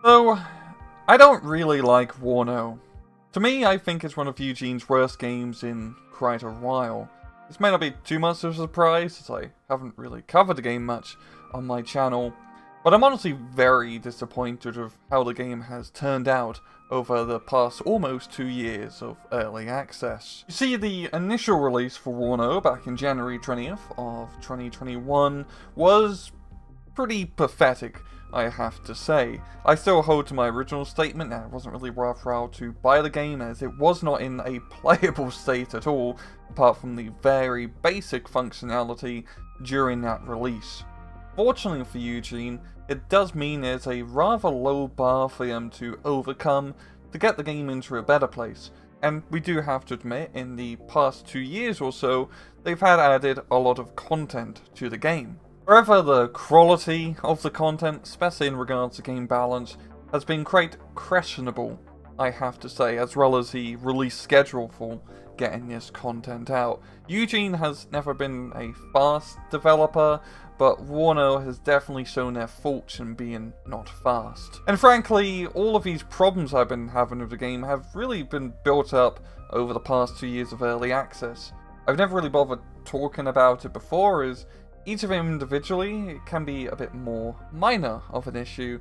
So, I don't really like Warno. To me, I think it's one of Eugene's worst games in quite a while. This may not be too much of a surprise, as I haven't really covered the game much on my channel, but I'm honestly very disappointed with how the game has turned out over the past almost 2 years of early access. You see, the initial release for Warno back in January 20th of 2021 was pretty pathetic, I have to say. I still hold to my original statement that it wasn't really worthwhile to buy the game, as it was not in a playable state at all, apart from the very basic functionality during that release. Fortunately for Eugene, it does mean there's a rather low bar for them to overcome to get the game into a better place, and we do have to admit, in the past 2 years or so, they've had added a lot of content to the game. However, the quality of the content, especially in regards to game balance, has been quite questionable, I have to say, as well as the release schedule for getting this content out. Eugene has never been a fast developer, but Warno has definitely shown their fortune being not fast. And frankly, all of these problems I've been having with the game have really been built up over the past 2 years of early access. I've never really bothered talking about it before, as each of them individually can be a bit more minor of an issue,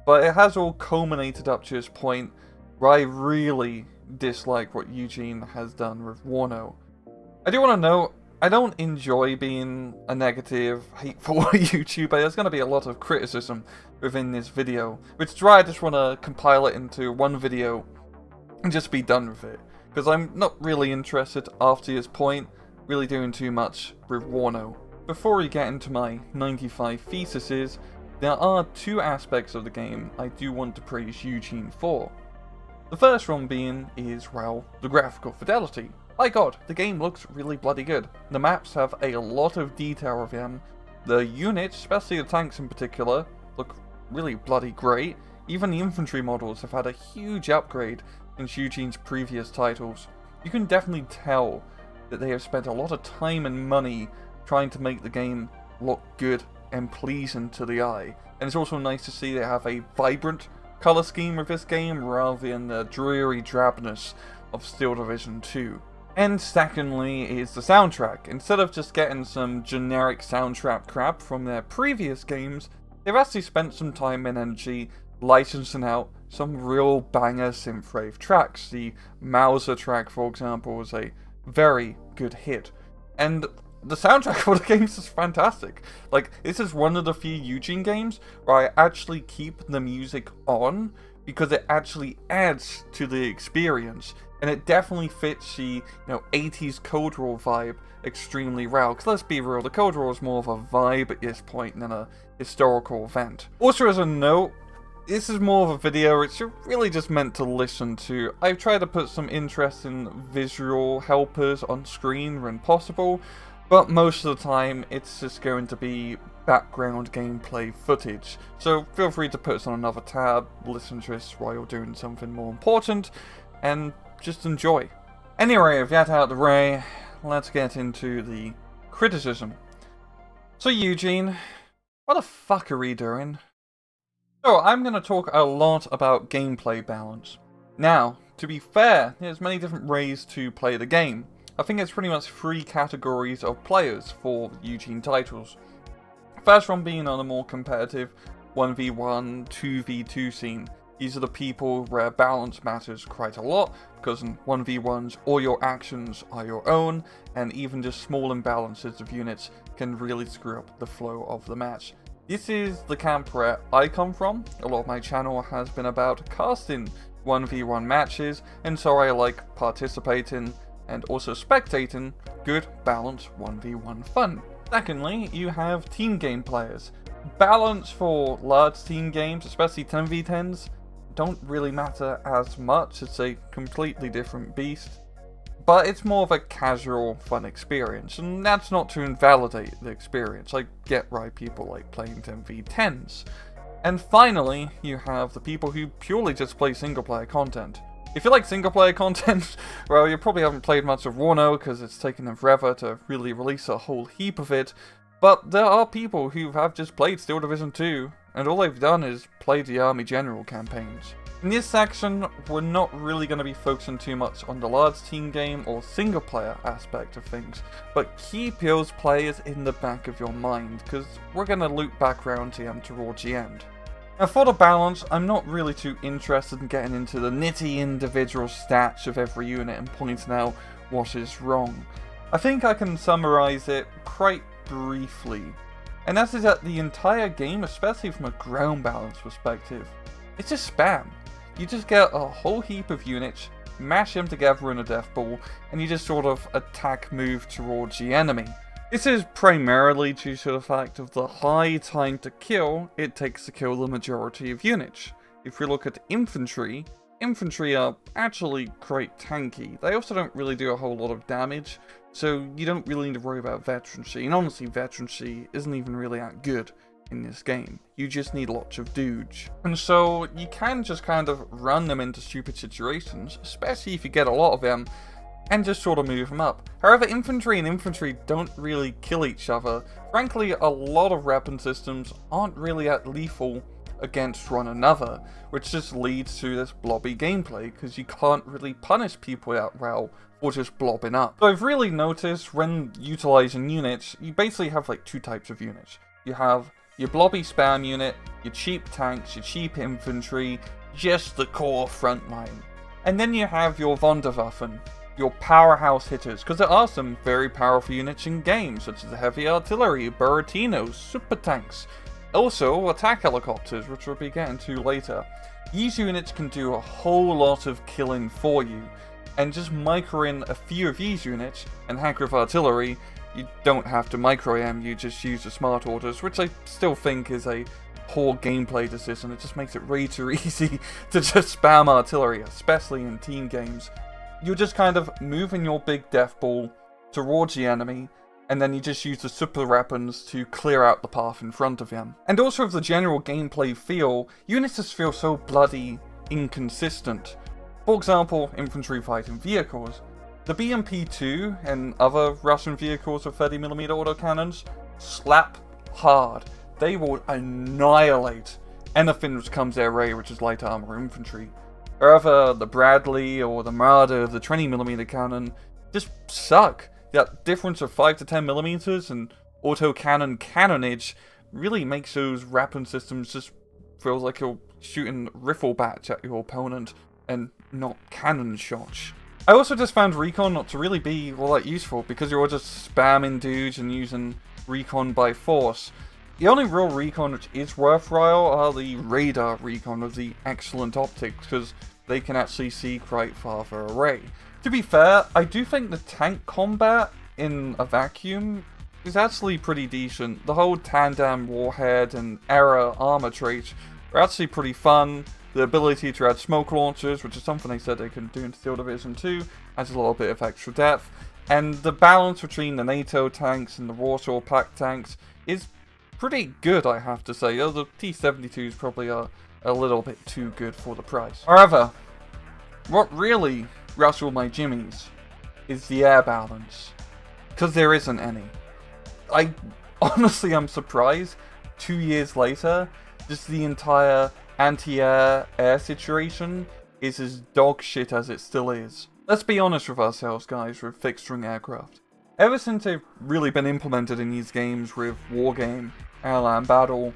but it has all culminated up to this point where I really dislike what Eugene has done with Warno. I do want to note, I don't enjoy being a negative, hateful YouTuber. There's going to be a lot of criticism within this video, which is why I just want to compile it into one video and just be done with it, because I'm not really interested after this point really doing too much with Warno. Before we get into my 95 theses, there are 2 aspects of the game I do want to praise Eugene for. The first one being is, well, the graphical fidelity. My god, the game looks really bloody good. The maps have a lot of detail of them. The units, especially the tanks in particular, look really bloody great. Even the infantry models have had a huge upgrade since Eugene's previous titles. You can definitely tell that they have spent a lot of time and money trying to make the game look good and pleasing to the eye. And it's also nice to see they have a vibrant colour scheme with this game rather than the dreary drabness of Steel Division 2. And secondly is the soundtrack. Instead of just getting some generic soundtrack crap from their previous games, they've actually spent some time and energy licensing out some real banger synthwave tracks. The Mauser track, for example, was a very good hit. And the soundtrack for the games is fantastic. Like, this is one of the few Eugene games where I actually keep the music on because it actually adds to the experience, and it definitely fits the 80s Cold War vibe extremely well. Because let's be real, the Cold War is more of a vibe at this point than a historical event. Also, as a note, this is more of a video it's really just meant to listen to. I've tried to put some interesting visual helpers on screen when possible, but most of the time it's just going to be background gameplay footage. So feel free to put this on another tab, listen to this while you're doing something more important, and just enjoy. Anyway, with that out of the way, let's get into the criticism. So Eugene, what the fuck are we doing? So I'm going to talk a lot about gameplay balance. Now, to be fair, there's many different ways to play the game. I think it's pretty much 3 categories of players for Eugene titles. First one being on a more competitive 1v1, 2v2 scene. These are the people where balance matters quite a lot, because in 1v1s all your actions are your own, and even just small imbalances of units can really screw up the flow of the match. This is the camp where I come from. A lot of my channel has been about casting 1v1 matches, and so I like participating and also spectating good, balanced 1v1 fun. Secondly, you have team game players. Balance for large team games, especially 10v10s, don't really matter as much. It's a completely different beast. But it's more of a casual, fun experience, and that's not to invalidate the experience. I get why people like playing 10v10s. And finally, you have the people who purely just play single-player content. If you like single-player content, well, you probably haven't played much of Warno, because it's taken them forever to really release a whole heap of it, but there are people who have just played Steel Division 2, and all they've done is play the Army General campaigns. In this section, we're not really going to be focusing too much on the large team game or single player aspect of things, but keep those players in the back of your mind, because we're going to loop back around to them towards the end. Now for the balance, I'm not really too interested in getting into the nitty individual stats of every unit and pointing out what is wrong. I think I can summarise it quite briefly, and that is that the entire game, especially from a ground balance perspective, it's just spam. You just get a whole heap of units, mash them together in a death ball, and you just sort of attack move towards the enemy. This is primarily due to the fact of the high time to kill it takes to kill the majority of units. If we look at infantry are actually quite tanky. They also don't really do a whole lot of damage, so you don't really need to worry about veterancy, and honestly veterancy isn't even really that good in this game. You just need lots of dudes. And so you can just kind of run them into stupid situations, especially if you get a lot of them, and just sort of move them up. However, infantry and infantry don't really kill each other. Frankly, a lot of weapon systems aren't really that lethal against one another, which just leads to this blobby gameplay, because you can't really punish people that well for just blobbing up. So I've really noticed when utilizing units, you basically have like two types of units. You have your blobby spam unit, your cheap tanks, your cheap infantry, just the core frontline. And then you have your Wunderwaffen, your powerhouse hitters, because there are some very powerful units in games, such as the heavy artillery, Buratinos, super tanks, also attack helicopters, which we'll be getting to later. These units can do a whole lot of killing for you, and just micro in a few of these units, and heck with artillery, you don't have to micro them, you just use the smart orders, which I still think is a poor gameplay decision. It just makes it way too easy to just spam artillery, especially in team games. You're just kind of moving your big death ball towards the enemy, and then you just use the super weapons to clear out the path in front of them. And also with the general gameplay feel, units just feel so bloody inconsistent. For example, infantry fighting vehicles. The BMP-2 and other Russian vehicles with 30mm autocannons slap hard. They will annihilate anything which comes their way, which is light armor infantry. However, the Bradley or the Marder, the 20mm cannon, just suck. That difference of 5 to 10mm and autocannon cannonage really makes those weapon systems just feel like you're shooting rifle bats at your opponent and not cannon shots. I also just found recon not to really be all that useful, because you're all just spamming dudes and using recon by force. The only real recon which is worthwhile are the radar recon of the excellent optics, because they can actually see quite farther away. To be fair, I do think the tank combat in a vacuum is actually pretty decent. The whole tandem warhead and era armor traits are actually pretty fun. The ability to add smoke launchers, which is something they said they can do in Steel Division 2, adds a little bit of extra depth. And the balance between the NATO tanks and the Warsaw Pact tanks is pretty good, I have to say. The T-72s probably are a little bit too good for the price. However, what really rustled my jimmies is the air balance, because there isn't any. I honestly am surprised 2 years later, just the entire anti-air air situation is as dog shit as it still is. Let's be honest with ourselves, guys, with fixed wing aircraft. Ever since they've really been implemented in these games with Wargame, Airland Battle,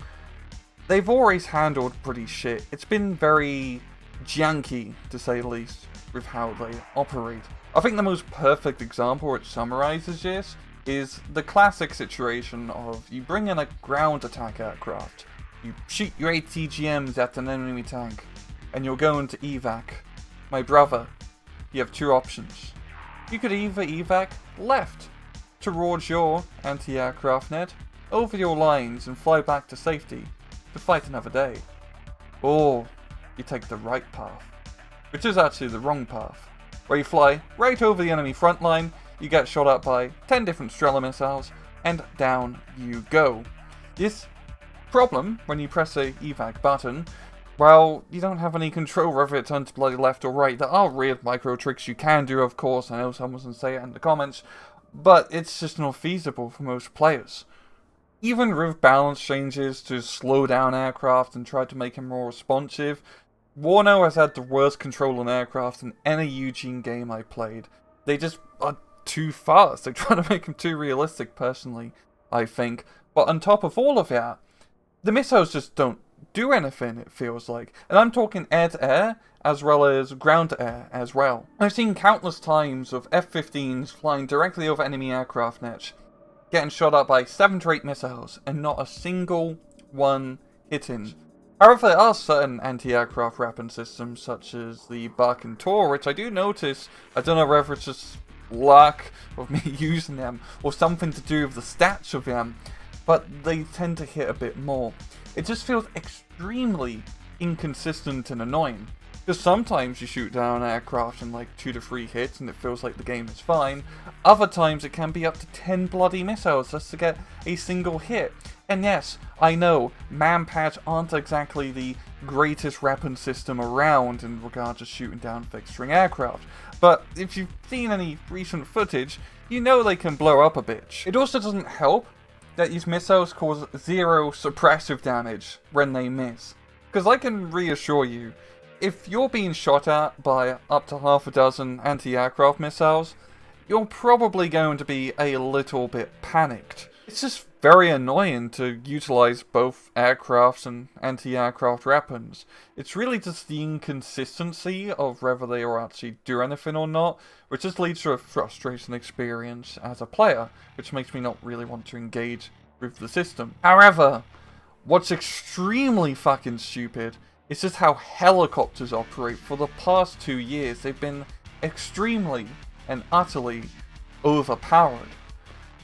they've always handled pretty shit. It's been very janky, to say the least, with how they operate. I think the most perfect example which summarizes this is the classic situation of you bring in a ground attack aircraft, you shoot your ATGMs at an enemy tank, and you're going to evac. My brother, you have two options. You could either evac left towards your anti-aircraft net, over your lines and fly back to safety to fight another day. Or you take the right path, which is actually the wrong path, where you fly right over the enemy front line, you get shot at by 10 different Strela missiles, and down you go. This problem, when you press a evac button, well, you don't have any control whether it turns bloody left or right. There are weird micro tricks you can do, of course. I know someone's going to say it in the comments, but it's just not feasible for most players. Even with balance changes to slow down aircraft and try to make him more responsive, Warno has had the worst control on aircraft in any Eugene game I played. They just are too fast. They try to make him too realistic, personally, I think. But on top of all of that, the missiles just don't do anything, it feels like. And I'm talking air-to-air, as well as ground-to-air as well. I've seen countless times of F-15s flying directly over enemy aircraft nets, getting shot up by 7 to 8 missiles, and not a single one hitting. However, there are certain anti-aircraft weapon systems, such as the Buck and Tor, which I do notice, I don't know whether it's just luck of me using them, or something to do with the stats of them, but they tend to hit a bit more. It just feels extremely inconsistent and annoying. Because sometimes you shoot down aircraft in like 2 to 3 hits and it feels like the game is fine. Other times it can be up to 10 bloody missiles just to get a single hit. And yes, I know, manpads aren't exactly the greatest weapon system around in regard to shooting down fixed-wing aircraft. But if you've seen any recent footage, you know they can blow up a bitch. It also doesn't help that these missiles cause 0 suppressive damage when they miss. Because I can reassure you, if you're being shot at by up to half a dozen anti-aircraft missiles, you're probably going to be a little bit panicked. It's just very annoying to utilize both aircrafts and anti-aircraft weapons. It's really just the inconsistency of whether they will actually do anything or not, which just leads to a frustrating experience as a player, which makes me not really want to engage with the system. However, what's extremely fucking stupid is just how helicopters operate. For the past 2 years, they've been extremely and utterly overpowered.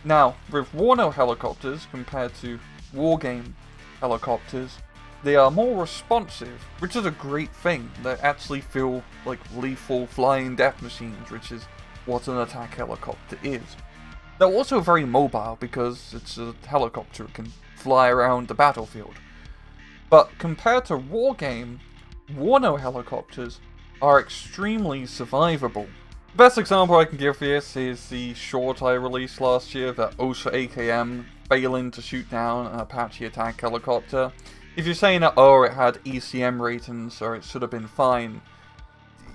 Now, with Warno helicopters compared to Wargame helicopters, they are more responsive, which is a great thing. They actually feel like lethal flying death machines, which is what an attack helicopter is. They're also very mobile because it's a helicopter, it can fly around the battlefield. But compared to Wargame, Warno helicopters are extremely survivable. The best example I can give this is the short I released last year, that OSHA AKM failing to shoot down an Apache attack helicopter. If you're saying that, oh, it had ECM ratings or it should have been fine,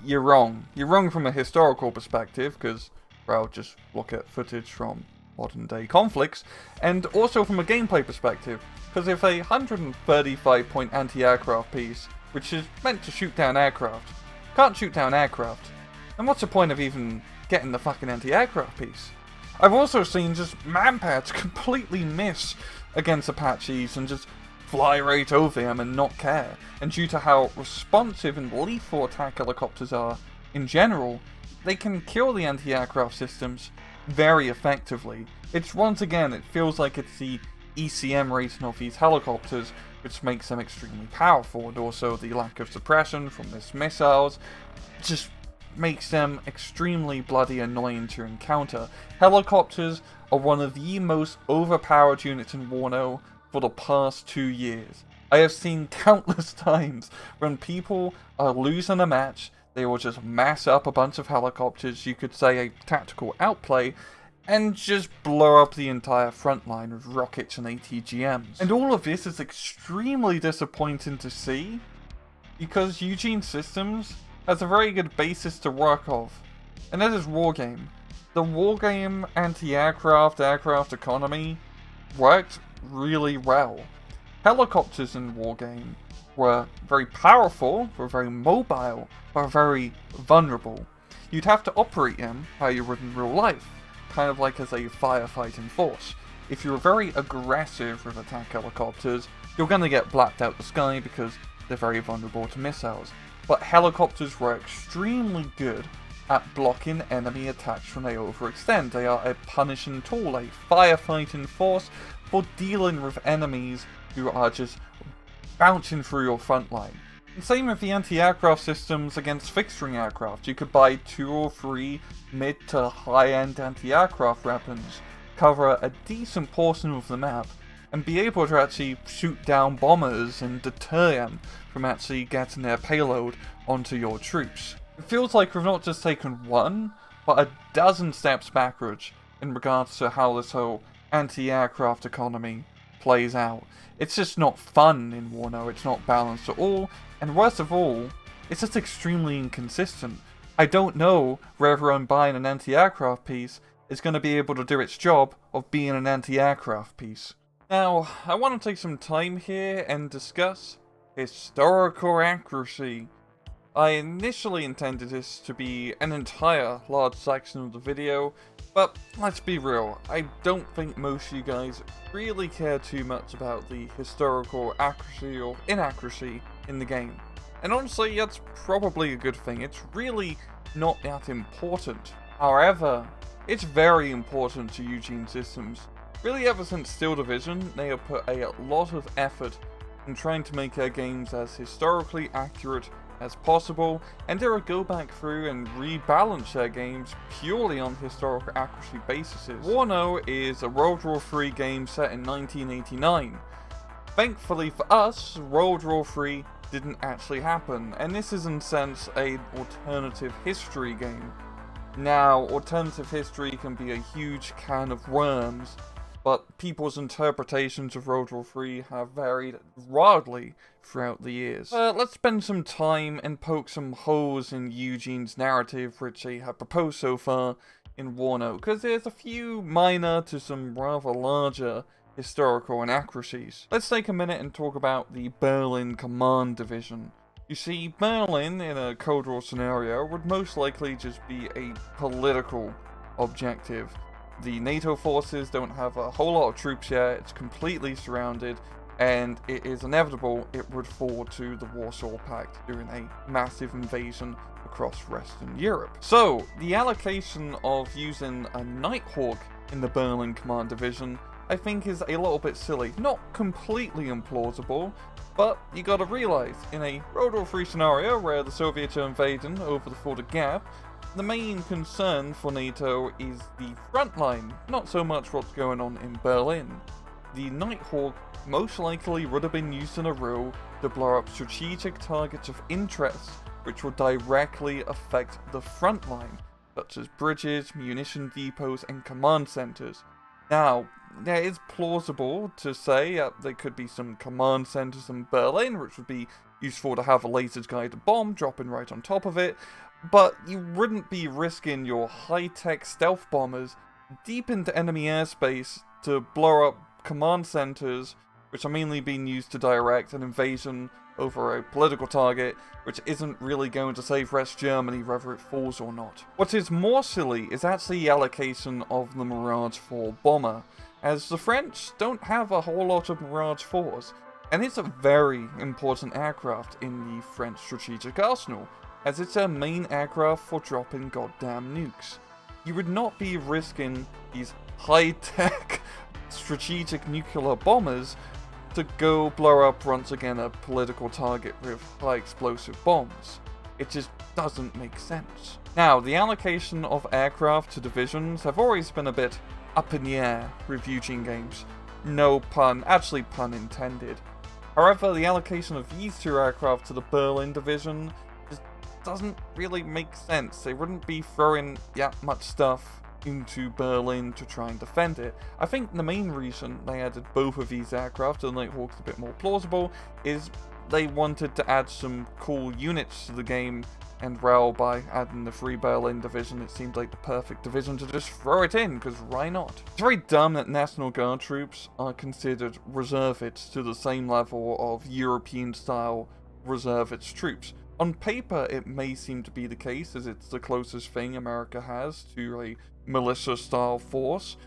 you're wrong. You're wrong from a historical perspective, because, well, just look at footage from modern day conflicts, and also from a gameplay perspective, because if a 135 point anti-aircraft piece, which is meant to shoot down aircraft, can't shoot down aircraft, then what's the point of even getting the fucking anti-aircraft piece? I've also seen just manpads completely miss against Apaches and just fly right over them and not care, and due to how responsive and lethal attack helicopters are in general, they can kill the anti-aircraft systems very effectively. It's once again, it feels like it's the ECM rating of these helicopters which makes them extremely powerful, and also the lack of suppression from these missiles just makes them extremely bloody annoying to encounter. Helicopters are one of the most overpowered units in Warno for the past 2 years. I have seen countless times when people are losing a match, they will just mass up a bunch of helicopters, you could say a tactical outplay, and just blow up the entire front line with rockets and ATGMs. And all of this is extremely disappointing to see, because Eugene Systems has a very good basis to work off, and that is Wargame. The Wargame aircraft economy worked really well. Helicopters in Wargame were very powerful, were very mobile, but very vulnerable. You'd have to operate them how you would in real life, kind of like as a firefighting force. If you're very aggressive with attack helicopters, you're going to get blacked out the sky because they're very vulnerable to missiles. But helicopters were extremely good at blocking enemy attacks when they overextend. They are a punishing tool, a firefighting force for dealing with enemies who are just bouncing through your front line. And same with the anti-aircraft systems against fixed-wing aircraft. You could buy 2 or 3 mid to high-end anti-aircraft weapons, cover a decent portion of the map, and be able to actually shoot down bombers and deter them from actually getting their payload onto your troops. It feels like we've not just taken 1, but a dozen steps backwards in regards to how this whole anti-aircraft economy plays out. It's just not fun in Warno, it's not balanced at all, and worst of all, it's just extremely inconsistent. I don't know whether I'm buying an anti-aircraft piece is going to be able to do its job of being an anti-aircraft piece. Now, I want to take some time here and discuss historical accuracy. I initially intended this to be an entire large section of the video, but let's be real, I don't think most of you guys really care too much about the historical accuracy or inaccuracy in the game. And honestly, that's probably a good thing. It's really not that important. However, it's very important to Eugen Systems. Really, ever since Steel Division, they have put a lot of effort in trying to make their games as historically accurate as possible, and they will go back through and rebalance their games purely on historical accuracy bases. Warno is a World War III game set in 1989. Thankfully for us, World War III didn't actually happen, and this is in a sense an alternative history game. Now, alternative history can be a huge can of worms, but people's interpretations of World War III have varied wildly throughout the years. Let's spend some time and poke some holes in Eugen's narrative which they have proposed so far in Warno, because there's a few minor to some rather larger historical inaccuracies. Let's take a minute and talk about the Berlin Command Division. You see, Berlin in a Cold War scenario would most likely just be a political objective. The NATO forces don't have a whole lot of troops yet, it's completely surrounded, and it is inevitable it would fall to the Warsaw Pact during a massive invasion across Western Europe. So, the allocation of using a Nighthawk in the Berlin Command Division I think is a little bit silly. Not completely implausible, but you gotta realize, in a World War III scenario where the Soviets are invading over the Fulda Gap, the main concern for NATO is the front line, not so much what's going on in Berlin. The Nighthawk most likely would have been used in a row to blow up strategic targets of interest, which would directly affect the front line, such as bridges, munition depots, and command centers. Now, it is plausible to say there could be some command centers in Berlin, which would be useful to have a laser-guided bomb dropping right on top of it, but you wouldn't be risking your high-tech stealth bombers deep into enemy airspace to blow up command centers, which are mainly being used to direct an invasion over a political target, which isn't really going to save West Germany whether it falls or not. What is more silly is actually the allocation of the Mirage 4 bomber, as the French don't have a whole lot of Mirage 4s, and it's a very important aircraft in the French strategic arsenal, as it's their main aircraft for dropping goddamn nukes. You would not be risking these high-tech strategic nuclear bombers to go blow up once again a political target with high explosive bombs. It just doesn't make sense. Now, the allocation of aircraft to divisions have always been a bit up in the air with Eugen games. No pun, actually pun intended. However, the allocation of these two aircraft to the Berlin division just doesn't really make sense. They wouldn't be throwing that much stuff into Berlin to try and defend it. I think the main reason they added both of these aircraft, and Nighthawk's a bit more plausible, is they wanted to add some cool units to the game, and well, by adding the Free Berlin division, it seemed like the perfect division to just throw it in, because why not? It's very dumb that National Guard troops are considered reservists to the same level of European-style reservist troops. On paper, it may seem to be the case, as it's the closest thing America has to a militia-style force,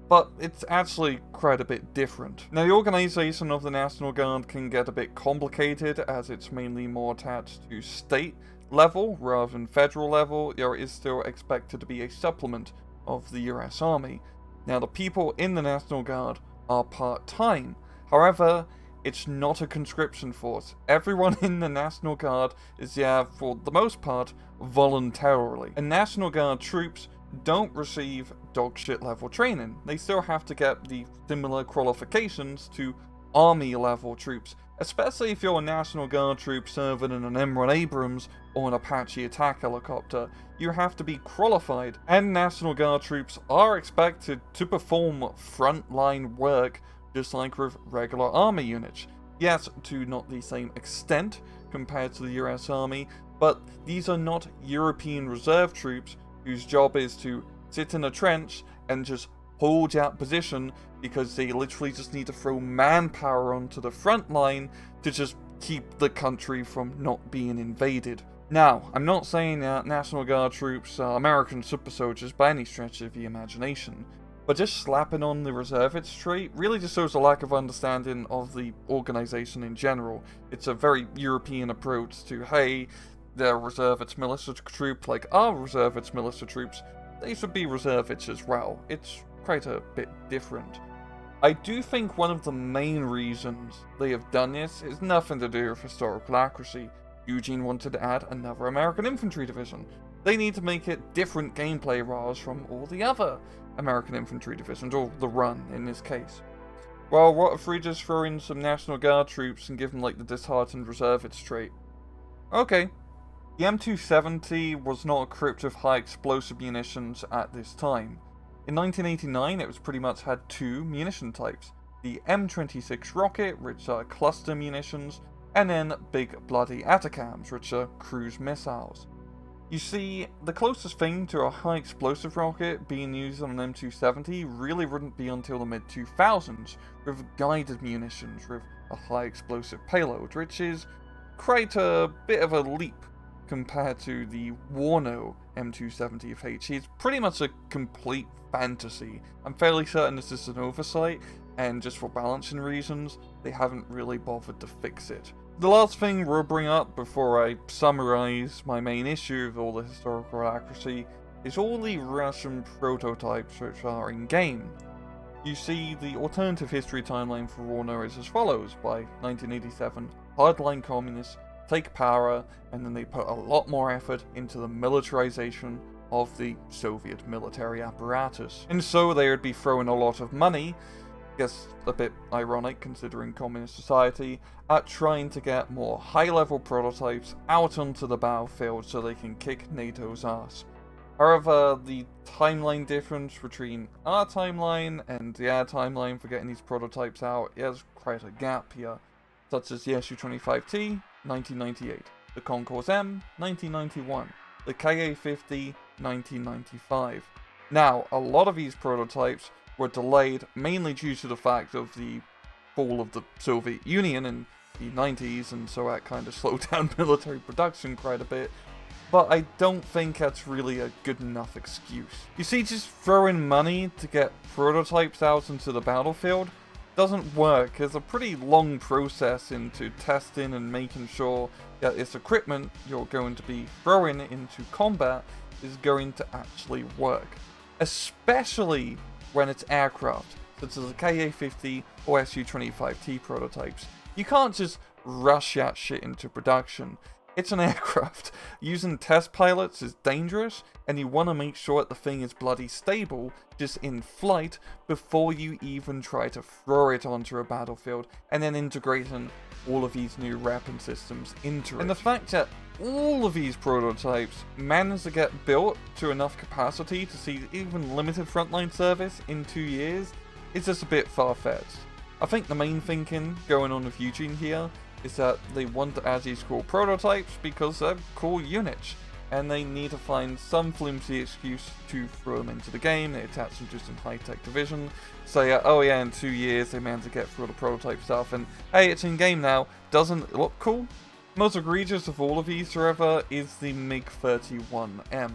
but it's actually quite a bit different. Now, the organization of the National Guard can get a bit complicated, as it's mainly more attached to state level rather than federal level. There is still expected to be a supplement of the US Army. Now, the people in the National Guard are part-time. However, it's not a conscription force. Everyone in the National Guard is there, for the most part, voluntarily. And National Guard troops don't receive dogshit level training. They still have to get the similar qualifications to Army level troops, especially if you're a National Guard troop serving in an M1 Abrams or an Apache attack helicopter. You have to be qualified, and National Guard troops are expected to perform frontline work just like with regular army units. Yes, to not the same extent compared to the US Army, but these are not European reserve troops whose job is to sit in a trench and just hold that position because they literally just need to throw manpower onto the front line to just keep the country from not being invaded. Now, I'm not saying that National Guard troops are American super soldiers by any stretch of the imagination, but just slapping on the reservists trait really just shows a lack of understanding of the organization in general. It's a very European approach to, hey, they're reservists militia troops like our reservists militia troops, they should be reservists as well. It's quite a bit different. I do think one of the main reasons they have done this is nothing to do with historical accuracy. Eugene wanted to add another American infantry division. They need to make it different gameplay roles from all the other American infantry divisions, or the run in this case. Well, what if we just throw in some National Guard troops and give them like the disheartened reservist trait? Okay. The M270 was not equipped with high explosive munitions at this time. In 1989, it was pretty much had two munition types. The M26 rocket, which are cluster munitions, and then big bloody ATACMS, which are cruise missiles. You see, the closest thing to a high explosive rocket being used on an M270 really wouldn't be until the mid-2000s, with guided munitions with a high explosive payload, which is quite a bit of a leap compared to the Warno M270 It's pretty much a complete fantasy. I'm fairly certain this is an oversight, and just for balancing reasons, they haven't really bothered to fix it. The last thing we'll bring up before I summarize my main issue of all the historical accuracy is all the Russian prototypes which are in-game. You see, the alternative history timeline for Warno is as follows. By 1987, hardline communists take power, and then they put a lot more effort into the militarization of the Soviet military apparatus. And so they would be throwing a lot of money, I guess a bit ironic considering communist society, at trying to get more high-level prototypes out onto the battlefield so they can kick NATO's ass. However, the timeline difference between our timeline and their timeline for getting these prototypes out is quite a gap here, such as the Su-25T, 1998, the Concourse M, 1991, the Ka-50, 1995. Now, a lot of these prototypes were delayed mainly due to the fact of the fall of the Soviet Union in the 90s, and so that kind of slowed down military production quite a bit. But I don't think that's really a good enough excuse. You see, just throwing money to get prototypes out into the battlefield doesn't work. There's a pretty long process into testing and making sure that this equipment you're going to be throwing into combat is going to actually work. Especially when it's aircraft, such as the Ka-50 or Su-25T prototypes. You can't just rush that shit into production. It's an aircraft. Using test pilots is dangerous, and you want to make sure that the thing is bloody stable just in flight before you even try to throw it onto a battlefield and then integrating all of these new weapon systems into it. And the fact that all of these prototypes managed to get built to enough capacity to see even limited frontline service in 2 years is just a bit far-fetched. I think the main thinking going on with Eugene here is that they want to add these cool prototypes because they're cool units, and they need to find some flimsy excuse to throw them into the game. They attach them to some high-tech division, say, oh yeah, in 2 years they managed to get through all the prototype stuff, and hey, it's in-game now, doesn't it look cool? Most egregious of all of these, however, is the MiG-31M.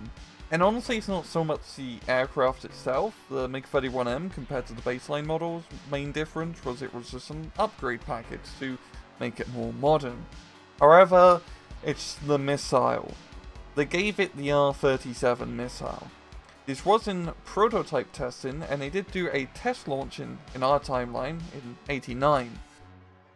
And honestly, it's not so much the aircraft itself. The MiG-31M, compared to the baseline models, main difference was it was just an upgrade package to make it more modern. However, it's the missile. They gave it the R-37 missile. This was in prototype testing, and they did do a test launch in our timeline in '89.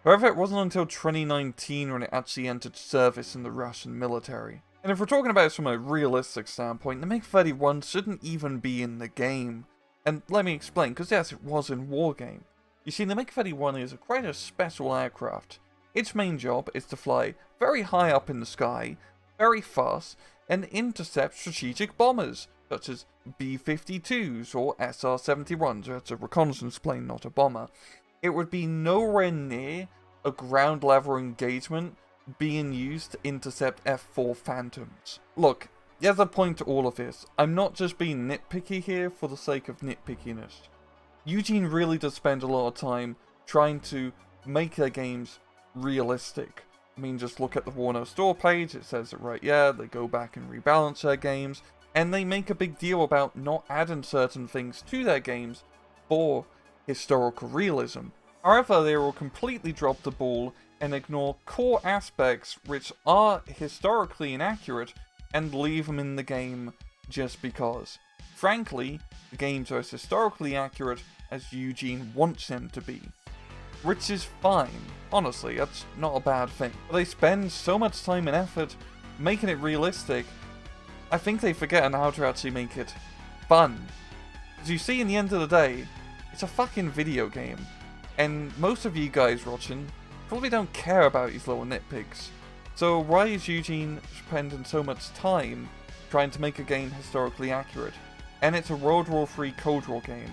However, it wasn't until 2019 when it actually entered service in the Russian military. And if we're talking about it from a realistic standpoint, the MiG-31 shouldn't even be in the game. And let me explain, because yes, it was in Wargame. You see, the MiG-31 is quite a special aircraft. Its main job is to fly very high up in the sky, very fast, and intercept strategic bombers, such as B-52s or SR-71s, so it's a reconnaissance plane, not a bomber. it would be nowhere near a ground level engagement being used to intercept F4 Phantoms. Look, there's a point to all of this. I'm not just being nitpicky here for the sake of nitpickiness. Eugen really does spend a lot of time trying to make their games realistic. I mean, just look at the Warner store page, it says it right, yeah, they go back and rebalance their games, and they make a big deal about not adding certain things to their games for historical realism. However, they will completely drop the ball and ignore core aspects which are historically inaccurate and leave them in the game just because. Frankly, the games are as historically accurate as Eugen wants them to be. Which is fine. Honestly, that's not a bad thing. But they spend so much time and effort making it realistic, I think they forget on how to actually make it fun. As you see, in the end of the day, it's a fucking video game. And most of you guys watching probably don't care about these little nitpicks. So why is Eugen spending so much time trying to make a game historically accurate? And it's a World War III Cold War game.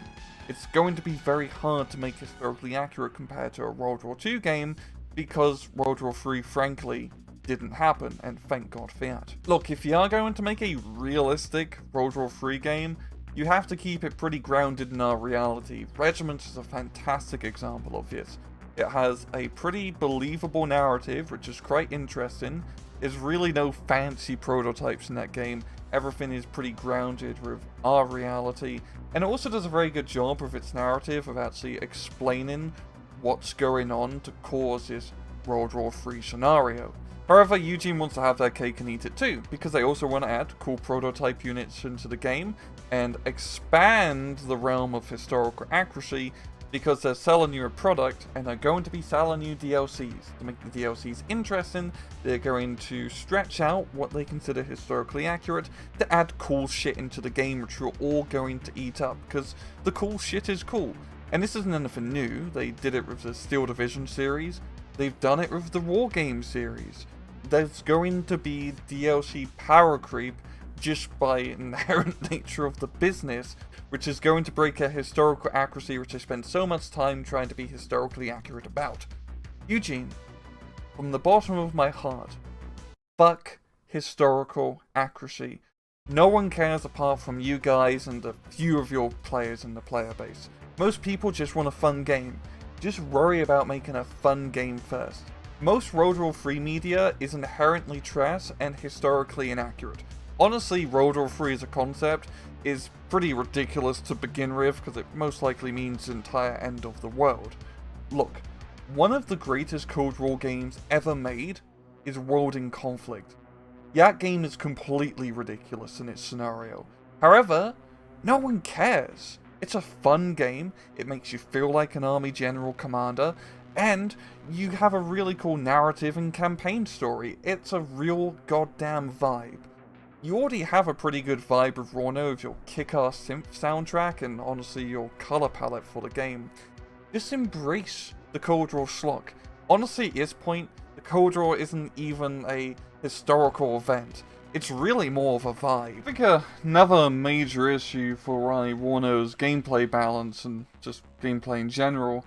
It's going to be very hard to make historically accurate compared to a World War II game, because World War III, frankly, didn't happen, and thank God for that. Look, if you are going to make a realistic World War III game, you have to keep it pretty grounded in our reality. Regiment is a fantastic example of this. It has a pretty believable narrative, which is quite interesting. There's really no fancy prototypes in that game. Everything is pretty grounded with our reality, and it also does a very good job with its narrative of actually explaining what's going on to cause this World War III scenario. However, Eugen wants to have their cake and eat it too, because they also want to add cool prototype units into the game and expand the realm of historical accuracy, because they're selling you a product and they're going to be selling you DLCs. To make the DLCs interesting, they're going to stretch out what they consider historically accurate to add cool shit into the game, which you're all going to eat up, because the cool shit is cool. And this isn't anything new. They did it with the Steel Division series. They've done it with the War Games series. There's going to be DLC power creep just by inherent nature of the business, which is going to break a historical accuracy which I spent so much time trying to be historically accurate about. Eugen, from the bottom of my heart, fuck historical accuracy. No one cares apart from you guys and a few of your players in the player base. Most people just want a fun game. Just worry about making a fun game first. Most World War III media is inherently trash and historically inaccurate. Honestly, World War III as a concept is pretty ridiculous to begin with, because it most likely means the entire end of the world. Look, one of the greatest Cold War games ever made is World in Conflict. That game is completely ridiculous in its scenario. However, no one cares. It's a fun game, it makes you feel like an army general commander, and you have a really cool narrative and campaign story. It's a real goddamn vibe. You already have a pretty good vibe with Rorno with your kick-ass synth soundtrack and honestly your color palette for the game. Just embrace the Cold War schlock. Honestly, at this point, the Cold War isn't even a historical event. It's really more of a vibe. I think another major issue for Rorno's gameplay balance and just gameplay in general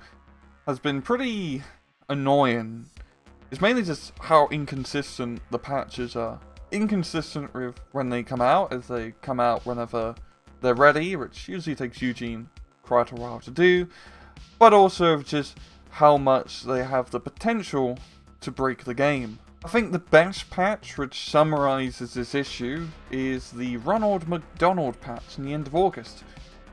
has been pretty annoying. It's mainly just how inconsistent the patches are. Inconsistent with when they come out, as they come out whenever they're ready, which usually takes Eugen quite a while to do, but also of just how much they have the potential to break the game. I think the best patch which summarizes this issue is the Ronald McDonald patch in the end of August.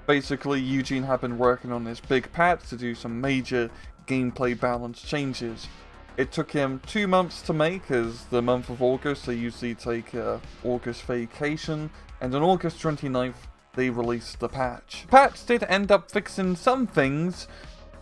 Basically, Eugen had been working on this big patch to do some major gameplay balance changes. It took him 2 months to make, as the month of August they usually take August vacation, and on August 29th they released the patch. The patch did end up fixing some things,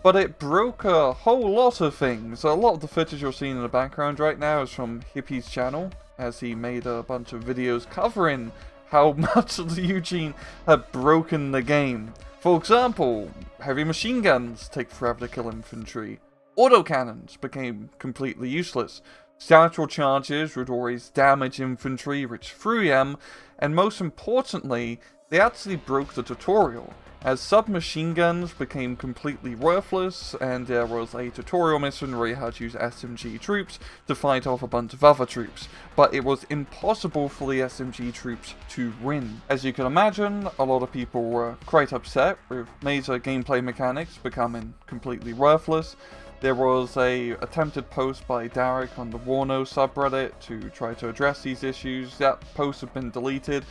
but it broke a whole lot of things. A lot of the footage you're seeing in the background right now is from Hippie's channel, as he made a bunch of videos covering how much the Eugen had broken the game. For example, heavy machine guns take forever to kill infantry. Autocannons became completely useless. Satchel charges would always damage infantry which threw them, and most importantly, they actually broke the tutorial. as submachine guns became completely worthless, and there was a tutorial mission where you had to use SMG troops to fight off a bunch of other troops, but it was impossible for the SMG troops to win. As you can imagine, a lot of people were quite upset with major gameplay mechanics becoming completely worthless. There was a attempted post by Darricks on the Warno subreddit to try to address these issues. That post had been deleted,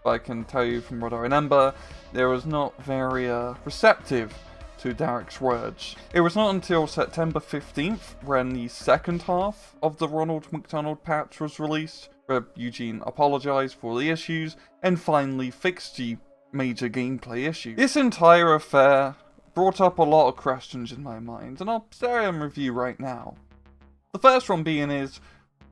but I can tell you from what I remember, there was not very receptive to Darricks' words. It was not until September 15th when the second half of the Ronald McDonald patch was released, where Eugen apologized for the issues and finally fixed the major gameplay issue. This entire affair brought up a lot of questions in my mind, and I'll say them with you right now. The first one being is,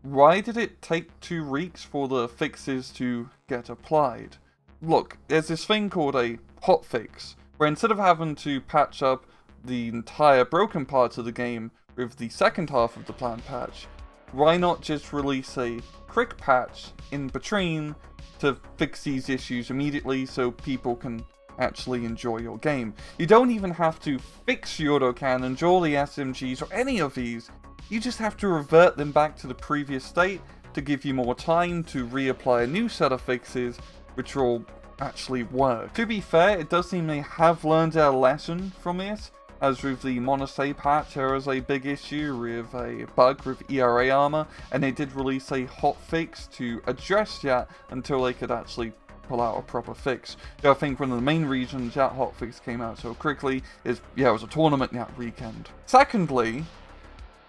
why did it take 2 weeks for the fixes to get applied? Look, there's this thing called a hotfix, where instead of having to patch up the entire broken parts of the game with the second half of the planned patch, why not just release a quick patch in between to fix these issues immediately so people can actually enjoy your game? You don't even have to fix the autocannons or the SMGs or any of these. You just have to revert them back to the previous state to give you more time to reapply a new set of fixes, which will actually work. To be fair, it does seem they have learned their lesson from this, as with the Monastery patch there was a big issue with a bug with ERA armor, and they did release a hotfix to address that until they could actually pull out a proper fix. I think one of the main reasons that hotfix came out so quickly is, it was a tournament that weekend. Secondly,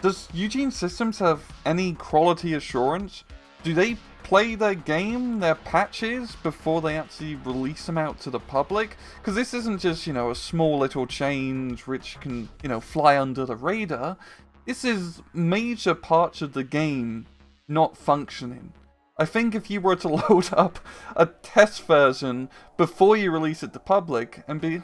does Eugen Systems have any quality assurance? Do they play their game, their patches, before they actually release them out to the public? Because this isn't just, a small little change which can, fly under the radar. This is major parts of the game not functioning. I think if you were to load up a test version before you release it to public and be,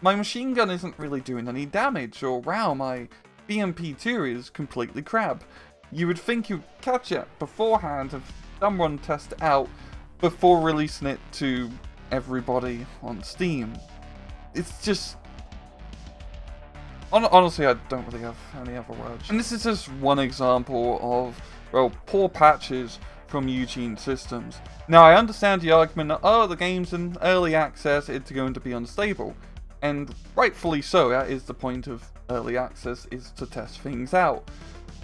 my machine gun isn't really doing any damage, or wow, my BMP2 is completely crap, you would think you'd catch it beforehand, have someone test it out before releasing it to everybody on Steam. It's just... honestly, I don't really have any other words. And this is just one example of, poor patches from Eugen Systems. Now, I understand the argument that, the game's in early access, it's going to be unstable. And rightfully so, that is the point of early access, is to test things out.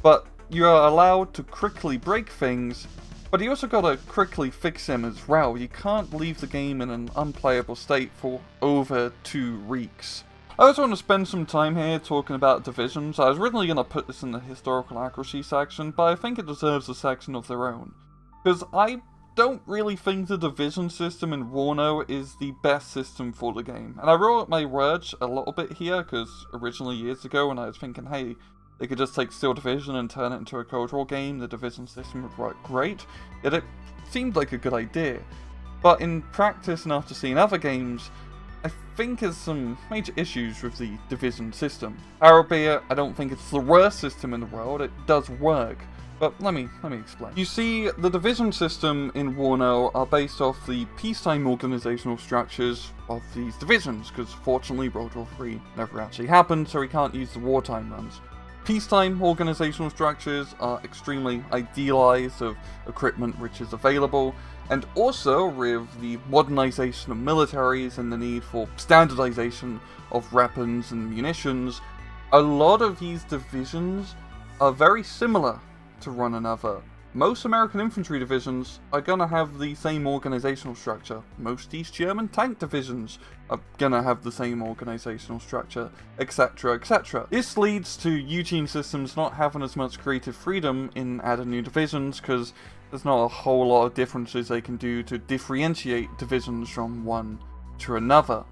But you are allowed to quickly break things, but you also gotta quickly fix them as well. You can't leave the game in an unplayable state for over 2 weeks. I also want to spend some time here talking about divisions. I was originally going to put this in the historical accuracy section, but I think it deserves a section of their own. Because I don't really think the division system in Warno is the best system for the game. And I wrote my words a little bit here, because originally years ago when I was thinking, hey, they could just take Steel Division and turn it into a Cold War game, the division system would work great, yet it seemed like a good idea. But in practice and after seeing other games, I think there's some major issues with the division system. Albeit, I don't think it's the worst system in the world, it does work. But let me explain. You see, the division system in Warno are based off the peacetime organizational structures of these divisions, because fortunately World War III never actually happened, so we can't use the wartime runs. Peacetime organizational structures are extremely idealized of equipment which is available, and also with the modernization of militaries and the need for standardization of weapons and munitions, a lot of these divisions are very similar to one another. Most American infantry divisions are gonna have the same organizational structure. Most East German tank divisions are gonna have the same organizational structure, etc, etc. This leads to Eugen Systems not having as much creative freedom in adding new divisions, because there's not a whole lot of differences they can do to differentiate divisions from one to another.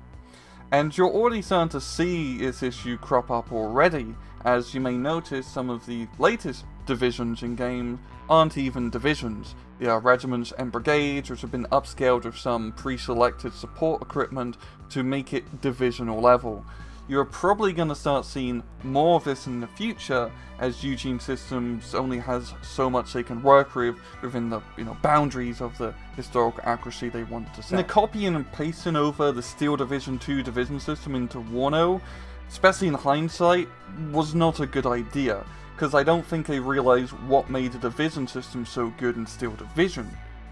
And you're already starting to see this issue crop up already, as you may notice some of the latest divisions in game aren't even divisions. They are regiments and brigades, which have been upscaled with some pre-selected support equipment to make it divisional level. you're probably going to start seeing more of this in the future, as Eugen Systems only has so much they can work with within the boundaries of the historical accuracy they want to set. And the copying and pasting over the Steel Division 2 division system into Wano, especially in hindsight, was not a good idea, because I don't think they realized what made the division system so good in Steel Division.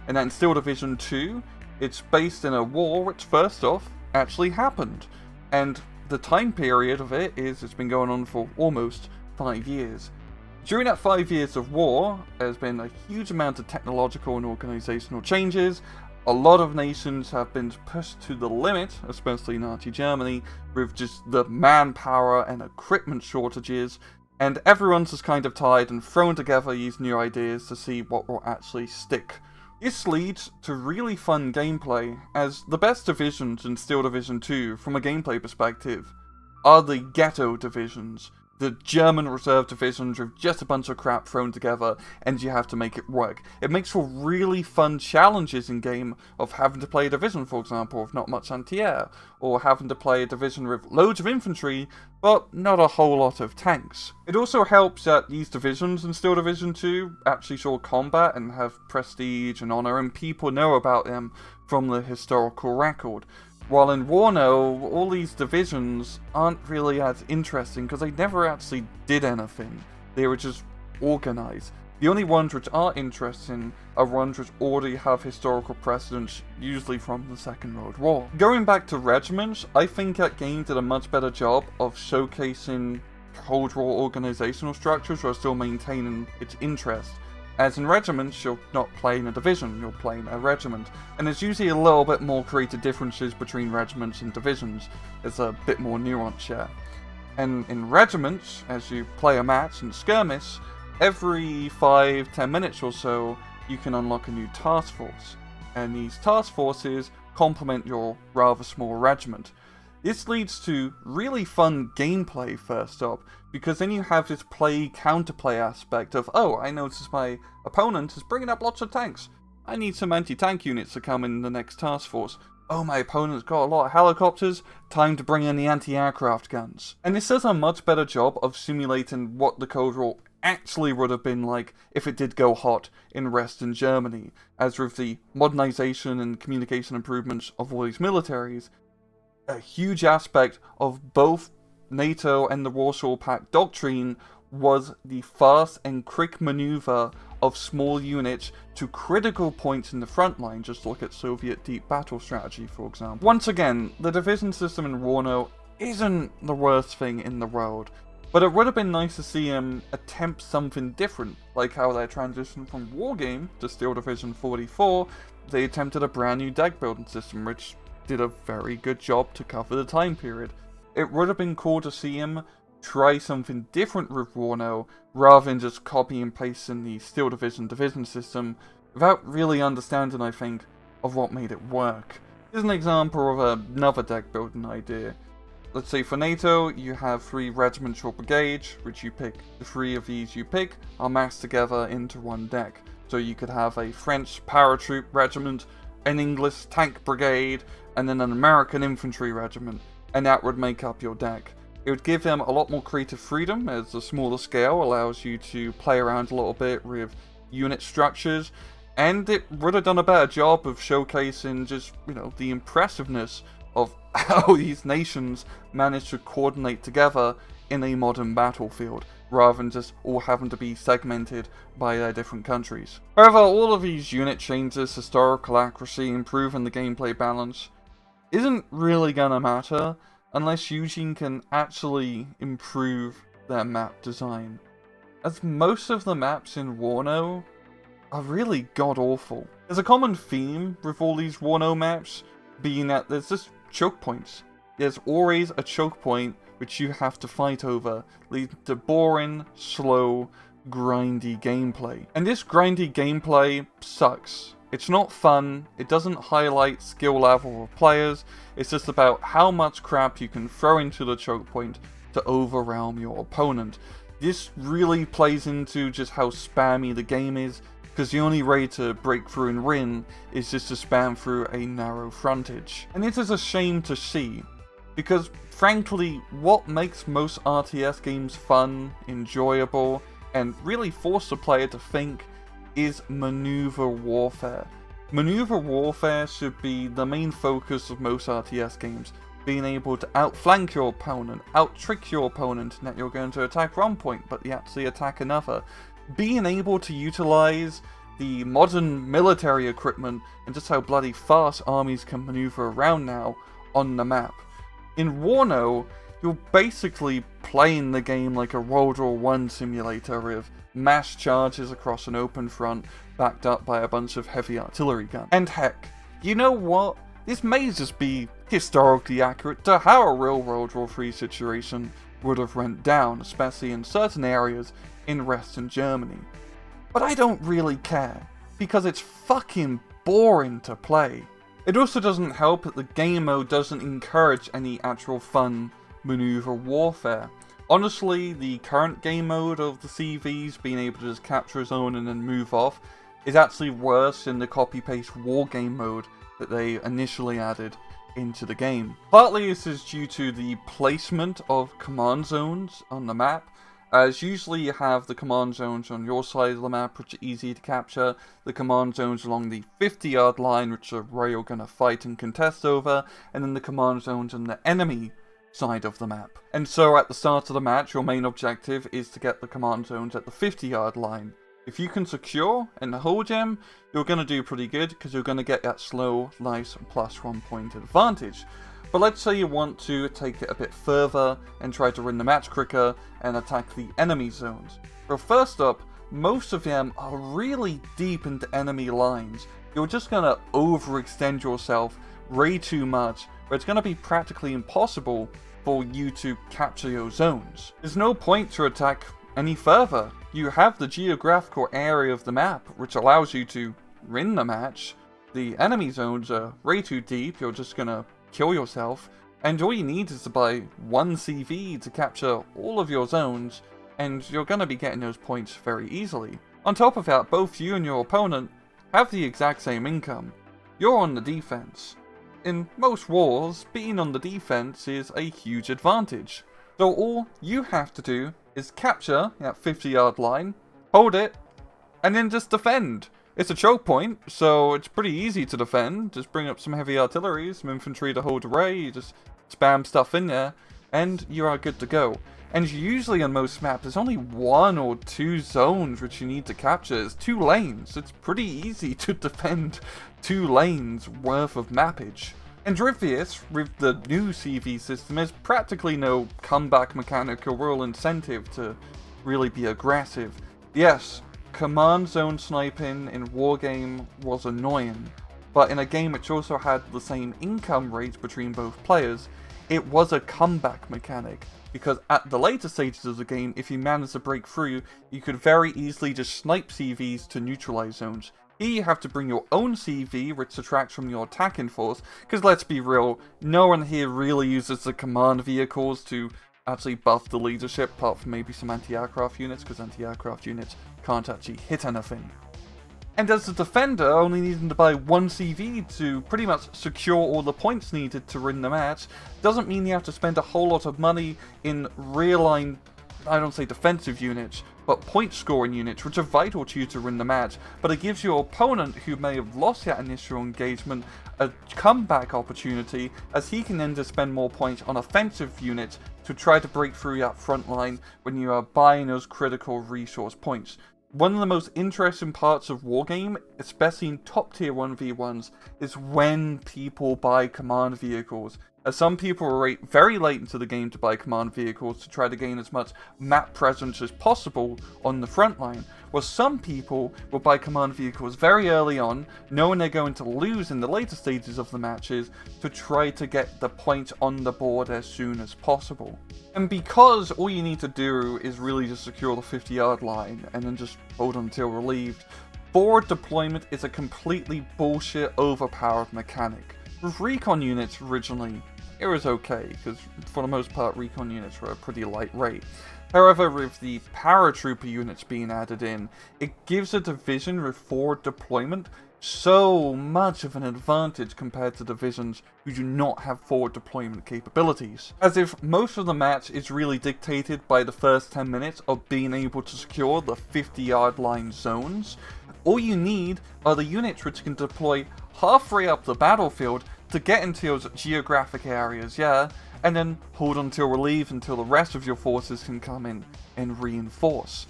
And that in Steel Division 2, it's based in a war which, first off, actually happened. And the time period of it is it's been going on for almost 5 years. During that 5 years of war, there's been a huge amount of technological and organizational changes. A lot of nations have been pushed to the limit, especially Nazi Germany, with just the manpower and equipment shortages, and everyone's just kind of tired and thrown together these new ideas to see what will actually stick. This leads to really fun gameplay, as the best divisions in Steel Division 2, from a gameplay perspective, are the ghetto divisions. The German reserve divisions with just a bunch of crap thrown together, and you have to make it work. It makes for really fun challenges in game of having to play a division, for example, with not much anti-air, or having to play a division with loads of infantry, but not a whole lot of tanks. It also helps that these divisions in Steel Division 2 actually saw combat and have prestige and honor, and people know about them from the historical record. While in Wano, all these divisions aren't really as interesting because they never actually did anything. They were just organized. The only ones which are interesting are ones which already have historical precedence, usually from the Second World War. Going back to regiments, I think that game did a much better job of showcasing Cold War organizational structures while still maintaining its interest. As in regiments, you're not playing a division, you're playing a regiment. And there's usually a little bit more creative differences between regiments and divisions. There's a bit more nuance here. And in regiments, as you play a match and skirmish, every 5-10 minutes or so, you can unlock a new task force. And these task forces complement your rather small regiment. This leads to really fun gameplay first up, because then you have this play-counterplay aspect of, oh, I notice my opponent is bringing up lots of tanks. I need some anti-tank units to come in the next task force. Oh, my opponent's got a lot of helicopters, time to bring in the anti-aircraft guns. And this does a much better job of simulating what the Cold War actually would have been like if it did go hot in Western Germany, as with the modernization and communication improvements of all these militaries. A huge aspect of both NATO and the Warsaw Pact doctrine was the fast and quick maneuver of small units to critical points in the front line. Just look at Soviet deep battle strategy, for example. Once again, the division system in Wano isn't the worst thing in the world, but it would have been nice to see him attempt something different, like how they transitioned from Wargame to Steel Division 44, they attempted a brand new deck building system, which did a very good job to cover the time period. It would have been cool to see him try something different with Wano, rather than just copy and paste in the Steel Division division system, without really understanding, I think, of what made it work. Here's an example of another deck building idea. Let's say for NATO, you have 3 regiments or brigades, which you pick. The 3 of these you pick are massed together into one deck. So you could have a French paratroop regiment, an English tank brigade, and then an American infantry regiment, and that would make up your deck. It would give them a lot more creative freedom, as the smaller scale allows you to play around a little bit with unit structures, and it would have done a better job of showcasing just, the impressiveness of how these nations managed to coordinate together in a modern battlefield, rather than just all having to be segmented by their different countries. However, all of these unit changes, historical accuracy, improving the gameplay balance, isn't really gonna matter unless Eugen can actually improve their map design, as most of the maps in Wano are really god-awful. There's a common theme with all these Wano maps, being that there's just choke points. There's always a choke point which you have to fight over, leading to boring, slow, grindy gameplay. And this grindy gameplay sucks. It's not fun, it doesn't highlight skill level of players, it's just about how much crap you can throw into the choke point to overwhelm your opponent. This really plays into just how spammy the game is, because the only way to break through and win is just to spam through a narrow frontage. And it is a shame to see, because frankly, what makes most RTS games fun, enjoyable, and really force the player to think is maneuver warfare. Maneuver warfare should be the main focus of most RTS games, being able to outflank your opponent, out-trick your opponent in that you're going to attack one point, but you actually attack another. Being able to utilize the modern military equipment and just how bloody fast armies can maneuver around now on the map. In Warno, you're basically playing the game like a World War I simulator with mass charges across an open front backed up by a bunch of heavy artillery guns. And heck, you know what? This may just be historically accurate to how a real World War III situation would have went down, especially in certain areas in Western Germany. But I don't really care, because it's fucking boring to play. It also doesn't help that the game mode doesn't encourage any actual fun maneuver warfare. Honestly, the current game mode of the CVs, being able to just capture a zone and then move off, is actually worse than the copy-paste war game mode that they initially added into the game. Partly this is due to the placement of command zones on the map, as usually you have the command zones on your side of the map, which are easy to capture, the command zones along the 50-yard line, which are where you're going to fight and contest over, and then the command zones on the enemy side of the map. And so at the start of the match, your main objective is to get the command zones at the 50-yard line. If you can secure and hold them, you're going to do pretty good, because you're going to get that slow, nice +1 point advantage. But let's say you want to take it a bit further and try to win the match quicker and attack the enemy zones. Well, first up, most of them are really deep into enemy lines. You're just going to overextend yourself way too much, where it's going to be practically impossible for you to capture your zones. There's no point to attack any further. You have the geographical area of the map, which allows you to win the match. The enemy zones are way too deep, you're just going to kill yourself, and all you need is to buy one CV to capture all of your zones, and you're going to be getting those points very easily. On top of that, both you and your opponent have the exact same income. You're on the defense. In most wars, being on the defense is a huge advantage. So all you have to do is capture that 50-yard line, hold it, and then just defend. It's a choke point, so it's pretty easy to defend. Just bring up some heavy artillery, some infantry to hold array, you just spam stuff in there, and you are good to go. And usually on most maps, there's only 1 or 2 zones which you need to capture. It's 2 lanes. It's pretty easy to defend 2 lanes worth of mappage. And with this, with the new CV system, there's practically no comeback mechanic or real incentive to really be aggressive. Yes, command zone sniping in Wargame was annoying, but in a game which also had the same income rate between both players, it was a comeback mechanic, because at the later stages of the game, if you managed to break through, you could very easily just snipe CVs to neutralize zones. Here you have to bring your own CV, which subtracts from your attacking force, because let's be real, no one here really uses the command vehicles to actually buff the leadership, apart from maybe some anti-aircraft units, because anti-aircraft units can't actually hit anything. And as a defender, only needing to buy 1 CV to pretty much secure all the points needed to win the match, doesn't mean you have to spend a whole lot of money in real-line, I don't say defensive units, but point scoring units, which are vital to you to win the match, but it gives your opponent, who may have lost that initial engagement, a comeback opportunity, as he can then just spend more points on offensive units to try to break through that front line when you are buying those critical resource points. One of the most interesting parts of Wargame, especially in top tier 1v1s, is when people buy command vehicles. As some people wait very late into the game to buy command vehicles to try to gain as much map presence as possible on the front line, while some people will buy command vehicles very early on, knowing they're going to lose in the later stages of the matches, to try to get the point on the board as soon as possible. And because all you need to do is really just secure the 50-yard line and then just hold until relieved, forward deployment is a completely bullshit overpowered mechanic. With recon units originally, it was okay, because for the most part recon units were a pretty light rate. However, with the paratrooper units being added in, it gives a division with forward deployment so much of an advantage compared to divisions who do not have forward deployment capabilities. As if most of the match is really dictated by the first 10 minutes of being able to secure the 50-yard line zones. All you need are the units which can deploy halfway up the battlefield to get into those geographic areas, and then hold until relief until the rest of your forces can come in and reinforce.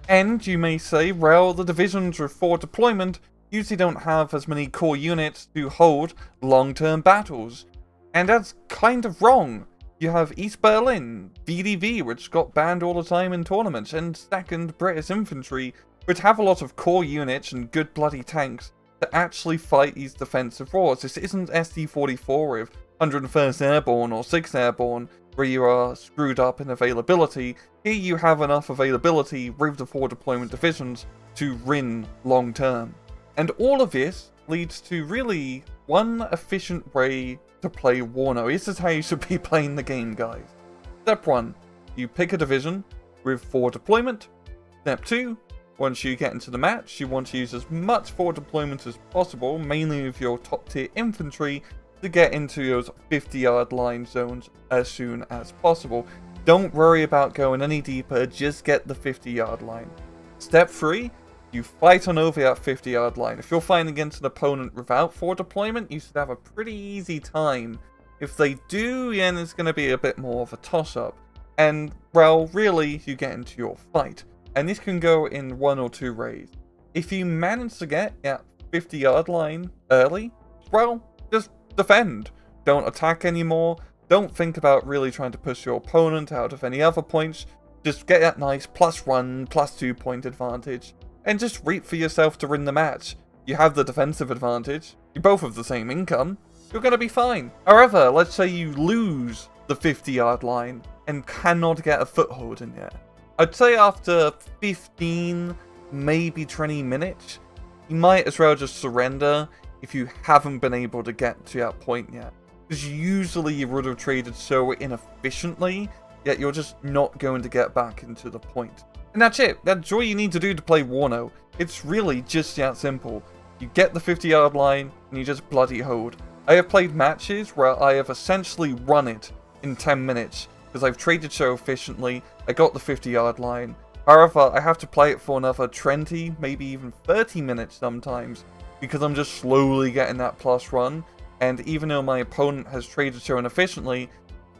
And you may say, well, the divisions with forward deployment usually don't have as many core units to hold long-term battles. And that's kind of wrong. You have East Berlin, VDV, which got banned all the time in tournaments, and 2nd British Infantry, which have a lot of core units and good bloody tanks to actually fight these defensive wars. This isn't SD44 with 101st Airborne or 6th Airborne, where you are screwed up in availability. Here you have enough availability with the forward deployment divisions to win long term. And all of this leads to really one efficient way to play Warno. This is how you should be playing the game, guys. Step 1, you pick a division with forward deployment. Step 2, once you get into the match, you want to use as much forward deployment as possible, mainly with your top tier infantry, to get into those 50-yard line zones as soon as possible. Don't worry about going any deeper, just get the 50-yard line. Step 3, you fight on over that 50-yard line. If you're fighting against an opponent without forward deployment, you should have a pretty easy time. If they do, then it's going to be a bit more of a toss-up. And, well, really, you get into your fight. And this can go in one or two ways. If you manage to get that 50-yard line early, well, just defend. Don't attack anymore. Don't think about really trying to push your opponent out of any other points. Just get that nice +1, +2 point advantage. And just wait for yourself to win the match. You have the defensive advantage. You both have the same income. You're going to be fine. However, let's say you lose the 50-yard line and cannot get a foothold in there. I'd say after 15, maybe 20 minutes, you might as well just surrender if you haven't been able to get to that point yet. Because usually you would have traded so inefficiently, yet you're just not going to get back into the point. And that's it. That's all you need to do to play Warno. It's really just that simple. You get the 50-yard line, and you just bloody hold. I have played matches where I have essentially run it in 10 minutes, because I've traded so efficiently, I got the 50-yard line. However, I have to play it for another 20, maybe even 30 minutes sometimes, because I'm just slowly getting that plus run, and even though my opponent has traded so inefficiently,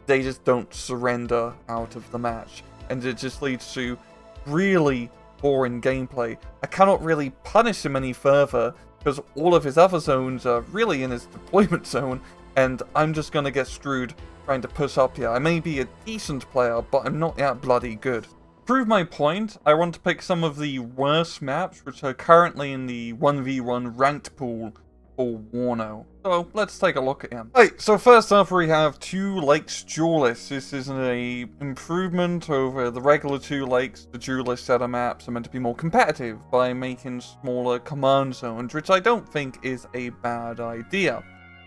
they just don't surrender out of the match, and it just leads to really boring gameplay. I cannot really punish him any further, because all of his other zones are really in his deployment zone, and I'm just gonna get screwed trying to push up here. I may be a decent player, but I'm not that bloody good. To prove my point, I want to pick some of the worst maps which are currently in the 1v1 ranked pool for Warno. So let's take a look at him. Right, so first off we have 2 Lakes Duelists. This is an improvement over the regular 2 Lakes. The Duelist set of maps are meant to be more competitive by making smaller command zones, which I don't think is a bad idea.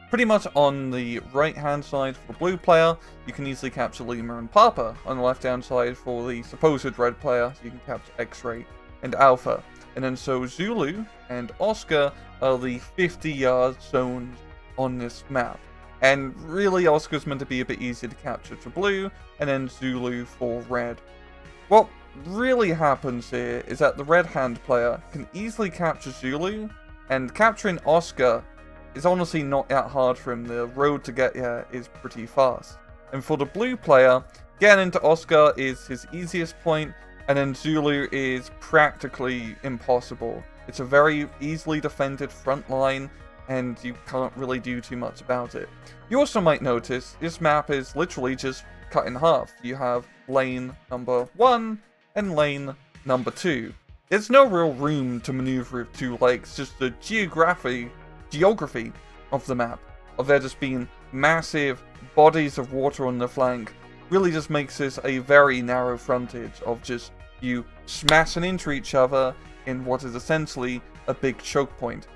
Pretty much on the right hand side for the blue player, you can easily capture Lima and Papa. On the left hand side for the supposed red player, you can capture X-Ray and Alpha. And then so Zulu and Oscar are the 50-yard zones on this map. And really Oscar's meant to be a bit easier to capture for blue, and then Zulu for red. What really happens here is that the red hand player can easily capture Zulu, and capturing Oscar is honestly not that hard for him. The road to get here is pretty fast. And for the blue player, getting into Oscar is his easiest point, and then Zulu is practically impossible. It's a very easily defended front line, and you can't really do too much about it. You also might notice this map is literally just cut in half. You have lane number 1 and lane number 2. There's no real room to maneuver with 2 lakes, just the geography of the map, of there just being massive bodies of water on the flank, really just makes this a very narrow frontage of just you smashing into each other in what is essentially a big choke point.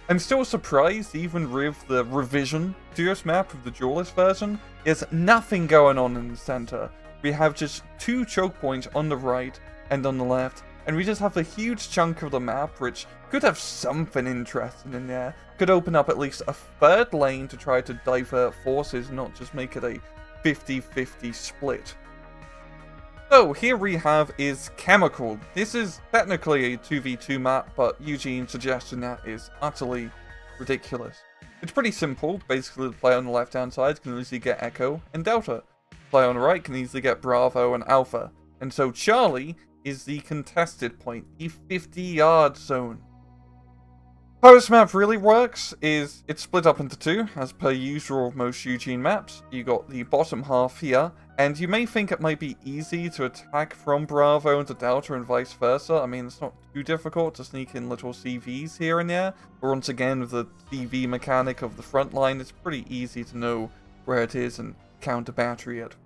I'm still surprised, even with the revision to this map of the Duelist version, there's nothing going on in the center. we have just 2 choke points on the right and on the left, and we just have a huge chunk of the map which could have something interesting in there. Could open up at least a 3rd lane to try to divert forces, not just make it a 50-50 split. So here we have is Chemical. This is technically a 2v2 map, but Eugene's suggestion that is utterly ridiculous. It's pretty simple. Basically, the player on the left-hand side can easily get Echo and Delta. The player on the right can easily get Bravo and Alpha. And so Charlie is the contested point, the 50-yard zone. How this map really works is it's split up into 2, as per usual of most Eugene maps. You got the bottom half here, and you may think it might be easy to attack from Bravo into Delta and vice versa. I mean, it's not too difficult to sneak in little CVs here and there, but once again, with the CV mechanic of the front line, it's pretty easy to know where it is and counter battery it.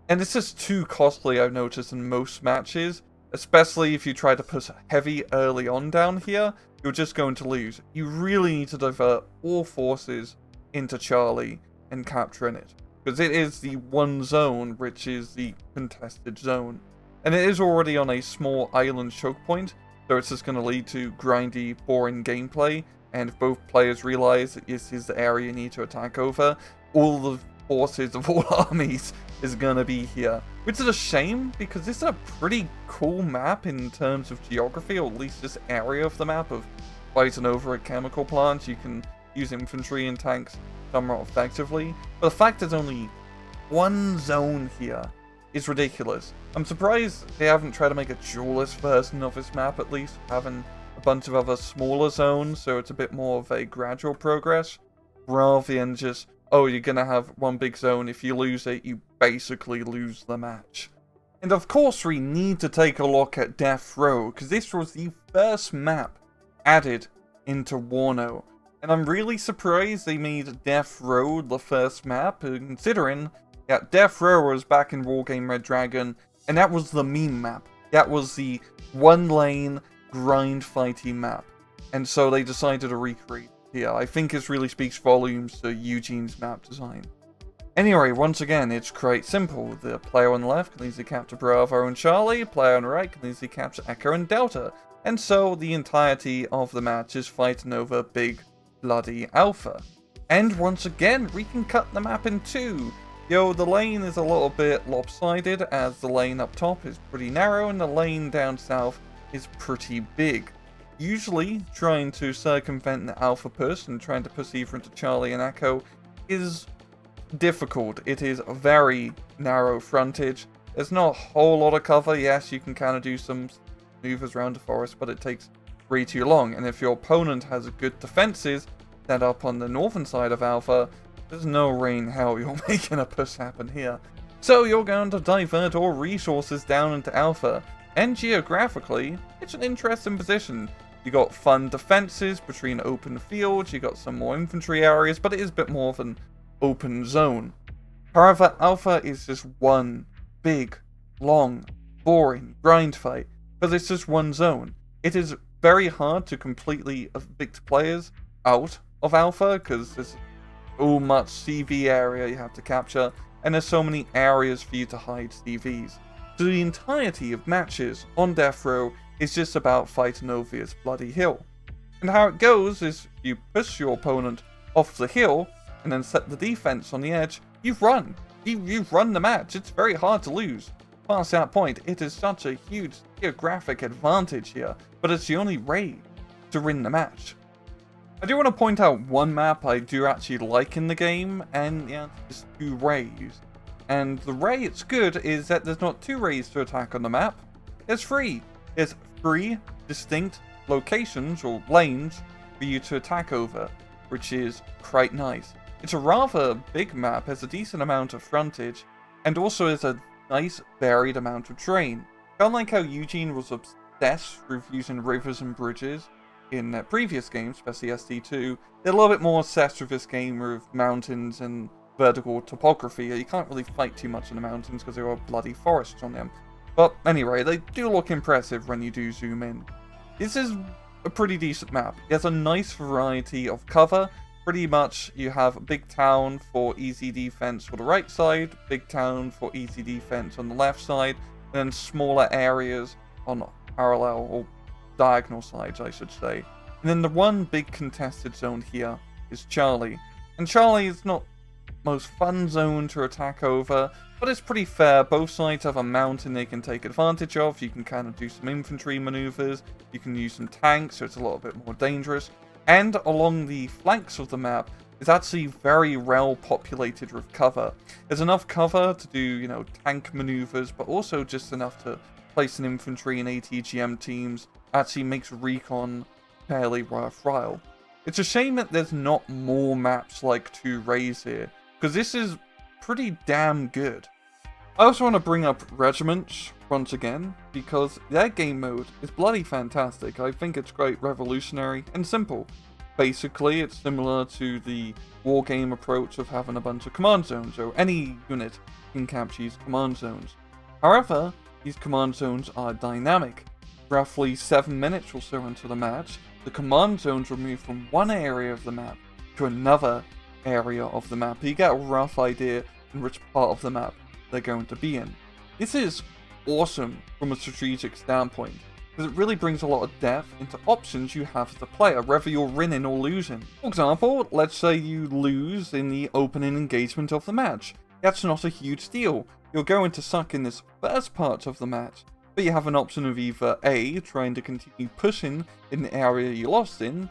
And it's just too costly, I've noticed, in most matches, especially if you try to push heavy early on down here. You're just going to lose. You really need to divert all forces into Charlie and capturing it. Because it is the one zone which is the contested zone. And it is already on a small island choke point, so it's just going to lead to grindy, boring gameplay. And if both players realize that this is the area you need to attack over, all the forces of all armies is going to be here. Which is a shame, because this is a pretty cool map in terms of geography, or at least this area of the map of fighting over a chemical plant. You can use infantry and tanks somewhat effectively. But the fact there's only one zone here is ridiculous. I'm surprised they haven't tried to make a duelist version of this map, at least, having a bunch of other smaller zones, so it's a bit more of a gradual progress, rather than just, oh, you're gonna have one big zone, if you lose it, you basically lose the match. And of course we need to take a look at Death Row, because this was the first map added into Wano. And I'm really surprised they made Death Row the first map, considering that Death Row was back in Wargame Red Dragon, and that was the meme map. That was the one-lane, grind-fighting map. And so they decided to recreate here. I think this really speaks volumes to Eugene's map design. Anyway, once again, it's quite simple. The player on the left can easily capture Bravo and Charlie, player on the right can easily capture Echo and Delta. And so the entirety of the match is fighting over big, bloody Alpha. And once again, we can cut the map in 2. Yo, the lane is a little bit lopsided, as the lane up top is pretty narrow and the lane down south is pretty big. Usually, trying to circumvent the Alpha push and trying to push either into Charlie and Echo is difficult. It is a very narrow frontage. There's not a whole lot of cover. Yes, you can kind of do some maneuvers around the forest, but it takes way too long. And if your opponent has good defenses set up on the northern side of Alpha, there's no way in hell you're making a push happen here. So you're going to divert all resources down into Alpha. And geographically, it's an interesting position. You got fun defenses between open fields, you got some more infantry areas, but it is a bit more of an open zone. However, Alpha is just one big, long, boring grind fight, because it's just one zone. It is very hard to completely evict players out of Alpha, because there's so much CV area you have to capture, and there's so many areas for you to hide CVs. So the entirety of matches on Death Row is just about fighting over this bloody hill. And how it goes is you push your opponent off the hill and then set the defense on the edge. You've run. You've run the match. It's very hard to lose. Past that point, it is such a huge geographic advantage here, but it's the only way to win the match. I do want to point out one map I do actually like in the game, and yeah, it's 2 rays. And the way it's good is that there's not 2 rays to attack on the map. There's 3. There's 3 distinct locations or lanes for you to attack over, which is quite nice. It's a rather big map, has a decent amount of frontage, and also has a nice varied amount of terrain. Kind of like how Eugene was obsessed with using rivers and bridges in their previous games, especially SD2. They're a little bit more obsessed with this game with mountains and vertical topography. You can't really fight too much in the mountains because there are bloody forests on them. But anyway, they do look impressive when you do zoom in. This is a pretty decent map. It has a nice variety of cover, pretty much you have a big town for easy defense for the right side, big town for easy defense on the left side, and then smaller areas on parallel or diagonal sides, I should say. And then the one big contested zone here is Charlie. And Charlie is not most fun zone to attack over, but it's pretty fair. Both sides have a mountain they can take advantage of. You can kind of do some infantry maneuvers, you can use some tanks, so it's a little bit more dangerous. And along the flanks of the map is actually very well populated with cover. There's enough cover to do, tank maneuvers, but also just enough to place an infantry and ATGM teams. Actually makes recon fairly worthwhile. It's a shame that there's not more maps like 2 Rays here, because this is pretty damn good. I also want to bring up Regiments once again, because their game mode is bloody fantastic. I think it's quite revolutionary and simple. Basically, it's similar to the wargame approach of having a bunch of command zones, so any unit can capture these command zones. However, these command zones are dynamic. Roughly 7 minutes or so into the match, the command zones will move from one area of the map to another area of the map. You get a rough idea in which part of the map they're going to be in. This is awesome from a strategic standpoint, because it really brings a lot of depth into options you have as a player, whether you're winning or losing. For example, let's say you lose in the opening engagement of the match. That's not a huge deal. You're going to suck in this first part of the match, but you have an option of either A, trying to continue pushing in the area you lost in,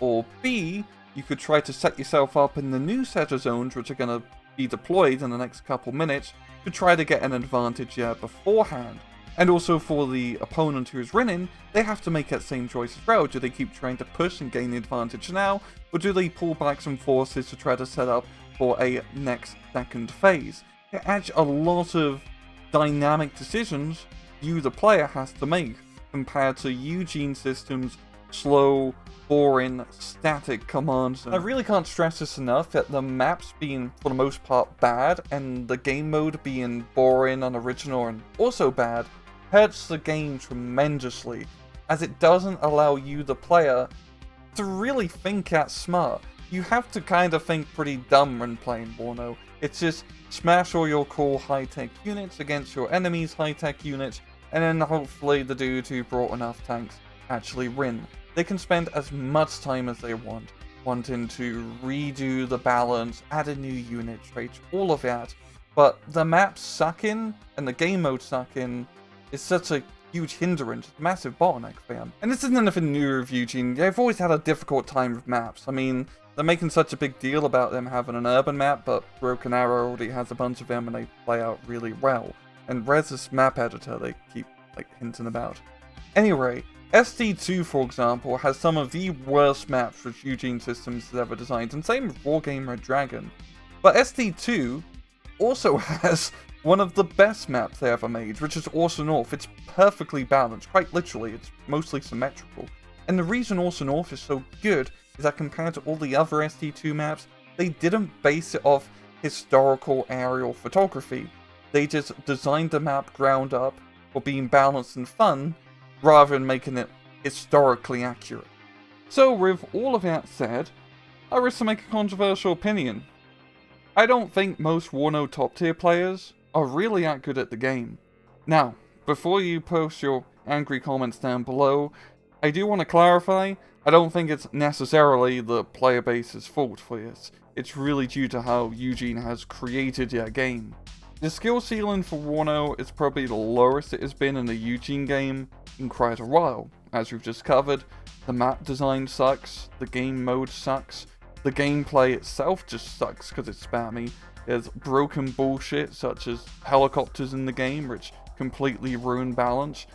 or B, you could try to set yourself up in the new set of zones which are going to be deployed in the next couple minutes to try to get an advantage here beforehand. And also for the opponent who is winning, they have to make that same choice as well. Do they keep trying to push and gain the advantage now, or do they pull back some forces to try to set up for a next second phase? It adds a lot of dynamic decisions you, the player, has to make, compared to Eugen Systems' slow, boring, static commands. I really can't stress this enough, that the maps being, for the most part, bad, and the game mode being boring, unoriginal, and also bad, hurts the game tremendously, as it doesn't allow you, the player, to really think that smart. You have to kind of think pretty dumb when playing Warno. It's just smash all your cool high-tech units against your enemy's high-tech units, and then hopefully the dude who brought enough tanks actually win. They can spend as much time as they want, wanting to redo the balance, add a new unit trait, all of that, but the map sucking and the game mode sucking is such a huge hindrance, massive bottleneck for them. And this isn't anything new with Eugen. They've always had a difficult time with maps. I mean, they're making such a big deal about them having an urban map, but Broken Arrow already has a bunch of them and they play out really well. And Rez's map editor they keep hinting about. Anyway, SD2, for example, has some of the worst maps which Eugen Systems has ever designed, and same with Wargame Red Dragon. But SD2 also has one of the best maps they ever made, which is Orsa North. It's perfectly balanced, quite literally, it's mostly symmetrical. And the reason Orsa North is so good is that compared to all the other SD2 maps, they didn't base it off historical aerial photography. They just designed the map ground up for being balanced and fun, rather than making it historically accurate. So with all of that said, I risk to make a controversial opinion. I don't think most Warno top tier players are really that good at the game. Now, before you post your angry comments down below, I do want to clarify, I don't think it's necessarily the player base's fault for this. It's really due to how Eugen has created their game. The skill ceiling for Warno is probably the lowest it has been in the Eugen game in quite a while. As we've just covered, the map design sucks, the game mode sucks, the gameplay itself just sucks because it's spammy. There's broken bullshit such as helicopters in the game which completely ruin balance.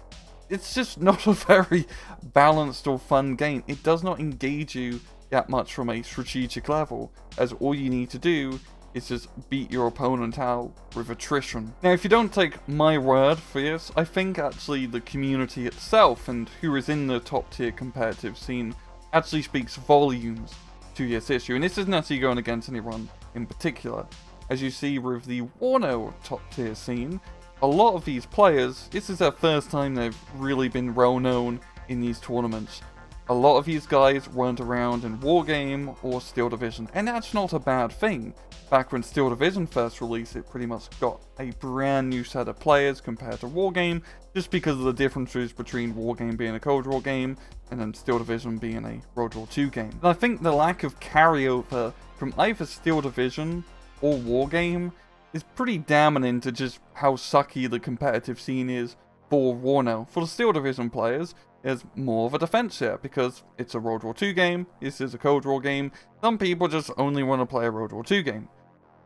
It's just not a very balanced or fun game. It does not engage you that much from a strategic level, as all you need to do is just beat your opponent out with attrition. Now, if you don't take my word for this, I think actually the community itself and who is in the top tier competitive scene actually speaks volumes to this issue. And this isn't actually going against anyone in particular. As you see with the Warno top tier scene, a lot of these players, this is their first time they've really been well known in these tournaments. a lot of these guys weren't around in Wargame or Steel Division, and that's not a bad thing. Back when Steel Division first released, it pretty much got a brand new set of players compared to Wargame, just because of the differences between Wargame being a Cold War game and then Steel Division being a World War II game. And I think the lack of carryover from either Steel Division or Wargame is pretty damning into just how sucky the competitive scene is for war now. For the Steel Division players, there's more of a defense here, because it's a World War II game, this is a Cold War game, some people just only want to play a World War II game.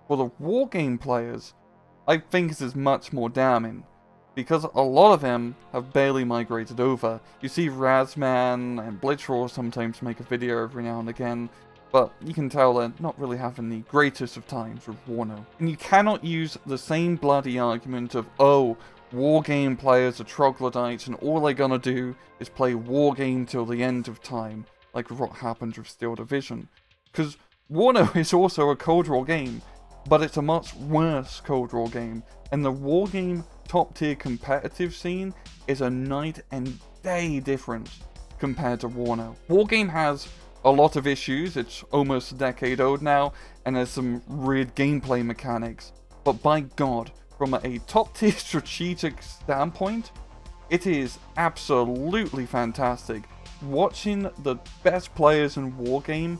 For the Wargame players, I think this is much more damning, because a lot of them have barely migrated over. You see Razman and Blitzroar sometimes make a video every now and again, but you can tell they're not really having the greatest of times with Warno. And you cannot use the same bloody argument of, oh, Wargame players are troglodytes and all they're gonna do is play Wargame till the end of time, like what happened with Steel Division. Because Warno is also a Cold War game, but it's a much worse Cold War game, and the Wargame top tier competitive scene is a night and day difference compared to Warno. Wargame has a lot of issues, it's almost a decade old now, and there's some weird gameplay mechanics, but by God, from a top tier strategic standpoint, it is absolutely fantastic. Watching the best players in Wargame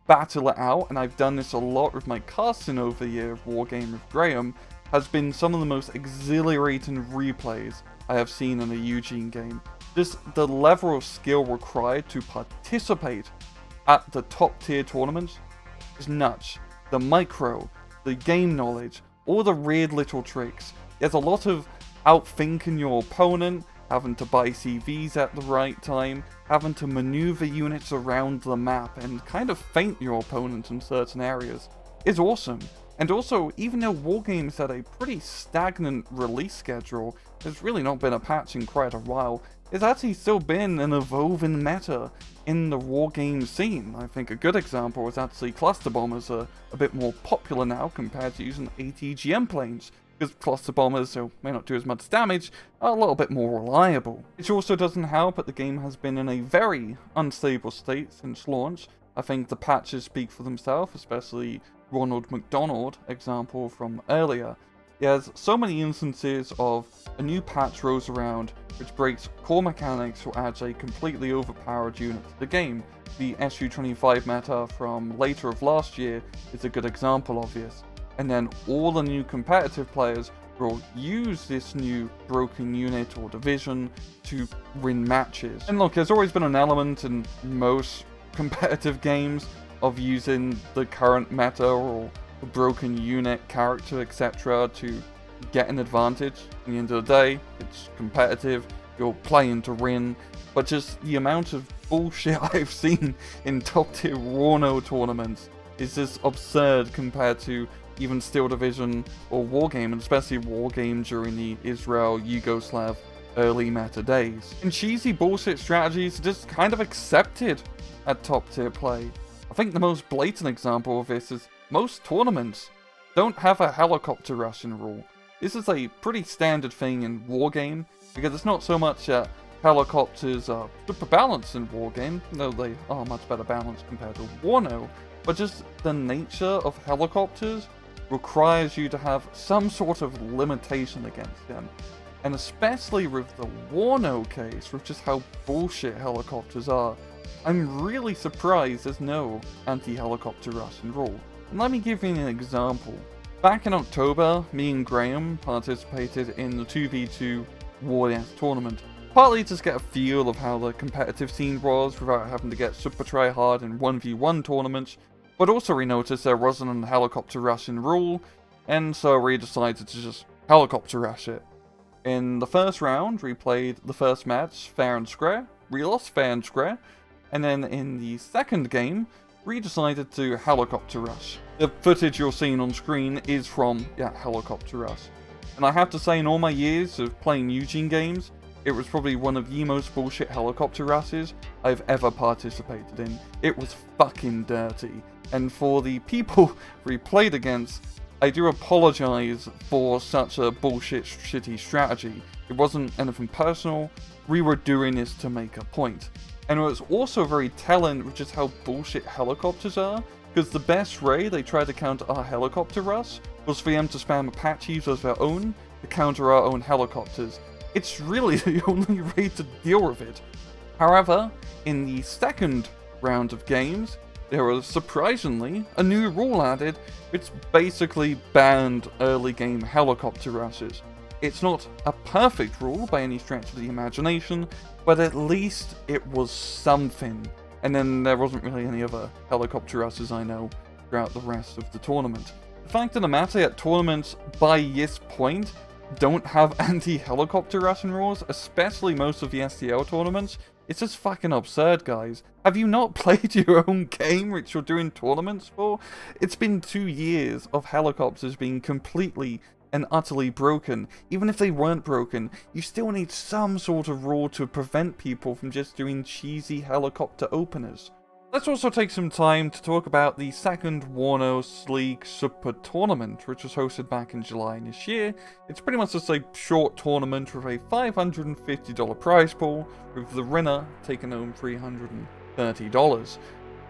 battle it out, and I've done this a lot with my casting over the year of Wargame with Graham, has been some of the most exhilarating replays I have seen in a Eugene game. Just the level of skill required to participate at the top tier tournaments is nuts. The micro, the game knowledge, all the weird little tricks. There's a lot of outthinking your opponent, having to buy CVs at the right time, having to maneuver units around the map and kind of feint your opponent in certain areas. It's awesome. And also, even though Wargames had a pretty stagnant release schedule, there's really not been a patch in quite a while, it's actually still been an evolving meta in the Wargame scene. I think a good example is actually cluster bombers are a bit more popular now compared to using ATGM planes, because cluster bombers, who may not do as much damage, are a little bit more reliable. Which also doesn't help that the game has been in a very unstable state since launch. I think the patches speak for themselves, especially Ronald McDonald example from earlier. There's so many instances of a new patch rolls around which breaks core mechanics or adds a completely overpowered unit to the game. The SU-25 meta from later of last year is a good example of this. And then all the new competitive players will use this new broken unit or division to win matches. And look, there's always been an element in most competitive games of using the current meta or a broken unit, character, etc. to get an advantage. At the end of the day, it's competitive, you're playing to win, but just the amount of bullshit I've seen in top tier Warno tournaments is just absurd compared to even Steel Division or Wargame, and especially Wargame during the Israel-Yugoslav early meta days. And cheesy bullshit strategies are just kind of accepted at top tier play. I think the most blatant example of this is most tournaments don't have a helicopter rushing rule. This is a pretty standard thing in Wargame, because it's not so much helicopters are super balanced in Wargame, though they are much better balanced compared to Warno, but just the nature of helicopters requires you to have some sort of limitation against them. And especially with the Warno case, with just how bullshit helicopters are, I'm really surprised there's no anti-helicopter rushing rule. And let me give you an example. Back in October, me and Graham participated in the 2v2 Warriors tournament, partly to get a feel of how the competitive scene was without having to get super try hard in 1v1 tournaments, but also we noticed there wasn't a helicopter rushing rule, and so we decided to just helicopter rush it. In the first round, we played the first match fair and square, we lost fair and square, and then in the second game, we decided to helicopter rush. The footage you're seeing on screen is from helicopter rush. And I have to say, in all my years of playing Eugene games, it was probably one of the most bullshit helicopter rushes I've ever participated in. It was fucking dirty. And for the people we played against, I do apologize for such a bullshit, shitty strategy. It wasn't anything personal, we were doing this to make a point. And it was also very telling with just how bullshit helicopters are, because the best way they tried to counter our helicopter rush was for them to spam Apaches as their own to counter our own helicopters. It's really the only way to deal with it. However, in the second round of games, there was surprisingly a new rule added which basically banned early game helicopter rushes. It's not a perfect rule by any stretch of the imagination, but at least it was something. And then there wasn't really any other helicopter rushes I know throughout the rest of the tournament. The fact of the matter that tournaments by this point don't have anti-helicopter rushing rules, especially most of the STL tournaments, it's just fucking absurd, guys. Have you not played your own game which you're doing tournaments for? It's been 2 years of helicopters being completely and utterly broken. Even if they weren't broken, you still need some sort of rule to prevent people from just doing cheesy helicopter openers. Let's also take some time to talk about the second Warnos League Super Tournament, which was hosted back in July this year. It's pretty much just a short tournament with a $550 prize pool, with the winner taking home $330.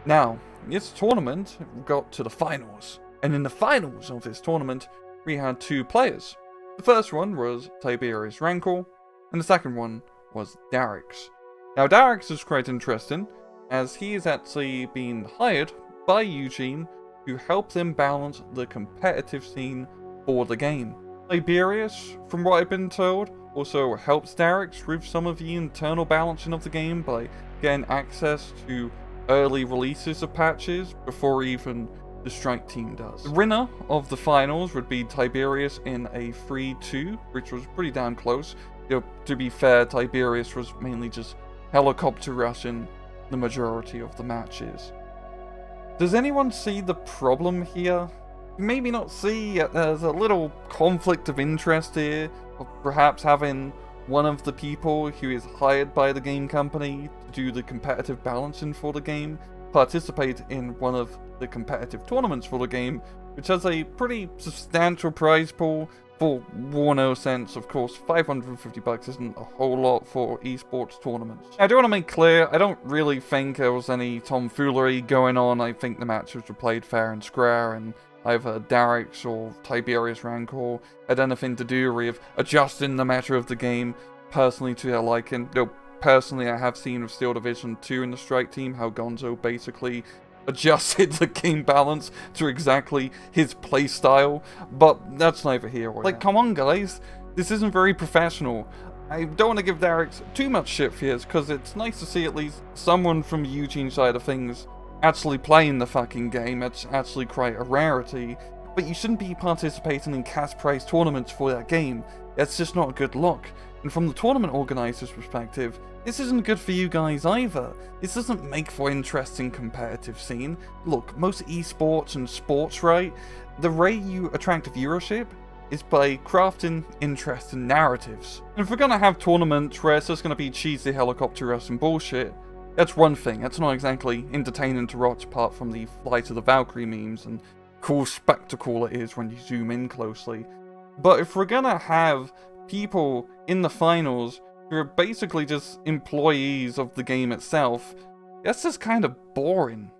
Now, this tournament got to the finals, and in the finals of this tournament, we had 2 players. The first one was Tiberius Rancor, and the second one was Darricks. Now, Darricks is quite interesting, as he is actually being hired by Eugen to help them balance the competitive scene for the game. Tiberius, from what I've been told, also helps Darricks with some of the internal balancing of the game by getting access to early releases of patches before even the strike team does. The winner of the finals would be Tiberius in a 3-2, which was pretty damn close. To be fair, Tiberius was mainly just helicopter rushing the majority of the matches. Does anyone see the problem here? Maybe not see there's a little conflict of interest here, of perhaps having one of the people who is hired by the game company to do the competitive balancing for the game participate in one of the competitive tournaments for the game, which has a pretty substantial prize pool. For Warno sense, of course, $550 isn't a whole lot for esports tournaments. I do want to make clear, I don't really think there was any tomfoolery going on. I think the matches were played fair and square, and either Darricks or Tiberius Rancor had anything to do with adjusting the meta of the game personally to their liking. Though personally, I have seen with Steel Division 2 in the strike team how Gonzo basically adjusted the game balance to exactly his playstyle, but that's neither here or there. Like, come on guys, this isn't very professional. I don't want to give Darricks too much shit for this, because it's nice to see at least someone from the Eugene side of things actually playing the fucking game. It's actually quite a rarity, but you shouldn't be participating in cash prize tournaments for that game. That's just not a good look. And from the tournament organizer's perspective, this isn't good for you guys either. This doesn't make for interesting competitive scene. Look, most esports and sports, right? The way you attract viewership is by crafting interesting narratives. And if we're gonna have tournaments where it's just gonna be cheesy helicopter rush and bullshit, that's one thing. That's not exactly entertaining to watch, apart from the Flight of the Valkyrie memes and cool spectacle it is when you zoom in closely. But if we're gonna have people in the finals who are basically just employees of the game itself, that's just kind of boring.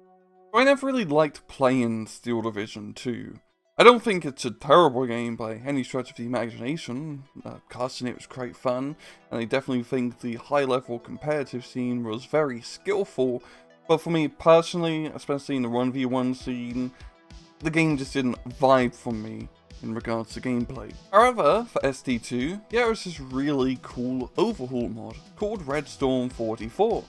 I never really liked playing Steel Division 2. I don't think it's a terrible game by any stretch of the imagination. Casting it was quite fun, and I definitely think the high-level competitive scene was very skillful, but for me personally, especially in the 1v1 scene, the game just didn't vibe for me in regards to gameplay. However, for ST2, there was this really cool overhaul mod called Red Storm 44,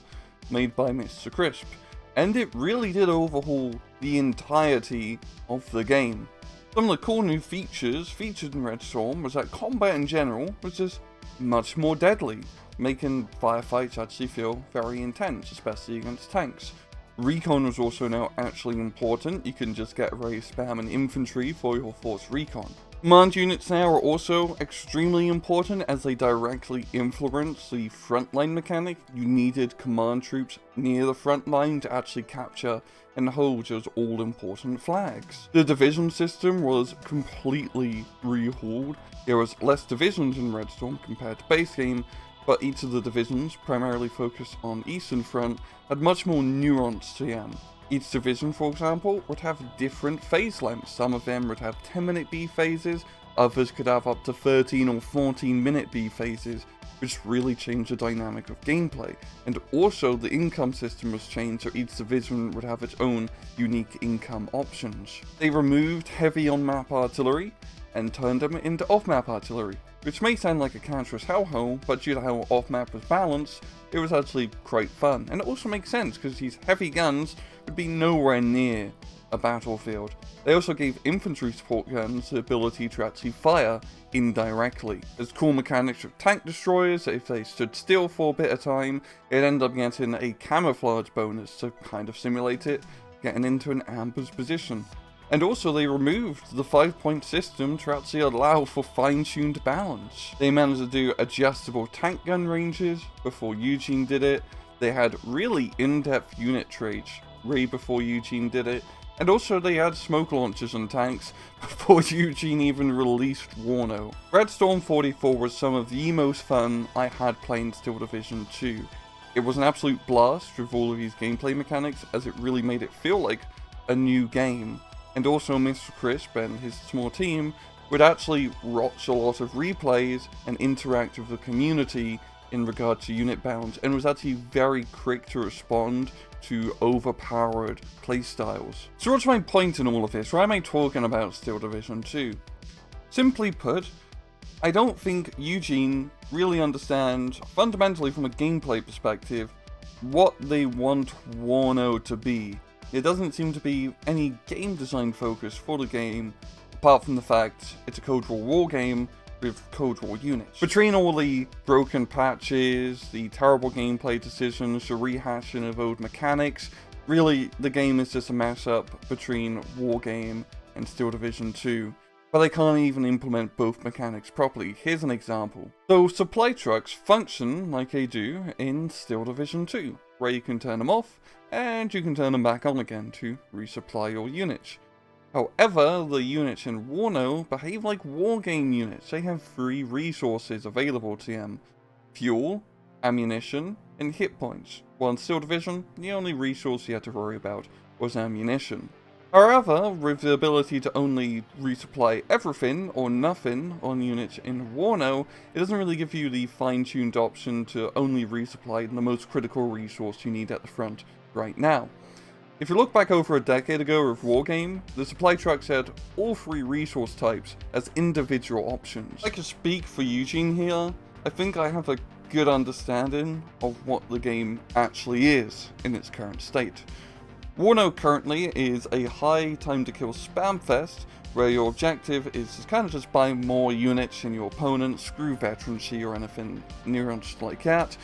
made by Mr. Crisp, and it really did overhaul the entirety of the game. Some of the cool new features featured in Red Storm was that combat in general was just much more deadly, making firefights actually feel very intense, especially against tanks. Recon was also now actually important. You can just get ready to spam an infantry for your force recon. Command units now are also extremely important as they directly influence the frontline mechanic. You needed command troops near the front line to actually capture and hold those all-important flags. The division system was completely rehauled. There was less divisions in Red Storm compared to base game, but each of the divisions, primarily focused on Eastern Front, had much more nuance to them. Each division, for example, would have different phase lengths. Some of them would have 10-minute B phases, others could have up to 13 or 14-minute B phases, which really changed the dynamic of gameplay. And also the income system was changed, so each division would have its own unique income options. They removed heavy on-map artillery and turned them into off-map artillery, which may sound like a cancerous hellhole, but due to how off-map was balanced, it was actually quite fun. And it also makes sense, because these heavy guns would be nowhere near a battlefield. They also gave infantry support guns the ability to actually fire indirectly. There's cool mechanics with tank destroyers that if they stood still for a bit of time, it'd end up getting a camouflage bonus to kind of simulate it, getting into an ambush position. And also they removed the 5-point system to actually allow for fine-tuned balance. They managed to do adjustable tank gun ranges before Eugen did it. They had really in-depth unit traits way before Eugen did it. And also they had smoke launchers on tanks before Eugen even released Warno. Red Storm 44 was some of the most fun I had playing Steel Division 2. It was an absolute blast with all of these gameplay mechanics, as it really made it feel like a new game. And also Mr. Crisp and his small team would actually watch a lot of replays and interact with the community in regard to unit bounds, and was actually very quick to respond to overpowered playstyles. So what's my point in all of this? Why am I talking about Steel Division 2? Simply put, I don't think Eugen really understands, fundamentally from a gameplay perspective, what they want Warno to be. There doesn't seem to be any game design focus for the game, apart from the fact it's a Cold War war game with Cold War units. Between all the broken patches, the terrible gameplay decisions, the rehashing of old mechanics, really the game is just a mess-up between Wargame and Steel Division 2, but they can't even implement both mechanics properly. Here's an example. So supply trucks function like they do in Steel Division 2, where you can turn them off, and you can turn them back on again to resupply your units. However, the units in Warno behave like wargame units. They have 3 resources available to them: fuel, ammunition, and hit points. While in Steel Division, the only resource you had to worry about was ammunition. However, with the ability to only resupply everything or nothing on units in Warno, it doesn't really give you the fine-tuned option to only resupply the most critical resource you need at the front right now. If you look back over a decade ago with Wargame, the supply trucks had all 3 resource types as individual options. I can speak for Eugen here. I think I have a good understanding of what the game actually is in its current state. Warno currently is a high time to kill spam fest, where your objective is to kind of just buy more units than your opponent, screw veterancy or anything nuanced like that,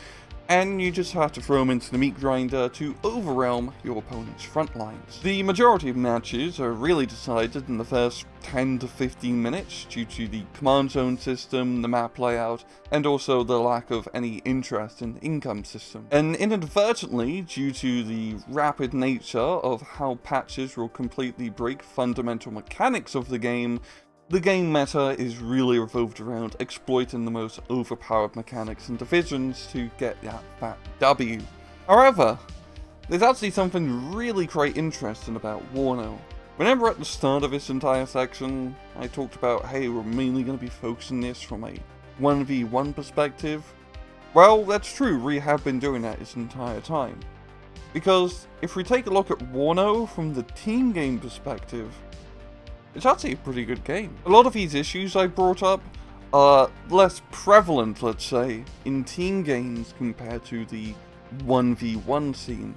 and you just have to throw them into the meat grinder to overwhelm your opponent's front lines. The majority of matches are really decided in the first 10 to 15 minutes due to the command zone system, the map layout, and also the lack of any interest in the income system. And inadvertently, due to the rapid nature of how patches will completely break fundamental mechanics of the game meta is really revolved around exploiting the most overpowered mechanics and divisions to get that fat W. However, there's actually something really quite interesting about Warno. Whenever at the start of this entire section, I talked about, hey, we're mainly going to be focusing this from a 1v1 perspective, well, that's true, we have been doing that this entire time. Because if we take a look at Warno from the team game perspective, it's actually a pretty good game. A lot of these issues I brought up are less prevalent, let's say, in team games compared to the 1v1 scene.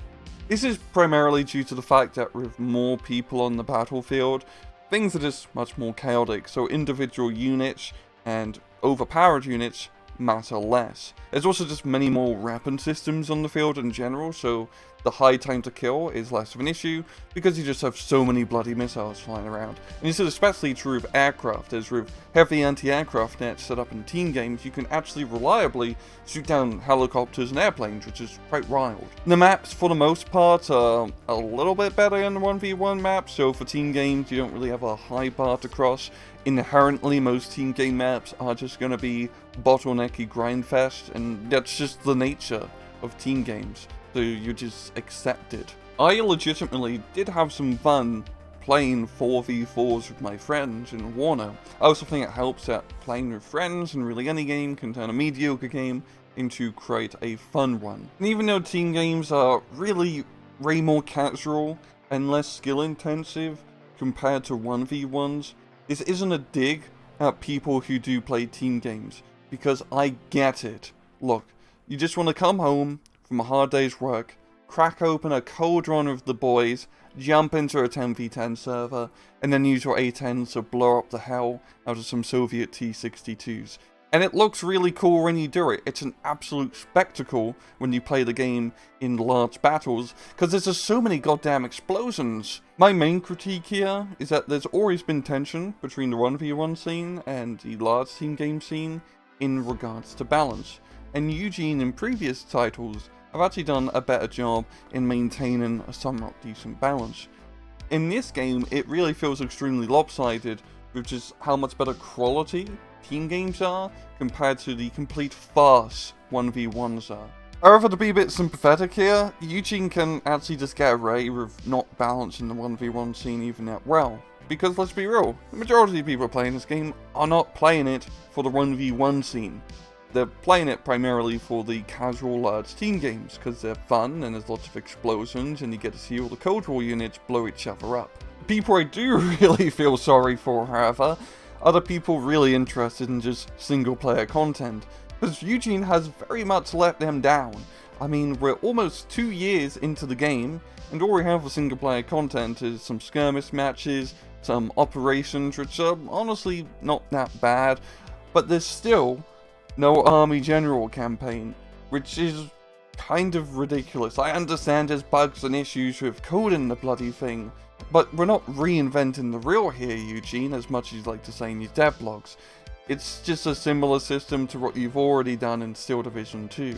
This is primarily due to the fact that with more people on the battlefield, things are just much more chaotic, so individual units and overpowered units matter less. There's also just many more weapon systems on the field in general, so the high time to kill is less of an issue because you just have so many bloody missiles flying around. And this is especially true of aircraft, as with heavy anti-aircraft nets set up in team games, you can actually reliably shoot down helicopters and airplanes, which is quite wild. The maps, for the most part, are a little bit better in the 1v1 maps, so for team games you don't really have a high bar to cross. inherently most team game maps are just going to be bottlenecky grindfest, and that's just the nature of team games, so you just accept it. I legitimately did have some fun playing 4v4s with my friends in Warner. I also think it helps that playing with friends and really any game can turn a mediocre game into quite a fun one. And even though team games are really way more casual and less skill intensive compared to 1v1s, this isn't a dig at people who do play team games, because I get it. Look, you just want to come home from a hard day's work, crack open a cold run with the boys, jump into a 10v10 server, and then use your A10s to blow up the hell out of some Soviet T-62s. And it looks really cool when you do it. It's an absolute spectacle when you play the game in large battles, because there's just so many goddamn explosions. My main critique here is that there's always been tension between the 1v1 scene and the large team game scene in regards to balance. And Eugen in previous titles have actually done a better job in maintaining a somewhat decent balance. In this game, it really feels extremely lopsided with just how much better quality team games are compared to the complete farce 1v1s are. However, to be a bit sympathetic here, Eugen can actually just get away with not balancing the 1v1 scene even that well. Because let's be real, the majority of people playing this game are not playing it for the 1v1 scene. They're playing it primarily for the casual large team games, because they're fun and there's lots of explosions and you get to see all the Cold War units blow each other up. The people I do really feel sorry for, however, are the people really interested in just single player content, because Eugen has very much let them down. I mean, we're almost 2 years into the game, and all we have for single player content is some skirmish matches, some operations, which are honestly not that bad, but there's still no Army General campaign, which is kind of ridiculous. I understand there's bugs and issues with coding the bloody thing, but we're not reinventing the wheel here, Eugen, as much as you'd like to say in your DevBlogs. It's just a similar system to what you've already done in Steel Division 2.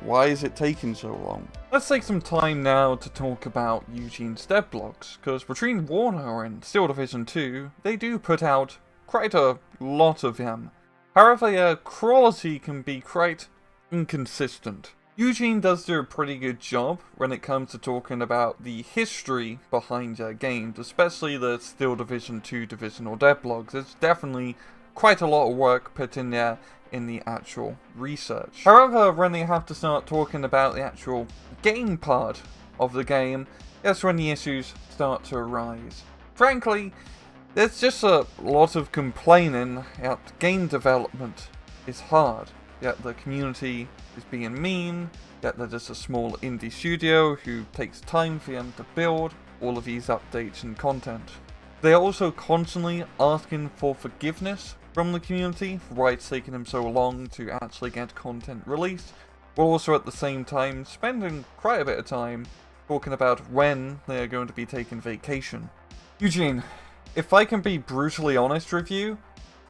Why is it taking so long? Let's take some time now to talk about Eugen's DevBlogs, because between Warner and Steel Division 2, they do put out quite a lot of them. However, their quality can be quite inconsistent. Eugen does do a pretty good job when it comes to talking about the history behind their games, especially the Steel Division 2 divisional devlogs. There's definitely quite a lot of work put in there in the actual research. However, when they have to start talking about the actual game part of the game, that's when the issues start to arise. Frankly, there's just a lot of complaining that game development is hard, yet the community is being mean, yet they're just a small indie studio who takes time for them to build all of these updates and content. They are also constantly asking for forgiveness from the community for why it's taking them so long to actually get content released, while also at the same time spending quite a bit of time talking about when they are going to be taking vacation. Eugen, if I can be brutally honest with you,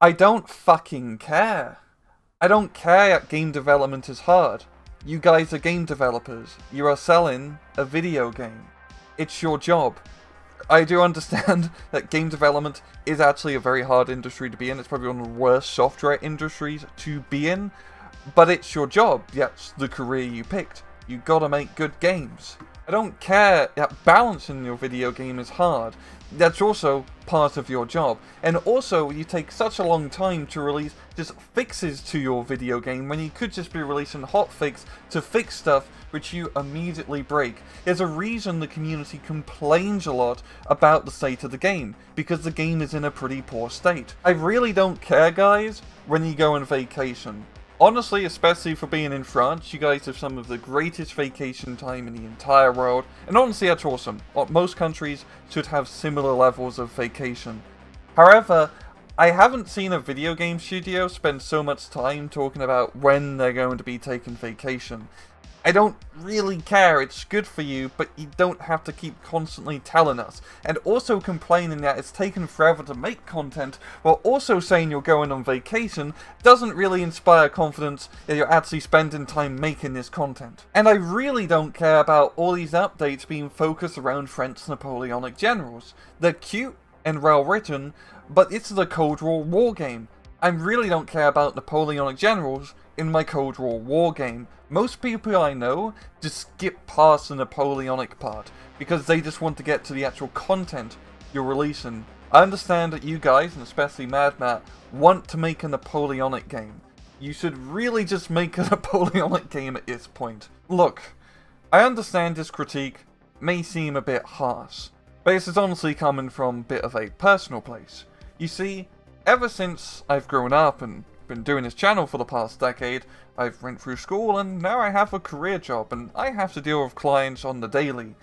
I don't fucking care. I don't care that game development is hard. You guys are game developers. You are selling a video game. It's your job. I do understand that game development is actually a very hard industry to be in. It's probably one of the worst software industries to be in. But it's your job. That's the career you picked. You gotta make good games. I don't care that balancing your video game is hard. That's also part of your job. And also, you take such a long time to release just fixes to your video game when you could just be releasing hotfix to fix stuff which you immediately break. There's a reason the community complains a lot about the state of the game, because the game is in a pretty poor state. I really don't care, guys, when you go on vacation. Honestly, especially for being in France, you guys have some of the greatest vacation time in the entire world, and honestly that's awesome. Most countries should have similar levels of vacation. However, I haven't seen a video game studio spend so much time talking about when they're going to be taking vacation. I don't really care, it's good for you, but you don't have to keep constantly telling us. And also complaining that it's taken forever to make content, while also saying you're going on vacation, doesn't really inspire confidence that you're actually spending time making this content. And I really don't care about all these updates being focused around French Napoleonic generals. They're cute, and well written, but this is a Cold War game. I really don't care about Napoleonic generals in my Cold War game. Most people I know just skip past the Napoleonic part because they just want to get to the actual content you're releasing. I understand that you guys, and especially Mad Matt, want to make a Napoleonic game. You should really just make a Napoleonic game at this point. Look, I understand this critique may seem a bit harsh, but this is honestly coming from a bit of a personal place. You see, ever since I've grown up and been doing this channel for the past decade, I've went through school and now I have a career job and I have to deal with clients on the daily.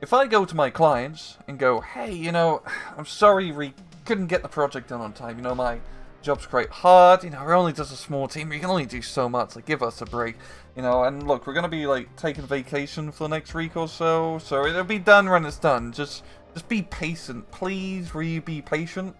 If I go to my clients and go, hey, you know, I'm sorry we couldn't get the project done on time, you know, my job's quite hard, you know, we're only just a small team, we can only do so much, like, give us a break, you know, and look, we're gonna be, like, taking vacation for the next week or so it'll be done when it's done, just be patient, please, will you be patient?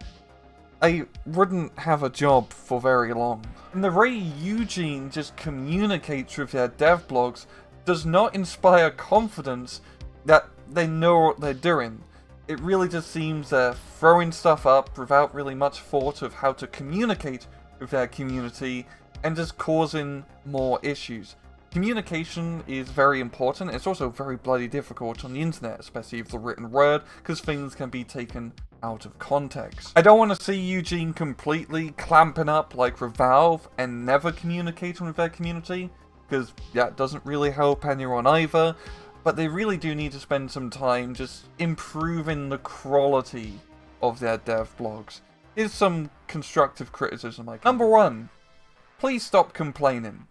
I wouldn't have a job for very long. And the way Eugene just communicates with their devblogs does not inspire confidence that they know what they're doing. It really just seems they're throwing stuff up without really much thought of how to communicate with their community and just causing more issues. Communication is very important. It's also very bloody difficult on the internet, especially with the written word, because things can be taken out of context. I don't want to see Eugene completely clamping up like with Valve and never communicating with their community, because that doesn't really help anyone either. But they really do need to spend some time just improving the quality of their dev blogs. Here's some constructive criticism I can. Number 1, please stop complaining.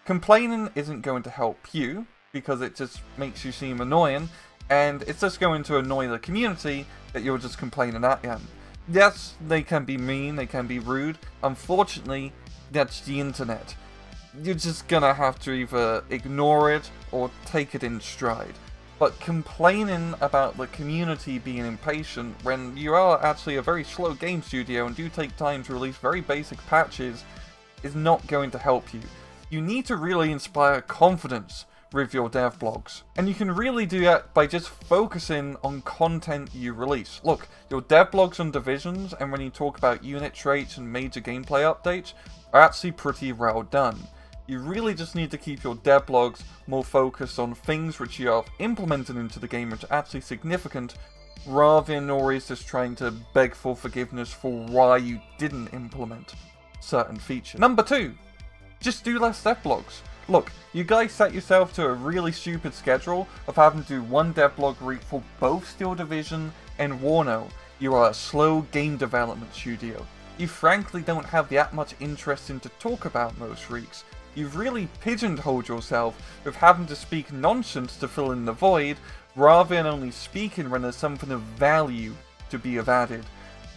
Complaining isn't going to help you, because it just makes you seem annoying, and it's just going to annoy the community that you're just complaining at them. Yes, they can be mean, they can be rude. Unfortunately, that's the internet. You're just gonna have to either ignore it or take it in stride. But complaining about the community being impatient when you are actually a very slow game studio and do take time to release very basic patches is not going to help you. You need to really inspire confidence with your dev blogs. And you can really do that by just focusing on content you release. Look, your dev blogs on divisions and when you talk about unit traits and major gameplay updates are actually pretty well done. You really just need to keep your devblogs more focused on things which you have implemented into the game which are actually significant, rather than always just trying to beg for forgiveness for why you didn't implement certain features. Number 2, just do less devblogs. Look, you guys set yourself to a really stupid schedule of having to do one devblog week for both Steel Division and Warno. You are a slow game development studio. You frankly don't have that much interesting to talk about most weeks. You've really pigeonholed yourself with having to speak nonsense to fill in the void, rather than only speaking when there's something of value to be added.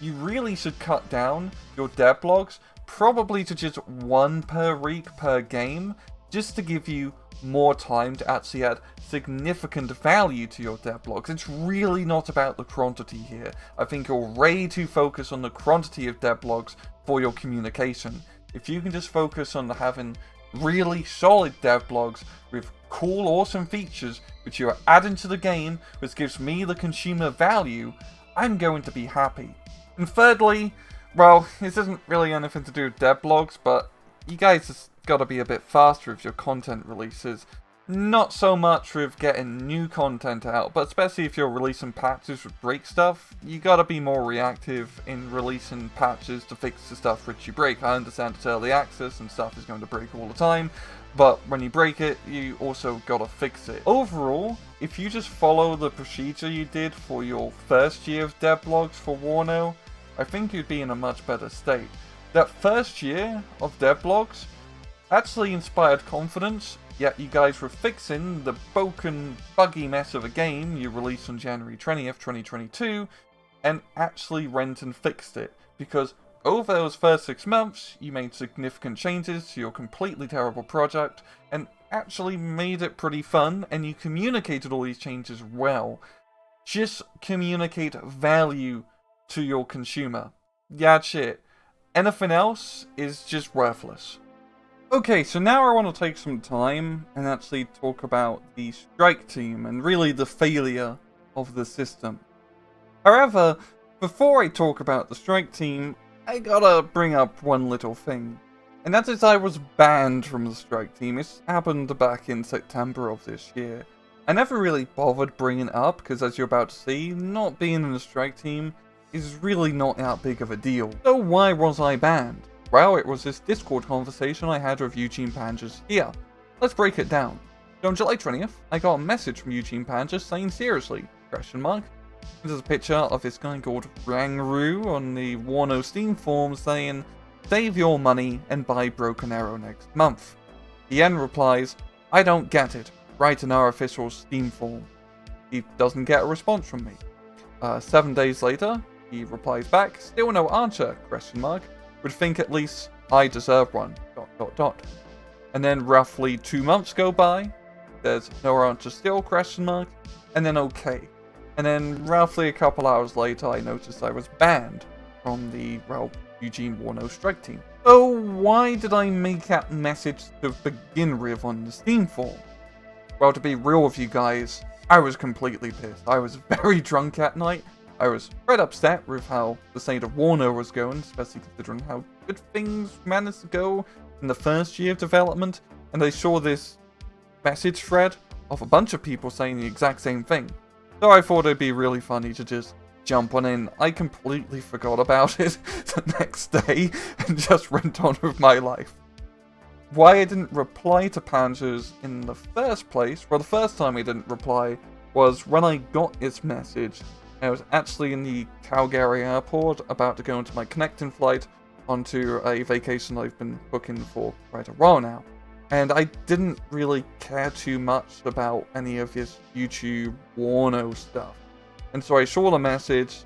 You really should cut down your devblogs, probably to just 1 per week per game, just to give you more time to actually add significant value to your devblogs. It's really not about the quantity here. I think you're way too focused on the quantity of devblogs for your communication. If you can just focus on having really solid devblogs with cool, awesome features which you are adding to the game, which gives me the consumer value, I'm going to be happy. And thirdly, well, this isn't really anything to do with devblogs, but you guys just gotta be a bit faster with your content releases. Not so much with getting new content out, but especially if you're releasing patches with break stuff, you gotta be more reactive in releasing patches to fix the stuff which you break. I understand it's early access and stuff is going to break all the time, but when you break it, you also gotta fix it. Overall, if you just follow the procedure you did for your first year of devblogs for Warno, I think you'd be in a much better state. That first year of devblogs actually inspired confidence, yet you guys were fixing the broken, buggy mess of a game you released on January 20th, 2022, and actually went and fixed it, because over those first 6 months, you made significant changes to your completely terrible project, and actually made it pretty fun, and you communicated all these changes well. Just communicate value to your consumer. That's it. Anything else is just worthless. Okay, so now I want to take some time and actually talk about the strike team and really the failure of the system. However, Before I talk about the strike team, I gotta bring up one little thing. And that is I was banned from the strike team. It happened back in September of this year. I never really bothered bringing it up because, as you're about to see, not being in the strike team is really not that big of a deal. So why was I banned? Well, it was this Discord conversation I had with Eugen Panges here. Let's break it down. So on July 20th, I got a message from Eugen Panges saying seriously, ? There's a picture of this guy called Rangru on the Warno Steam forum saying, save your money and buy Broken Arrow next month. He then replies, I don't get it, write in our official Steam forum. He doesn't get a response from me. 7 days later, he replies back, still no answer, ? Would think at least I deserve one, ... And then roughly 2 months go by, there's no answer still, ? And then okay. And then roughly a couple hours later, I noticed I was banned from the, well, Eugen Warno strike team. So why did I make that message to begin with on the Steam forum? Well, to be real with you guys, I was completely pissed. I was very drunk at night. I was quite upset with how the state of Warno was going, especially considering how good things managed to go in the first year of development. And I saw this message thread of a bunch of people saying the exact same thing. So I thought it'd be really funny to just jump on in. I completely forgot about it the next day and just went on with my life. Why I didn't reply to Panges in the first place, well, the first time I didn't reply was when I got his message. I was actually in the Calgary airport about to go into my connecting flight onto a vacation I've been booking for quite a while now. And I didn't really care too much about any of his YouTube Warno stuff. And so I saw the message,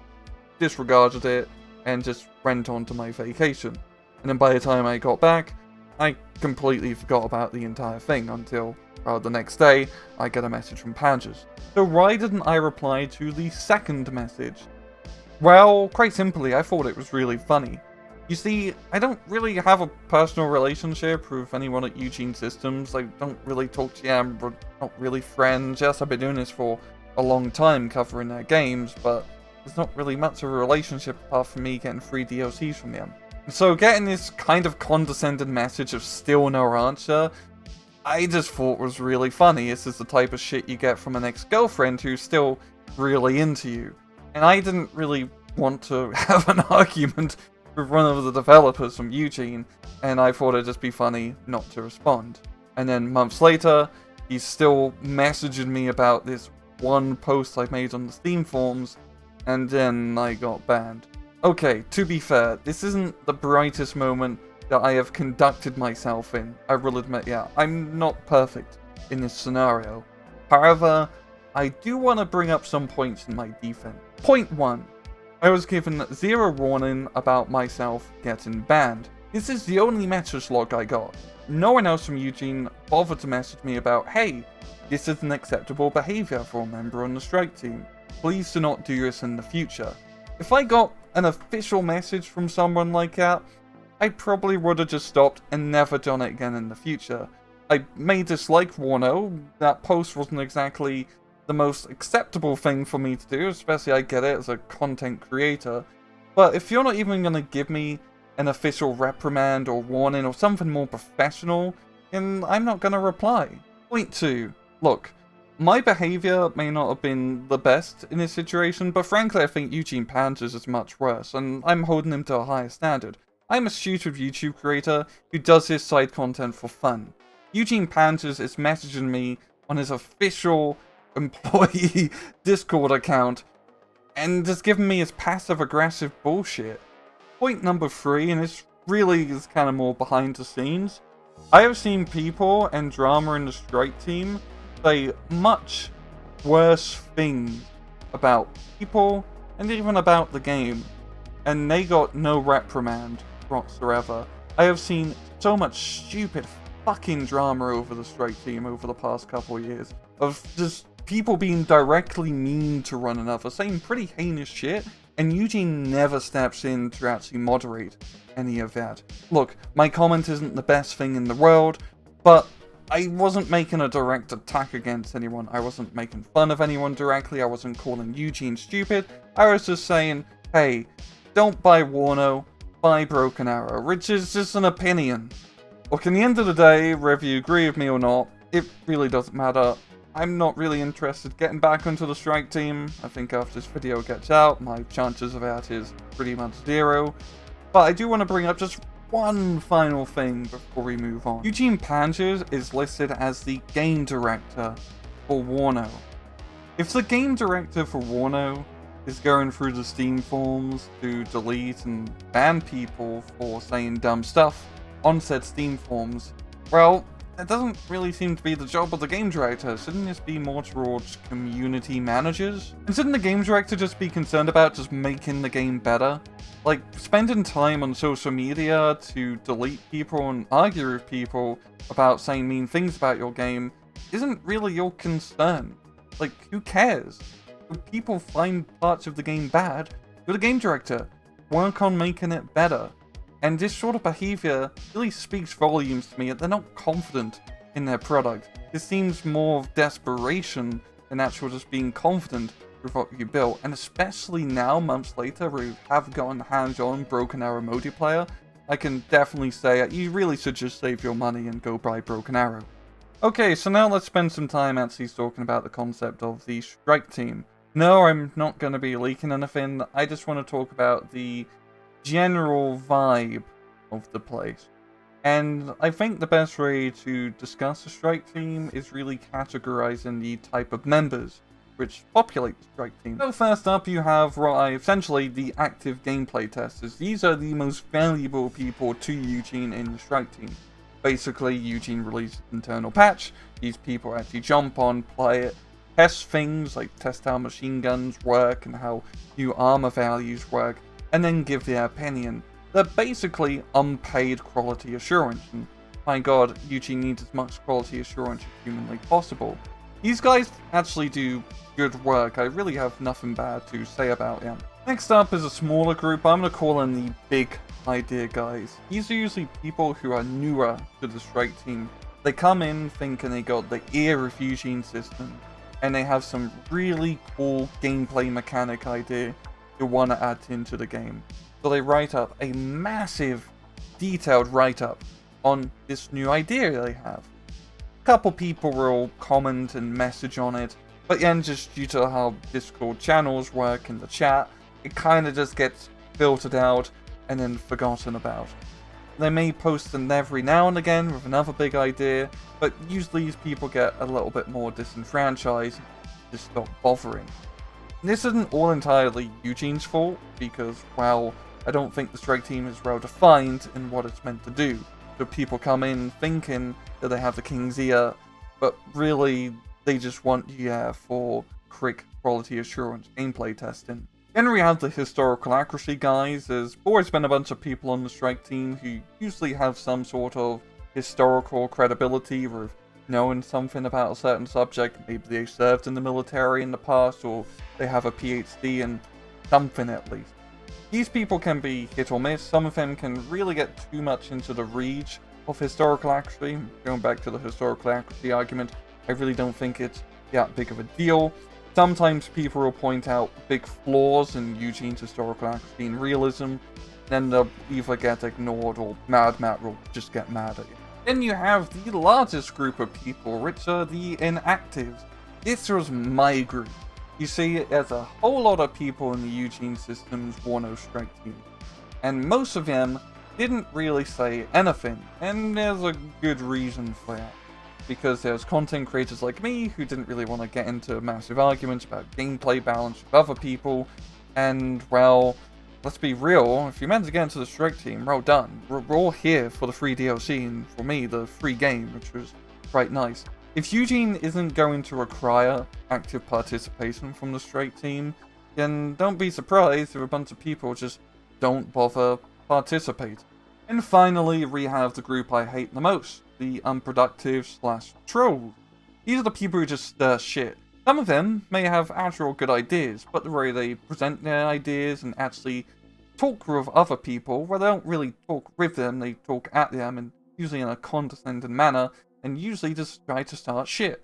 disregarded it, and just went on to my vacation. And then by the time I got back, I completely forgot about the entire thing until, well, the next day, I get a message from Panges. So why didn't I reply to the second message? Well, quite simply, I thought it was really funny. You see, I don't really have a personal relationship with anyone at Eugen Systems. I don't really talk to them, we're not really friends. Yes, I've been doing this for a long time covering their games, but there's not really much of a relationship apart from me getting free DLCs from them. So getting this kind of condescending message of still no answer, I just thought was really funny. This is the type of shit you get from an ex-girlfriend who's still really into you. And I didn't really want to have an argument with one of the developers from Eugen, and I thought it'd just be funny not to respond. And then months later, he's still messaging me about this one post I made on the Steam forums, and then I got banned. Okay, to be fair, this isn't the brightest moment that I have conducted myself in. I will admit, yeah, I'm not perfect in this scenario. However, I do want to bring up some points in my defense. Point 1. I was given zero warning about myself getting banned. This is the only message log I got. No one else from Eugen bothered to message me about, hey, this is an acceptable behavior for a member on the strike team. Please do not do this in the future. If I got an official message from someone like that, I probably would have just stopped and never done it again in the future. I may dislike Warno. That post wasn't exactly the most acceptable thing for me to do, especially I get it as a content creator. But if you're not even going to give me an official reprimand or warning or something more professional, then I'm not going to reply. Point 2. Look, my behavior may not have been the best in this situation, but frankly I think Eugen Panges is much worse, and I'm holding him to a higher standard. I'm a stupid YouTube creator who does his side content for fun. Eugen Panges is messaging me on his official employee Discord account and just giving me his passive-aggressive bullshit. Point number 3, and this really is kind of more behind the scenes. I have seen people and drama in the strike team say much worse things about people and even about the game, and they got no reprimand whatsoever. I have seen so much stupid fucking drama over the strike team over the past couple of years of just people being directly mean to one another, saying pretty heinous shit, and Eugen never steps in to actually moderate any of that. Look, my comment isn't the best thing in the world, but I wasn't making a direct attack against anyone. I wasn't making fun of anyone directly. I wasn't calling Eugen stupid. I was just saying, hey, don't buy Warno, buy Broken Arrow, which is just an opinion. Look, in the end of the day, whether you agree with me or not, it really doesn't matter. I'm not really interested getting back into the strike team. I think after this video gets out, my chances of that is pretty much 0. But I do want to bring up just one final thing before we move on. Eugen Panjers is listed as the game director for Warno. If the game director for Warno is going through the Steam forums to delete and ban people for saying dumb stuff on said Steam forums, well, that doesn't really seem to be the job of the game director. Shouldn't this be more towards community managers? And shouldn't the game director just be concerned about just making the game better? Like, spending time on social media to delete people and argue with people about saying mean things about your game isn't really your concern. Like, who cares? If people find parts of the game bad, you're the game director. Work on making it better. And this sort of behavior really speaks volumes to me that they're not confident in their product. This seems more of desperation than actual just being confident with what you built. And especially now, months later, where you have gotten hands-on Broken Arrow multiplayer, I can definitely say that you really should just save your money and go buy Broken Arrow. Okay, so now let's spend some time actually talking about the concept of the strike team. No, I'm not going to be leaking anything. I just want to talk about the general vibe of the place. And I think the best way to discuss a strike team is really categorizing the type of members which populate the strike team. So first up you have essentially the active gameplay testers. These are the most valuable people to Eugen in the strike team. Basically, Eugen releases an internal patch, these people actually jump on, play it, test things like test how machine guns work and how new armor values work, and then give their opinion. They're basically unpaid quality assurance, and my god, Eugen needs as much quality assurance as humanly possible. These guys actually do good work. I really have nothing bad to say about them. Next up is a smaller group. I'm going to call them the big idea guys. These are usually people who are newer to the strike team. They come in thinking they got the ear of Eugen system, and they have some really cool gameplay mechanic idea they want to add into the game. So they write up a massive, detailed write-up on this new idea they have. A couple people will comment and message on it, but then just due to how Discord channels work in the chat, it kind of just gets filtered out and then forgotten about. They may post them every now and again with another big idea, but usually these people get a little bit more disenfranchised and just stop bothering. This isn't all entirely Eugen's fault, because, well, I don't think the strike team is well defined in what it's meant to do. So people come in thinking that they have the king's ear, but really they just want you for quick quality assurance gameplay testing. Then we have the historical accuracy guys. There's always been a bunch of people on the strike team who usually have some sort of historical credibility with knowing something about a certain subject. Maybe they served in the military in the past, or they have a PhD in something at least. These people can be hit or miss. Some of them can really get too much into the reach of historical accuracy. Going back to the historical accuracy argument, I really don't think it's that big of a deal. Sometimes people will point out big flaws in Eugen's historical accuracy and realism, then they'll either get ignored or Mad Matt will just get mad at you. Then you have the largest group of people, which are the inactives. This was my group. You see, there's a whole lot of people in the Eugen Systems Warno strike team, and most of them didn't really say anything, and there's a good reason for that. Because there's content creators like me who didn't really want to get into massive arguments about gameplay balance with other people, and, well, let's be real, if you're meant to get into the strike team, well done. We're all here for the free DLC, and for me, the free game, which was quite nice. If Eugen isn't going to require active participation from the strike team, then don't be surprised if a bunch of people just don't bother participate. And finally, we have the group I hate the most, the unproductive/trolls. These are the people who just stir shit. Some of them may have actual good ideas, but the way they present their ideas and actually talk with other people, well, they don't really talk with them, they talk at them, and usually in a condescending manner, and usually just try to start shit.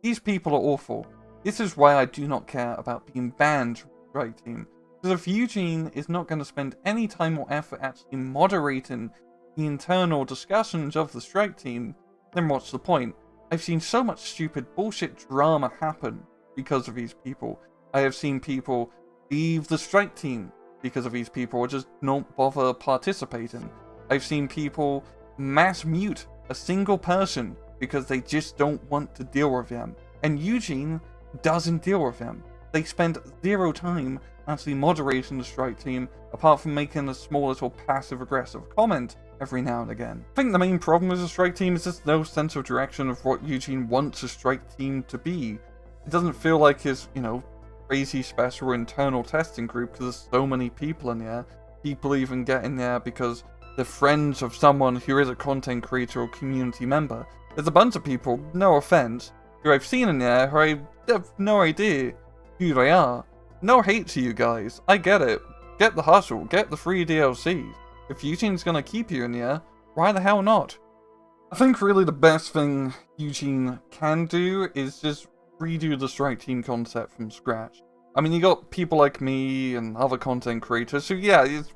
These people are awful. This is why I do not care about being banned from the strike team. Because if Eugene is not going to spend any time or effort actually moderating the internal discussions of the strike team, then what's the point? I've seen so much stupid bullshit drama happen because of these people. I have seen people leave the strike team because of these people, or just not bother participating. I've seen people mass mute a single person because they just don't want to deal with them. And Eugene doesn't deal with them. They spend zero time actually moderating the strike team, apart from making a small little passive-aggressive comment every now and again. I think the main problem with the strike team is just no sense of direction of what Eugene wants a strike team to be. It doesn't feel like his, crazy special internal testing group, because there's so many people in there. People even get in there because they're friends of someone who is a content creator or community member. There's a bunch of people, no offense, who I've seen in there who I have no idea who they are. No hate to you guys, I get it. Get the hustle, get the free DLCs. If Eugene's gonna keep you in there, why the hell not? I think really the best thing Eugene can do is just redo the strike team concept from scratch. I mean, you got people like me and other content creators who, yeah, it's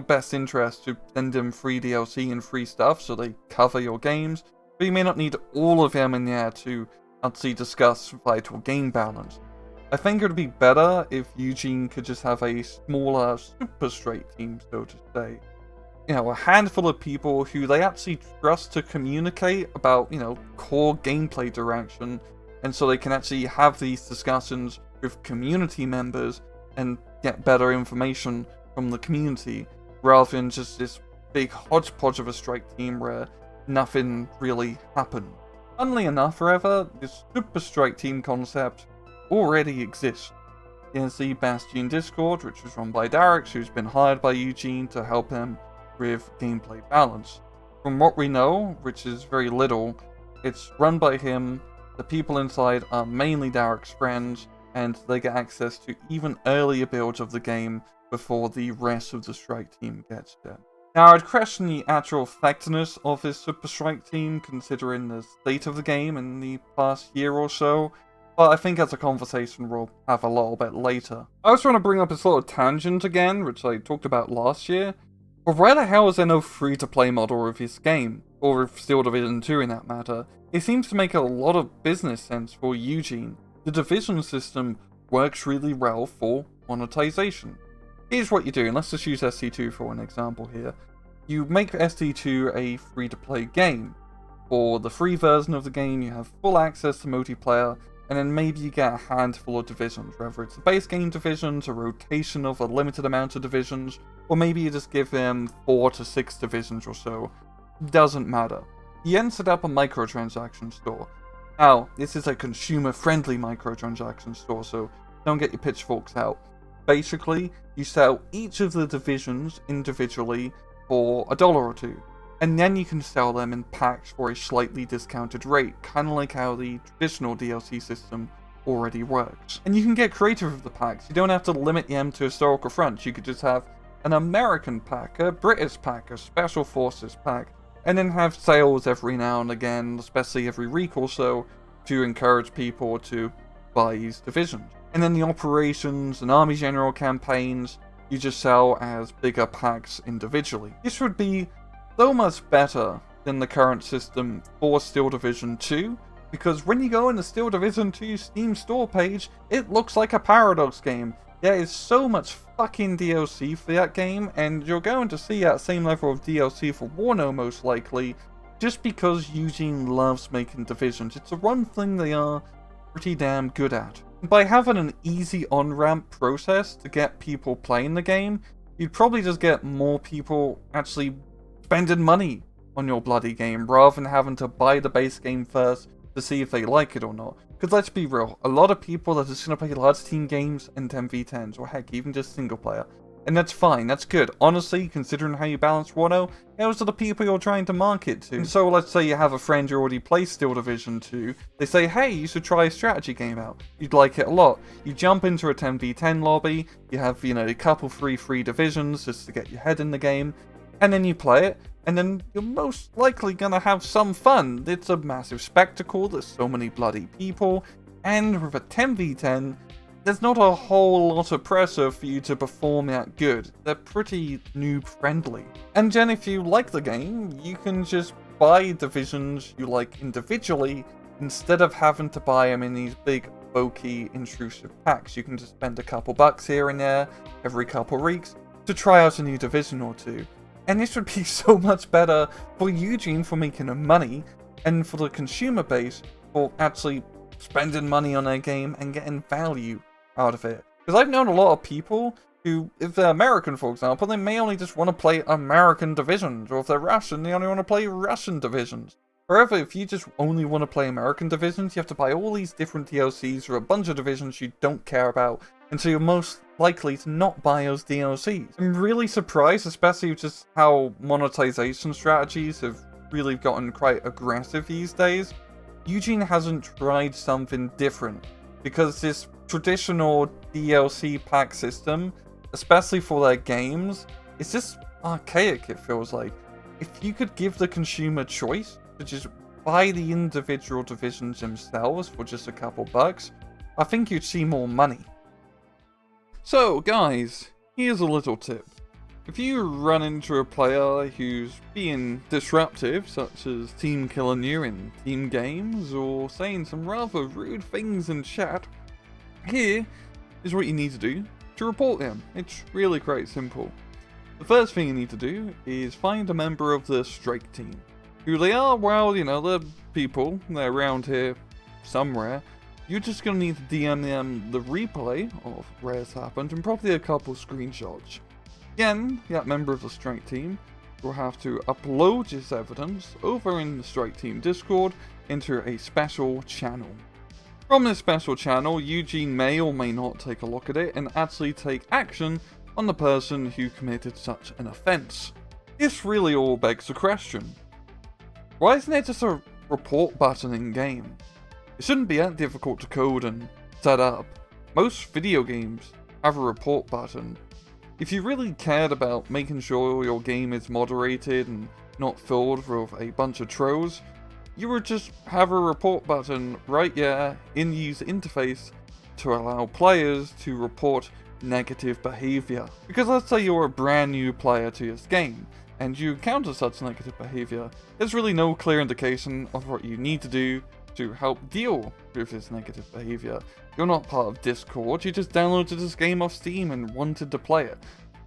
best interest to send them free DLC and free stuff so they cover your games, but you may not need all of them in there to actually discuss vital game balance. I think it would be better if Eugene could just have a smaller super straight team, so to say. A handful of people who they actually trust to communicate about, core gameplay direction, and so they can actually have these discussions with community members and get better information from the community, rather than just this big hodgepodge of a strike team where nothing really happened. Funnily enough, however, this super strike team concept already exists. There's the Bastion Discord, which is run by Darricks, who's been hired by Eugene to help him with gameplay balance. From what we know, which is very little, it's run by him, the people inside are mainly Darricks' friends, and they get access to even earlier builds of the game before the rest of the strike team gets there. Now, I'd question the actual effectiveness of this super strike team, considering the state of the game in the past year or so, but I think that's a conversation we'll have a little bit later. I was trying to bring up this little tangent again, which I talked about last year. But why the hell is there no free-to-play model of this game? Or of Steel Division 2 in that matter? It seems to make a lot of business sense for Eugene. The Division system works really well for monetization. Here's what you do, and let's just use SC2 for an example here. You make SC2 a free-to-play game. For the free version of the game, you have full access to multiplayer, and then maybe you get a handful of divisions, whether it's the base game divisions, a rotation of a limited amount of divisions, or maybe you just give them 4 to 6 divisions or so. Doesn't matter. You then set up a microtransaction store. Now, this is a consumer-friendly microtransaction store, so don't get your pitchforks out. Basically, you sell each of the divisions individually for $1 or $2. And then you can sell them in packs for a slightly discounted rate, kind of like how the traditional DLC system already works. And you can get creative with the packs. You don't have to limit them to historical fronts. You could just have an American pack, a British pack, a Special Forces pack, and then have sales every now and again, especially every week or so, to encourage people to buy these divisions. And then the operations and army general campaigns, you just sell as bigger packs individually. This would be so much better than the current system for Steel Division 2, because when you go in the Steel Division 2 Steam store page, it looks like a Paradox game. There is so much fucking DLC for that game, and you're going to see that same level of DLC for Wano most likely, just because Eugene loves making divisions. It's the one thing they are pretty damn good at. By having an easy on-ramp process to get people playing the game, you'd probably just get more people actually spending money on your bloody game, rather than having to buy the base game first to see if they like it or not. Because let's be real, a lot of people are just going to play large team games and 10v10s, or heck, even just single player. And that's fine, that's good. Honestly, considering how you balance Wano, those are the people you're trying to market to. And so let's say you have a friend who already plays Steel Division 2, they say, hey, you should try a strategy game out. You'd like it a lot. You jump into a 10v10 lobby, you have, a couple free divisions just to get your head in the game, and then you play it, and then you're most likely gonna have some fun. It's a massive spectacle, there's so many bloody people, and with a 10v10, there's not a whole lot of pressure for you to perform that good. They're pretty noob friendly. And then if you like the game, you can just buy divisions you like individually instead of having to buy them in these big, bulky, intrusive packs. You can just spend a couple bucks here and there every couple weeks to try out a new division or two. And this would be so much better for Eugen for making the money, and for the consumer base for actually spending money on their game and getting value out of it. Because I've known a lot of people who, if they're American for example, they may only just want to play American divisions, or if they're Russian, they only want to play Russian divisions. However, if you just only want to play American divisions, you have to buy all these different DLCs for a bunch of divisions you don't care about, and so you're most likely to not buy those DLCs. I'm really surprised, especially with just how monetization strategies have really gotten quite aggressive these days. Eugen hasn't tried something different, because this traditional DLC pack system, especially for their games, is just archaic, it feels like. If you could give the consumer choice to just buy the individual divisions themselves for just a couple bucks, I think you'd see more money. So guys, here's a little tip. If you run into a player who's being disruptive, such as team killing you in team games, or saying some rather rude things in chat, here is what you need to do to report them. It's really quite simple. The first thing you need to do is find a member of the strike team. Who they are? Well, you know, they're people, they're around here somewhere. You're just going to need to DM them the replay of where it's happened and probably a couple screenshots. Again, that member of the strike team will have to upload this evidence over in the strike team Discord into a special channel. From this special channel, Eugen may or may not take a look at it and actually take action on the person who committed such an offense. This really all begs the question: why isn't there just a report button in game? It shouldn't be that difficult to code and set up. Most video games have a report button. If you really cared about making sure your game is moderated and not filled with a bunch of trolls, you would just have a report button right there in the user interface to allow players to report negative behavior. Because let's say you're a brand new player to this game, and you encounter such negative behavior, there's really no clear indication of what you need to do to help deal with this negative behavior. You're not part of Discord, you just downloaded this game off Steam and wanted to play it.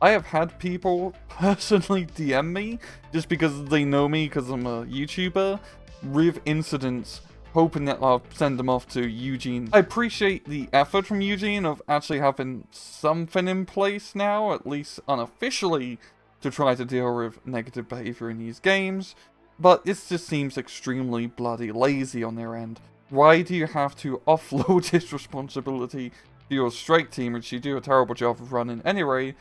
I have had people personally DM me, just because they know me because I'm a YouTuber, with incidents, hoping that I'll send them off to Eugen. I appreciate the effort from Eugen of actually having something in place now, at least unofficially, to try to deal with negative behavior in these games, but this just seems extremely bloody lazy on their end. Why do you have to offload this responsibility to your strike team, which you do a terrible job of running anyway,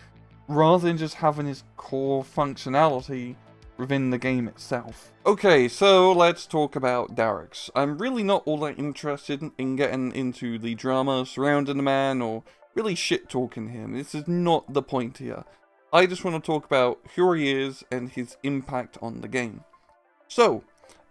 rather than just having this core functionality within the game itself? Okay, so let's talk about Darricks. I'm really not all that interested in getting into the drama surrounding the man or really shit-talking him. This is not the point here. I just want to talk about who he is and his impact on the game. So,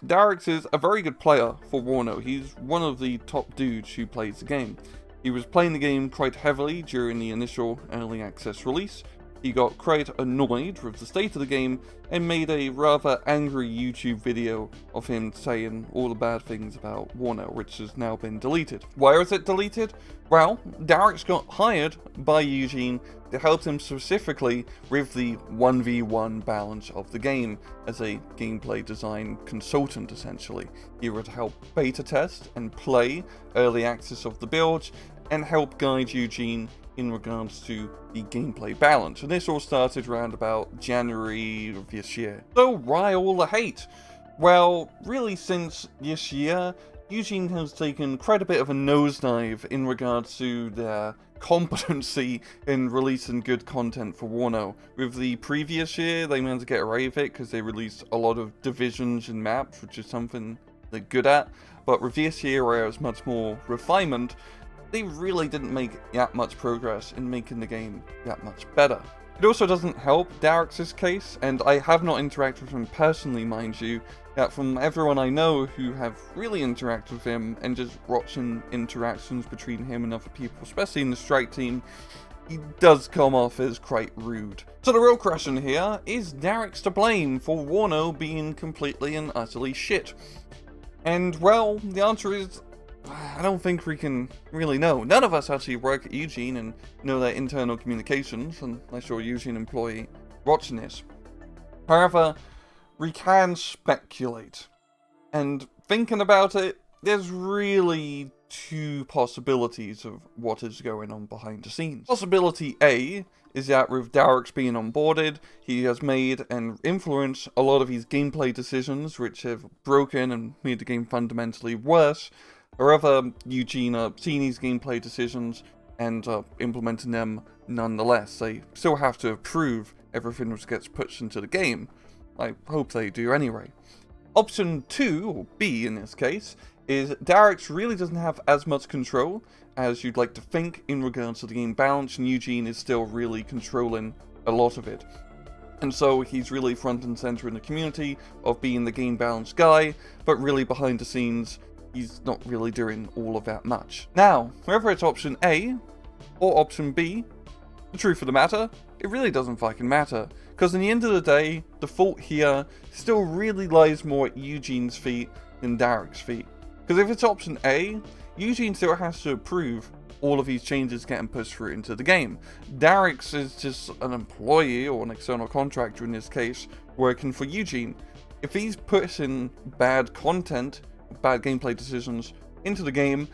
Darricks is a very good player for Warno. He's one of the top dudes who plays the game. He was playing the game quite heavily during the initial early access release. He got quite annoyed with the state of the game and made a rather angry YouTube video of him saying all the bad things about Warno, which has now been deleted. Why is it deleted? Well, Darricks got hired by Eugen to help him specifically with the 1v1 balance of the game as a gameplay design consultant, essentially. He would help beta test and play early access of the build and help guide Eugen in regards to the gameplay balance. And this all started around about January of this year. So why all the hate? Well, really since this year, Eugen has taken quite a bit of a nosedive in regards to their competency in releasing good content for Warno. With the previous year, they managed to get away with it because they released a lot of divisions and maps, which is something they're good at. But with this year, where it was much more refinement, they really didn't make that much progress in making the game that much better. It also doesn't help Darricks' case, and I have not interacted with him personally, mind you, that from everyone I know who have really interacted with him and just watching interactions between him and other people, especially in the strike team, he does come off as quite rude. So the real question here, is Darricks to blame for Warno being completely and utterly shit? And well, the answer is, I don't think we can really know. None of us actually work at Eugen and know their internal communications, unless you're a Eugen employee watching this. However, we can speculate. And thinking about it, there's really two possibilities of what is going on behind the scenes. Possibility A is that with Darricks being onboarded, he has made and influenced a lot of his gameplay decisions, which have broken and made the game fundamentally worse. However, Eugen are seeing these gameplay decisions and implementing them nonetheless. They still have to approve everything which gets pushed into the game. I hope they do anyway. Option 2, or B in this case, is Darricks really doesn't have as much control as you'd like to think in regards to the game balance, and Eugen is still really controlling a lot of it. And so he's really front and center in the community of being the game balance guy, but really behind the scenes, he's not really doing all of that much. Now, whether it's option A or option B, the truth of the matter, it really doesn't fucking matter. Because in the end of the day, the fault here still really lies more at Eugen's feet than Darricks' feet. Because if it's option A, Eugen still has to approve all of these changes getting pushed through into the game. Darricks is just an employee, or an external contractor in this case, working for Eugen. If he's pushing bad content, bad gameplay decisions into the game,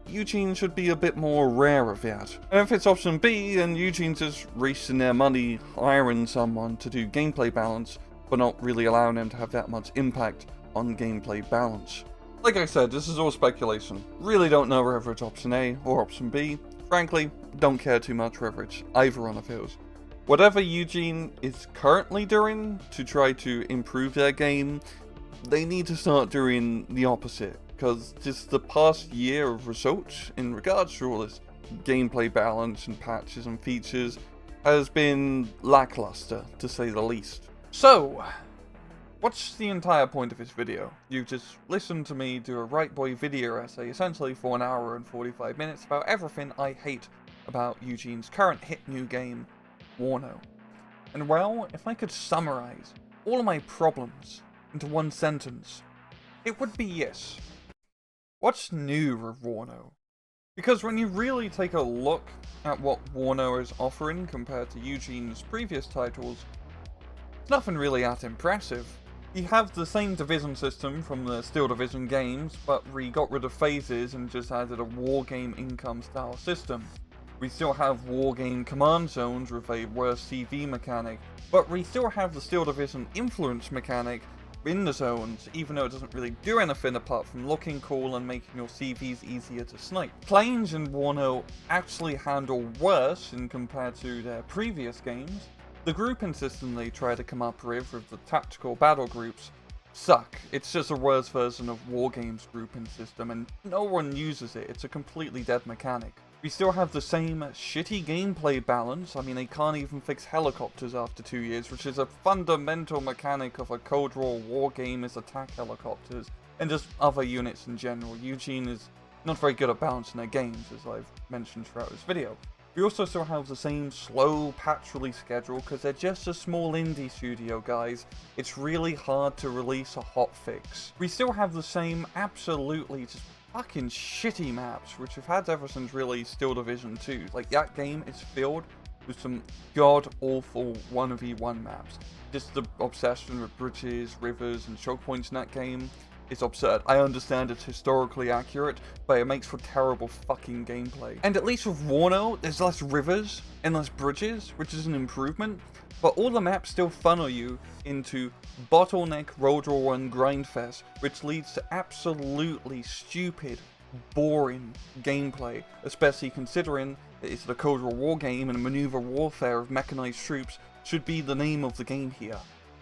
Eugen should be a bit more aware of that. And if it's option B, then Eugen's just wasting their money hiring someone to do gameplay balance, but not really allowing them to have that much impact on gameplay balance. Like I said, this is all speculation. Really don't know whether it's option A or option B. Frankly, don't care too much whether it's either one of those. Whatever Eugen is currently doing to try to improve their game, they need to start doing the opposite, because just the past year of research in regards to all this gameplay balance and patches and features has been lackluster, to say the least. So, what's the entire point of this video? You've just listened to me do a Right Boy video essay, essentially for 1 hour and 45 minutes, about everything I hate about Eugen's current hit new game, Warno. And well, if I could summarize all of my problems into one sentence, it would be yes. What's new with Warno? Because when you really take a look at what Warno is offering compared to Eugen's previous titles, it's nothing really that impressive. You have the same division system from the Steel Division games, but we got rid of phases and just added a wargame income style system. We still have wargame command zones with a worse CV mechanic, but we still have the Steel Division influence mechanic in the zones, even though it doesn't really do anything apart from looking cool and making your CVs easier to snipe. Planes in Warno actually handle worse in compared to their previous games. The grouping system they try to come up with the tactical battle groups suck. It's just a worse version of Wargame's grouping system, and no one uses it. It's a completely dead mechanic. We still have the same shitty gameplay balance. I mean, they can't even fix helicopters after 2 years, which is a fundamental mechanic of a Cold War game, is attack helicopters, and just other units in general. Eugen is not very good at balancing their games, as I've mentioned throughout this video. We also still have the same slow patch release schedule, because they're just a small indie studio, guys. It's really hard to release a hotfix. We still have the same absolutely just fucking shitty maps, which we've had ever since really Steel Division 2. Like, that game is filled with some god-awful 1v1 maps. Just the obsession with bridges, rivers, and choke points in that game is absurd. I understand it's historically accurate, but it makes for terrible fucking gameplay. And at least with Warno, there's less rivers and less bridges, which is an improvement, but all the maps still funnel you into bottleneck road draw and grindfest, which leads to absolutely stupid, boring gameplay, especially considering that it's the Cold War game and maneuver warfare of mechanized troops should be the name of the game here.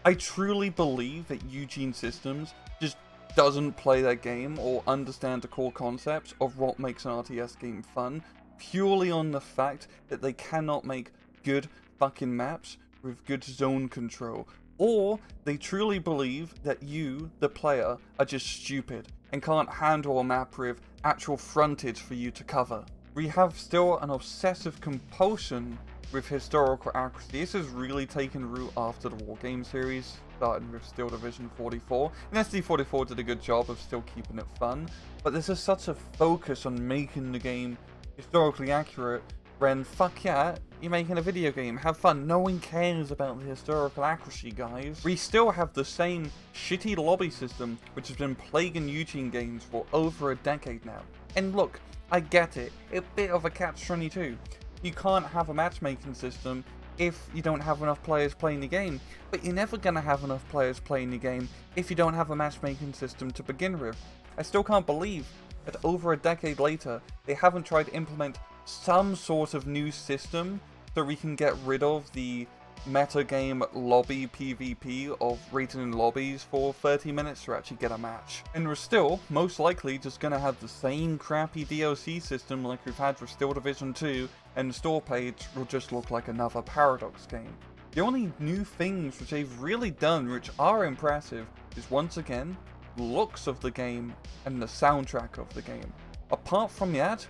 I truly believe that Eugen Systems just doesn't play their game or understand the core concepts of what makes an RTS game fun, purely on the fact that they cannot make good fucking maps with good zone control, or they truly believe that you, the player, are just stupid and can't handle a map with actual frontage for you to cover. We have still an obsessive compulsion with historical accuracy. This has really taken root after the Wargame series, starting with Steel Division 44. And SD44 did a good job of still keeping it fun, but there's just such a focus on making the game historically accurate when, fuck yeah, you're making a video game, have fun. No one cares about the historical accuracy, guys. We still have the same shitty lobby system which has been plaguing Eugene games for over a decade now. And look, I get it, a bit of a catch-22. You can't have a matchmaking system if you don't have enough players playing the game, but you're never gonna have enough players playing the game if you don't have a matchmaking system to begin with. I still can't believe that over a decade later, they haven't tried to implement some sort of new system so we can get rid of the metagame lobby PvP of waiting in lobbies for 30 minutes to actually get a match. And we're still, most likely, just gonna have the same crappy DLC system like we've had for Steel Division 2, and the store page will just look like another Paradox game. The only new things which they've really done which are impressive is, once again, the looks of the game and the soundtrack of the game. Apart from that,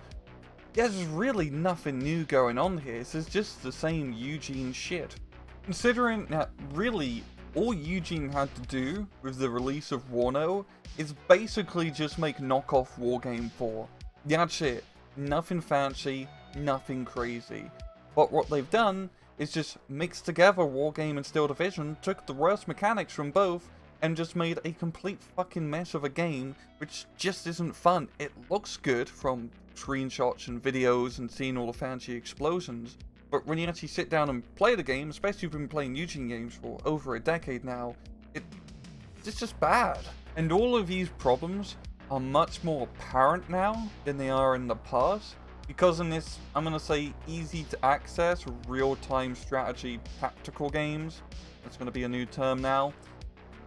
there's really nothing new going on here. This is just the same Eugene shit. Considering that really all Eugene had to do with the release of Wano is basically just make knockoff Wargame 4. That's it. Nothing fancy, nothing crazy. But what they've done is just mix together Wargame and Steel Division, took the worst mechanics from both, and just made a complete fucking mess of a game which just isn't fun. It looks good from screenshots and videos and seeing all the fancy explosions, but when you actually sit down and play the game, especially if you've been playing Eugene games for over a decade now, it's just bad. And all of these problems are much more apparent now than they are in the past, because in this, I'm going to say, easy to access, real-time strategy tactical games, that's going to be a new term now,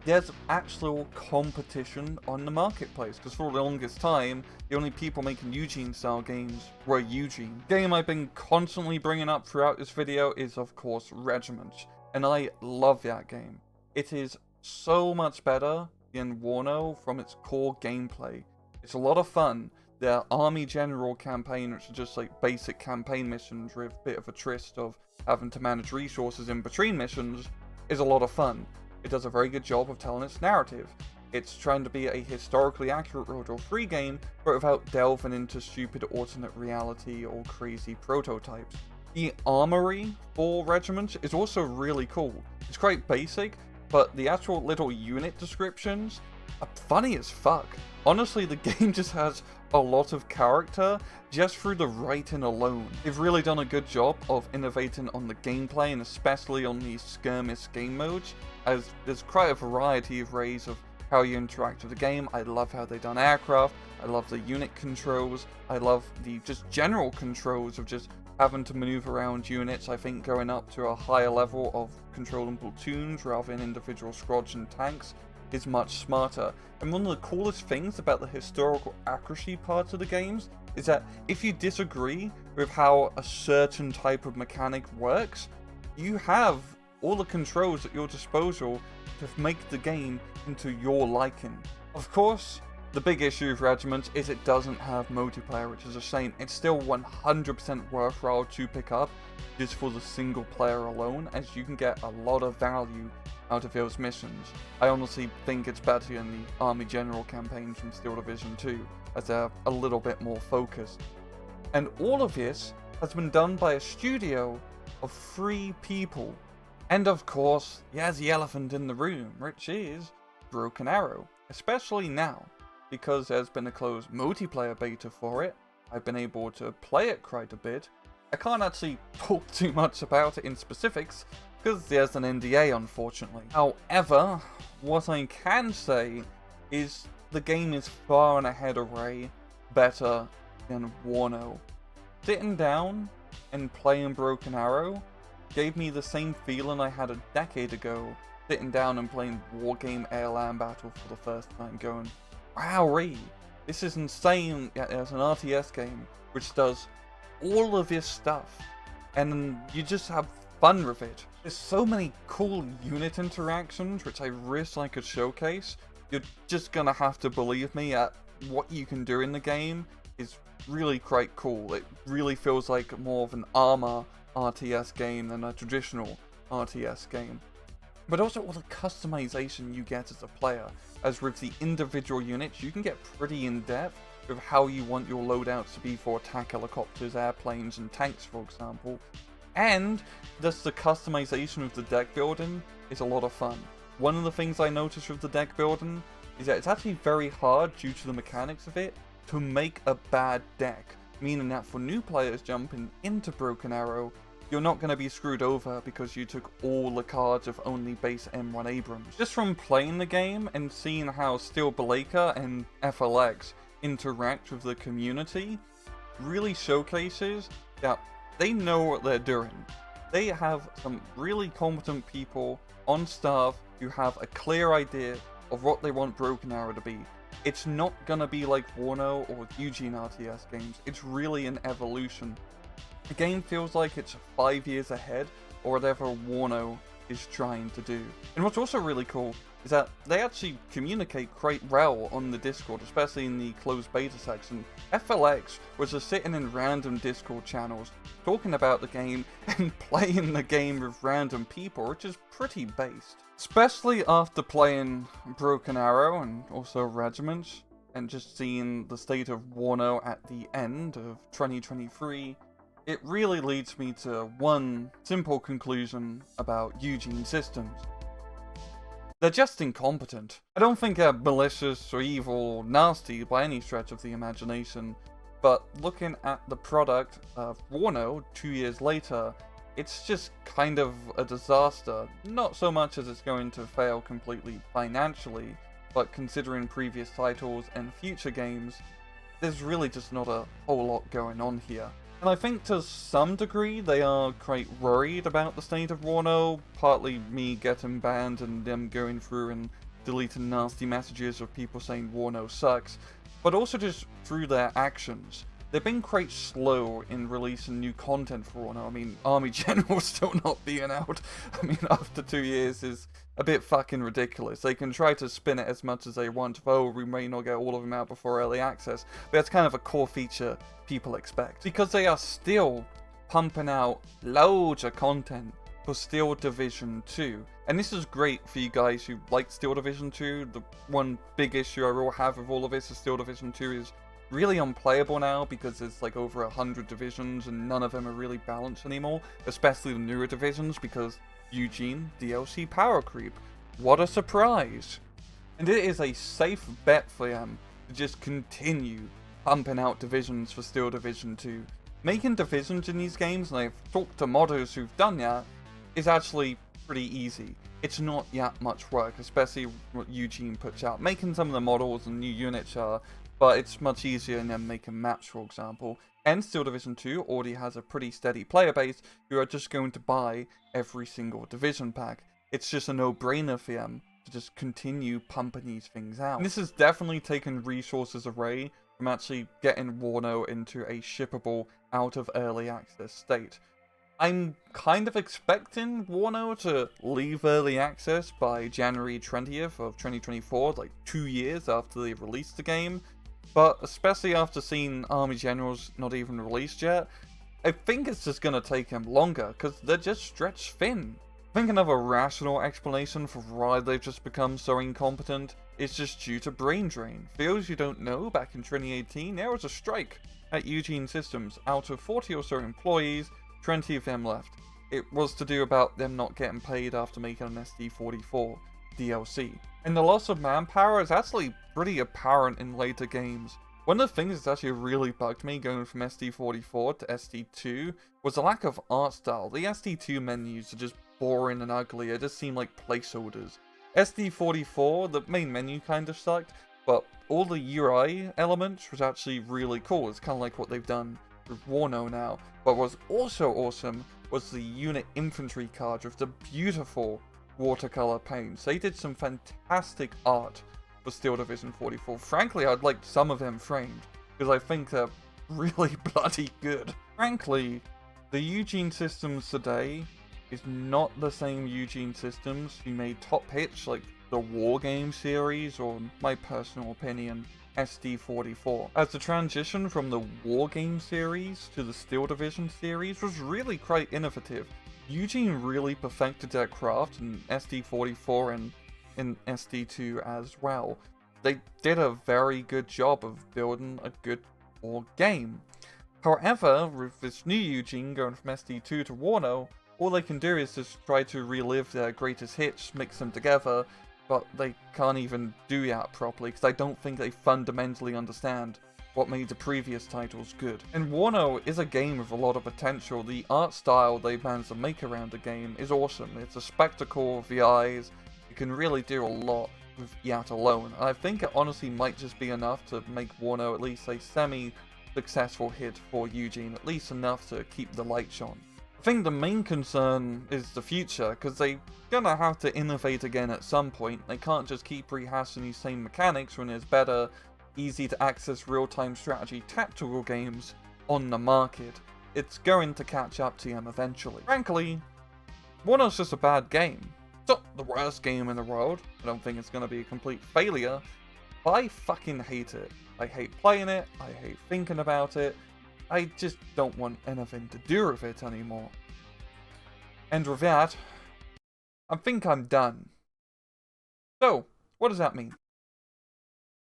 there's actual competition on the marketplace, because for the longest time, the only people making Eugene-style games were Eugene. The game I've been constantly bringing up throughout this video is, of course, Regiment, and I love that game. It is so much better than Wano from its core gameplay. It's a lot of fun. Their Army General campaign, which is just like basic campaign missions with a bit of a twist of having to manage resources in between missions, is a lot of fun. It does a very good job of telling its narrative. It's trying to be a historically accurate World War III game, but without delving into stupid alternate reality or crazy prototypes. The armory for Regiment is also really cool. It's quite basic, but the actual little unit descriptions are funny as fuck. Honestly, the game just has a lot of character just through the writing alone. They've really done a good job of innovating on the gameplay, and especially on the skirmish game modes, as there's quite a variety of ways of how you interact with the game. I love how they've done aircraft, I love the unit controls, I love the just general controls of just having to maneuver around units. I think going up to a higher level of controlling platoons rather than individual squads and tanks is much smarter. And one of the coolest things about the historical accuracy parts of the games is that if you disagree with how a certain type of mechanic works, you have all the controls at your disposal to make the game into your liking. Of course, the big issue with Regiment is it doesn't have multiplayer, which is a shame. It's still 100% worthwhile to pick up just for the single player alone, as you can get a lot of value out of those missions. I honestly think it's better in the Army General campaigns from Steel Division 2, as they're a little bit more focused. And all of this has been done by a studio of 3 people. And of course, there's the elephant in the room, which is Broken Arrow. Especially now, because there's been a closed multiplayer beta for it. I've been able to play it quite a bit. I can't actually talk too much about it in specifics, because there's an NDA, unfortunately. However, what I can say is the game is far and ahead away better than Wano. Sitting down and playing Broken Arrow gave me the same feeling I had a decade ago, sitting down and playing Wargame Air Land Battle for the first time, going, wowee, this is insane. There's an RTS game which does all of this stuff, and you just have fun with it. There's so many cool unit interactions which I wish I could showcase. You're just gonna have to believe me at what you can do in the game is really quite cool. It really feels like more of an armor RTS game than a traditional RTS game. But also all the customization you get as a player. As with the individual units, you can get pretty in-depth with how you want your loadouts to be for attack helicopters, airplanes, and tanks, for example. And just the customization of the deck building is a lot of fun. One of the things I noticed with the deck building is that it's actually very hard, due to the mechanics of it, to make a bad deck. Meaning that for new players jumping into Broken Arrow, you're not going to be screwed over because you took all the cards of only base M1 Abrams. Just from playing the game and seeing how Steel Baleka and FLX interact with the community, really showcases that they know what they're doing. They have some really competent people on staff who have a clear idea of what they want Broken Arrow to be. It's not gonna be like Wano or Eugen RTS games, it's really an evolution. The game feels like it's 5 years ahead, or whatever Wano is trying to do. And what's also really cool is that they actually communicate quite well on the Discord, especially in the closed beta section. FLX was just sitting in random Discord channels, talking about the game and playing the game with random people, which is pretty based. Especially after playing Broken Arrow and also Regiments, and just seeing the state of Wano at the end of 2023, it really leads me to one simple conclusion about Eugen systems. They're just incompetent. I don't think they're malicious or evil or nasty by any stretch of the imagination, but looking at the product of Wano 2 years later, it's just kind of a disaster. Not so much as it's going to fail completely financially, but considering previous titles and future games, there's really just not a whole lot going on here. And I think to some degree they are quite worried about the state of Wano, partly me getting banned and them going through and deleting nasty messages of people saying Wano sucks, but also just through their actions. They've been quite slow in releasing new content for Wano. I mean, Army General still not being out, I mean, after 2 years is a bit fucking ridiculous. They can try to spin it as much as they want, oh, we may not get all of them out before early access, but that's kind of a core feature people expect. Because they are still pumping out loads of content for Steel Division 2. And this is great for you guys who like Steel Division 2. The one big issue I will have with all of this is Steel Division 2 is really unplayable now because there's like over 100 divisions and none of them are really balanced anymore, especially the newer divisions because Eugen DLC power creep. What a surprise! And it is a safe bet for them to just continue pumping out divisions for Steel Division 2. Making divisions in these games, and I've talked to modders who've done that, is actually pretty easy. It's not that much work, especially what Eugen puts out. Making some of the models and new units are, but it's much easier than making maps, for example. And Steel Division 2 already has a pretty steady player base who are just going to buy every single division pack. It's just a no-brainer for them to just continue pumping these things out. And this has definitely taken resources away from actually getting Wano into a shippable out of early access state. I'm kind of expecting Wano to leave early access by January 20th of 2024, like 2 years after they released the game. But especially after seeing Army Generals not even released yet, I think it's just going to take them longer, because they're just stretched thin. I think another rational explanation for why they've just become so incompetent is just due to brain drain. For those you don't know, back in 2018 there was a strike at Eugen Systems. Out of 40 or so employees, 20 of them left. It was to do about them not getting paid after making an SD44 DLC. And the loss of manpower is actually pretty apparent in later games. One of the things that actually really bugged me going from SD44 to SD2 was the lack of art style. The SD2 menus are just boring and ugly, they just seem like placeholders. SD44, the main menu kind of sucked, but all the UI elements was actually really cool. It's kind of like what they've done with Wano now. But what's also awesome was the unit infantry card with the beautiful watercolor paints. They did some fantastic art for Steel Division 44. Frankly, I'd like some of them framed, because I think they're really bloody good. Frankly, the Eugen systems today is not the same Eugene Systems who made top hits like the War Game series or, my personal opinion, SD44. As the transition from the War Game series to the Steel Division series was really quite innovative. Eugene really perfected their craft in SD44 and in SD2 as well. They did a very good job of building a good war game. However, with this new Eugene going from SD2 to Wano, all they can do is just try to relive their greatest hits, mix them together, but they can't even do that properly because I don't think they fundamentally understand what made the previous titles good. And Wano is a game with a lot of potential. The art style they managed to make around the game is awesome. It's a spectacle of the eyes. You can really do a lot with that alone. And I think it honestly might just be enough to make Wano at least a semi-successful hit for Eugene, at least enough to keep the lights on. I think the main concern is the future, because they're gonna have to innovate again at some point. They can't just keep rehashing these same mechanics when there's better, easy to access real-time strategy tactical games on the market. It's going to catch up to them eventually. Frankly, Wano's just a bad game. It's not the worst game in the world. I don't think it's gonna be a complete failure, but I fucking hate it. I hate playing it, I hate thinking about it. I just don't want anything to do with it anymore. And with that, I think I'm done. So, what does that mean?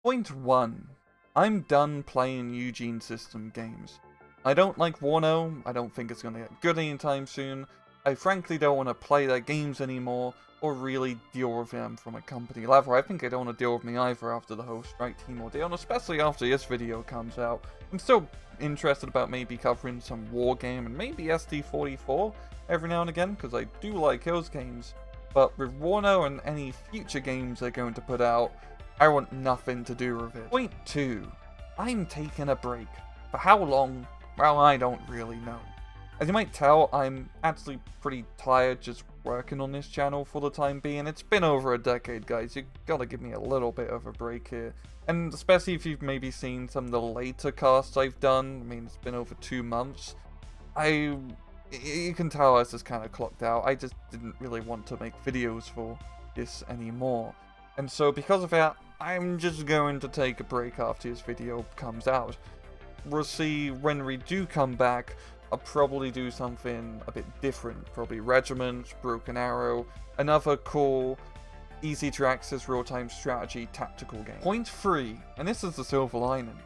Point 1. I'm done playing Eugene System games. I don't like Wano, I don't think it's going to get good anytime soon. I frankly don't want to play their games anymore, or really deal with them from a company level. I think I don't want to deal with me either after the whole Strike Team ordeal, and especially after this video comes out. I'm still interested about maybe covering some War Game and maybe SD44 every now and again, because I do like those games. But with Wano and any future games they're going to put out, I want nothing to do with it. Point 2. I'm taking a break. For how long? Well, I don't really know. As you might tell, I'm actually pretty tired just working on this channel for the time being. It's been over a decade, guys. You gotta give me a little bit of a break here. And especially if you've maybe seen some of the later casts I've done. I mean, it's been over 2 months. You can tell I was just kind of clocked out. I just didn't really want to make videos for this anymore. And so because of that, I'm just going to take a break after this video comes out. We'll see when we do come back. I'll probably do something a bit different. Probably Regiment, Broken Arrow, another cool, easy to access real-time strategy tactical game. Point 3, and this is the silver lining.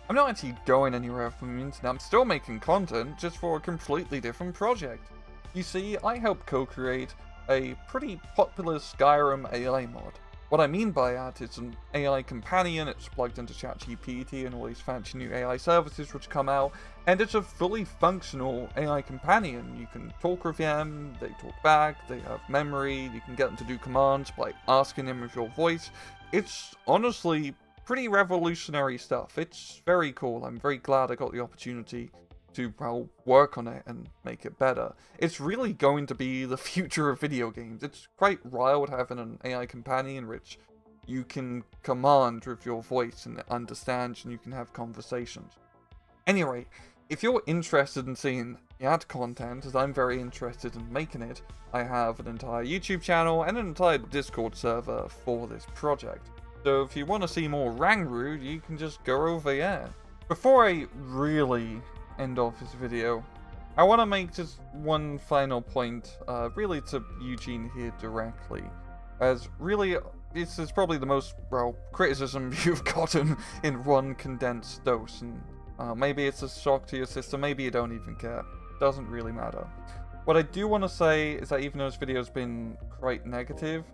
I'm not actually going anywhere from the internet. I'm still making content, just for a completely different project. You see, I helped co-create a pretty popular Skyrim AI mod. What I mean by that is an AI companion. It's plugged into ChatGPT and all these fancy new AI services which come out, and it's a fully functional AI companion. You can talk with them, they talk back, they have memory, you can get them to do commands by asking them with your voice. It's honestly pretty revolutionary stuff. It's very cool. I'm very glad I got the opportunity to, well, work on it and make it better. It's really going to be the future of video games. It's quite wild having an AI companion which you can command with your voice and it understands and you can have conversations. Anyway, if you're interested in seeing ad content, as I'm very interested in making it, I have an entire YouTube channel and an entire Discord server for this project. So if you want to see more Rangru, you can just go over there. Before I really end off this video, I want to make just one final point, really to Eugene here directly, as really this is probably the most, well, criticism you've gotten in one condensed dose, and maybe it's a shock to your system, maybe you don't even care, doesn't really matter. What I do want to say is that even though this video's been quite negative,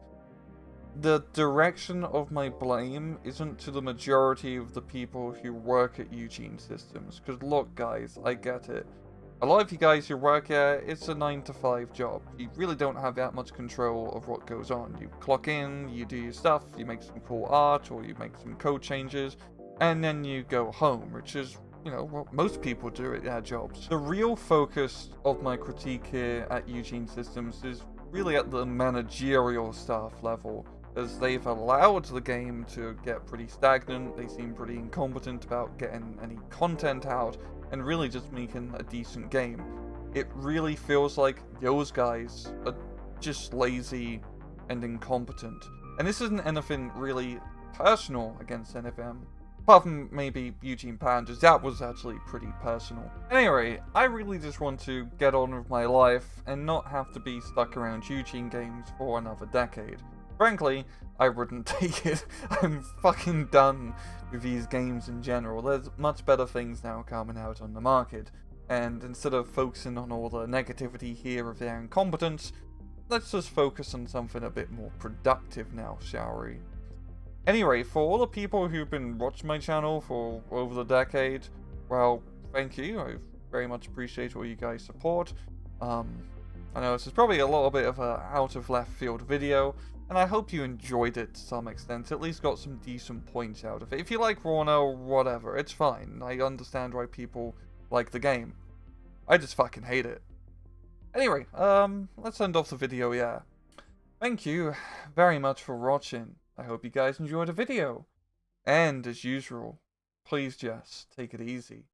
the direction of my blame isn't to the majority of the people who work at Eugene Systems. Because look guys, I get it. A lot of you guys who work here, it's a 9 to 5 job. You really don't have that much control of what goes on. You clock in, you do your stuff, you make some cool art, or you make some code changes, and then you go home, which is, you know, what most people do at their jobs. The real focus of my critique here at Eugene Systems is really at the managerial staff level, as they've allowed the game to get pretty stagnant. They seem pretty incompetent about getting any content out and really just making a decent game. it really feels like those guys are just lazy and incompetent. And this isn't anything really personal against NFM. Apart from maybe Eugene Pandas, that was actually pretty personal. Anyway, I really just want to get on with my life and not have to be stuck around Eugene games for another decade. Frankly, I wouldn't take it. I'm fucking done with these games in general. There's much better things now coming out on the market. And instead of focusing on all the negativity here of their incompetence, let's just focus on something a bit more productive now, shall we? Anyway, for all the people who've been watching my channel for over the decade, well, thank you. I very much appreciate all you guys' support. I know this is probably a little bit of a out of left field video, and I hope you enjoyed it to some extent, at least got some decent points out of it. If you like Warner or whatever, it's fine. I understand why people like the game. I just fucking hate it. Anyway, let's end off the video, yeah. Thank you very much for watching. I hope you guys enjoyed the video. And as usual, please just take it easy.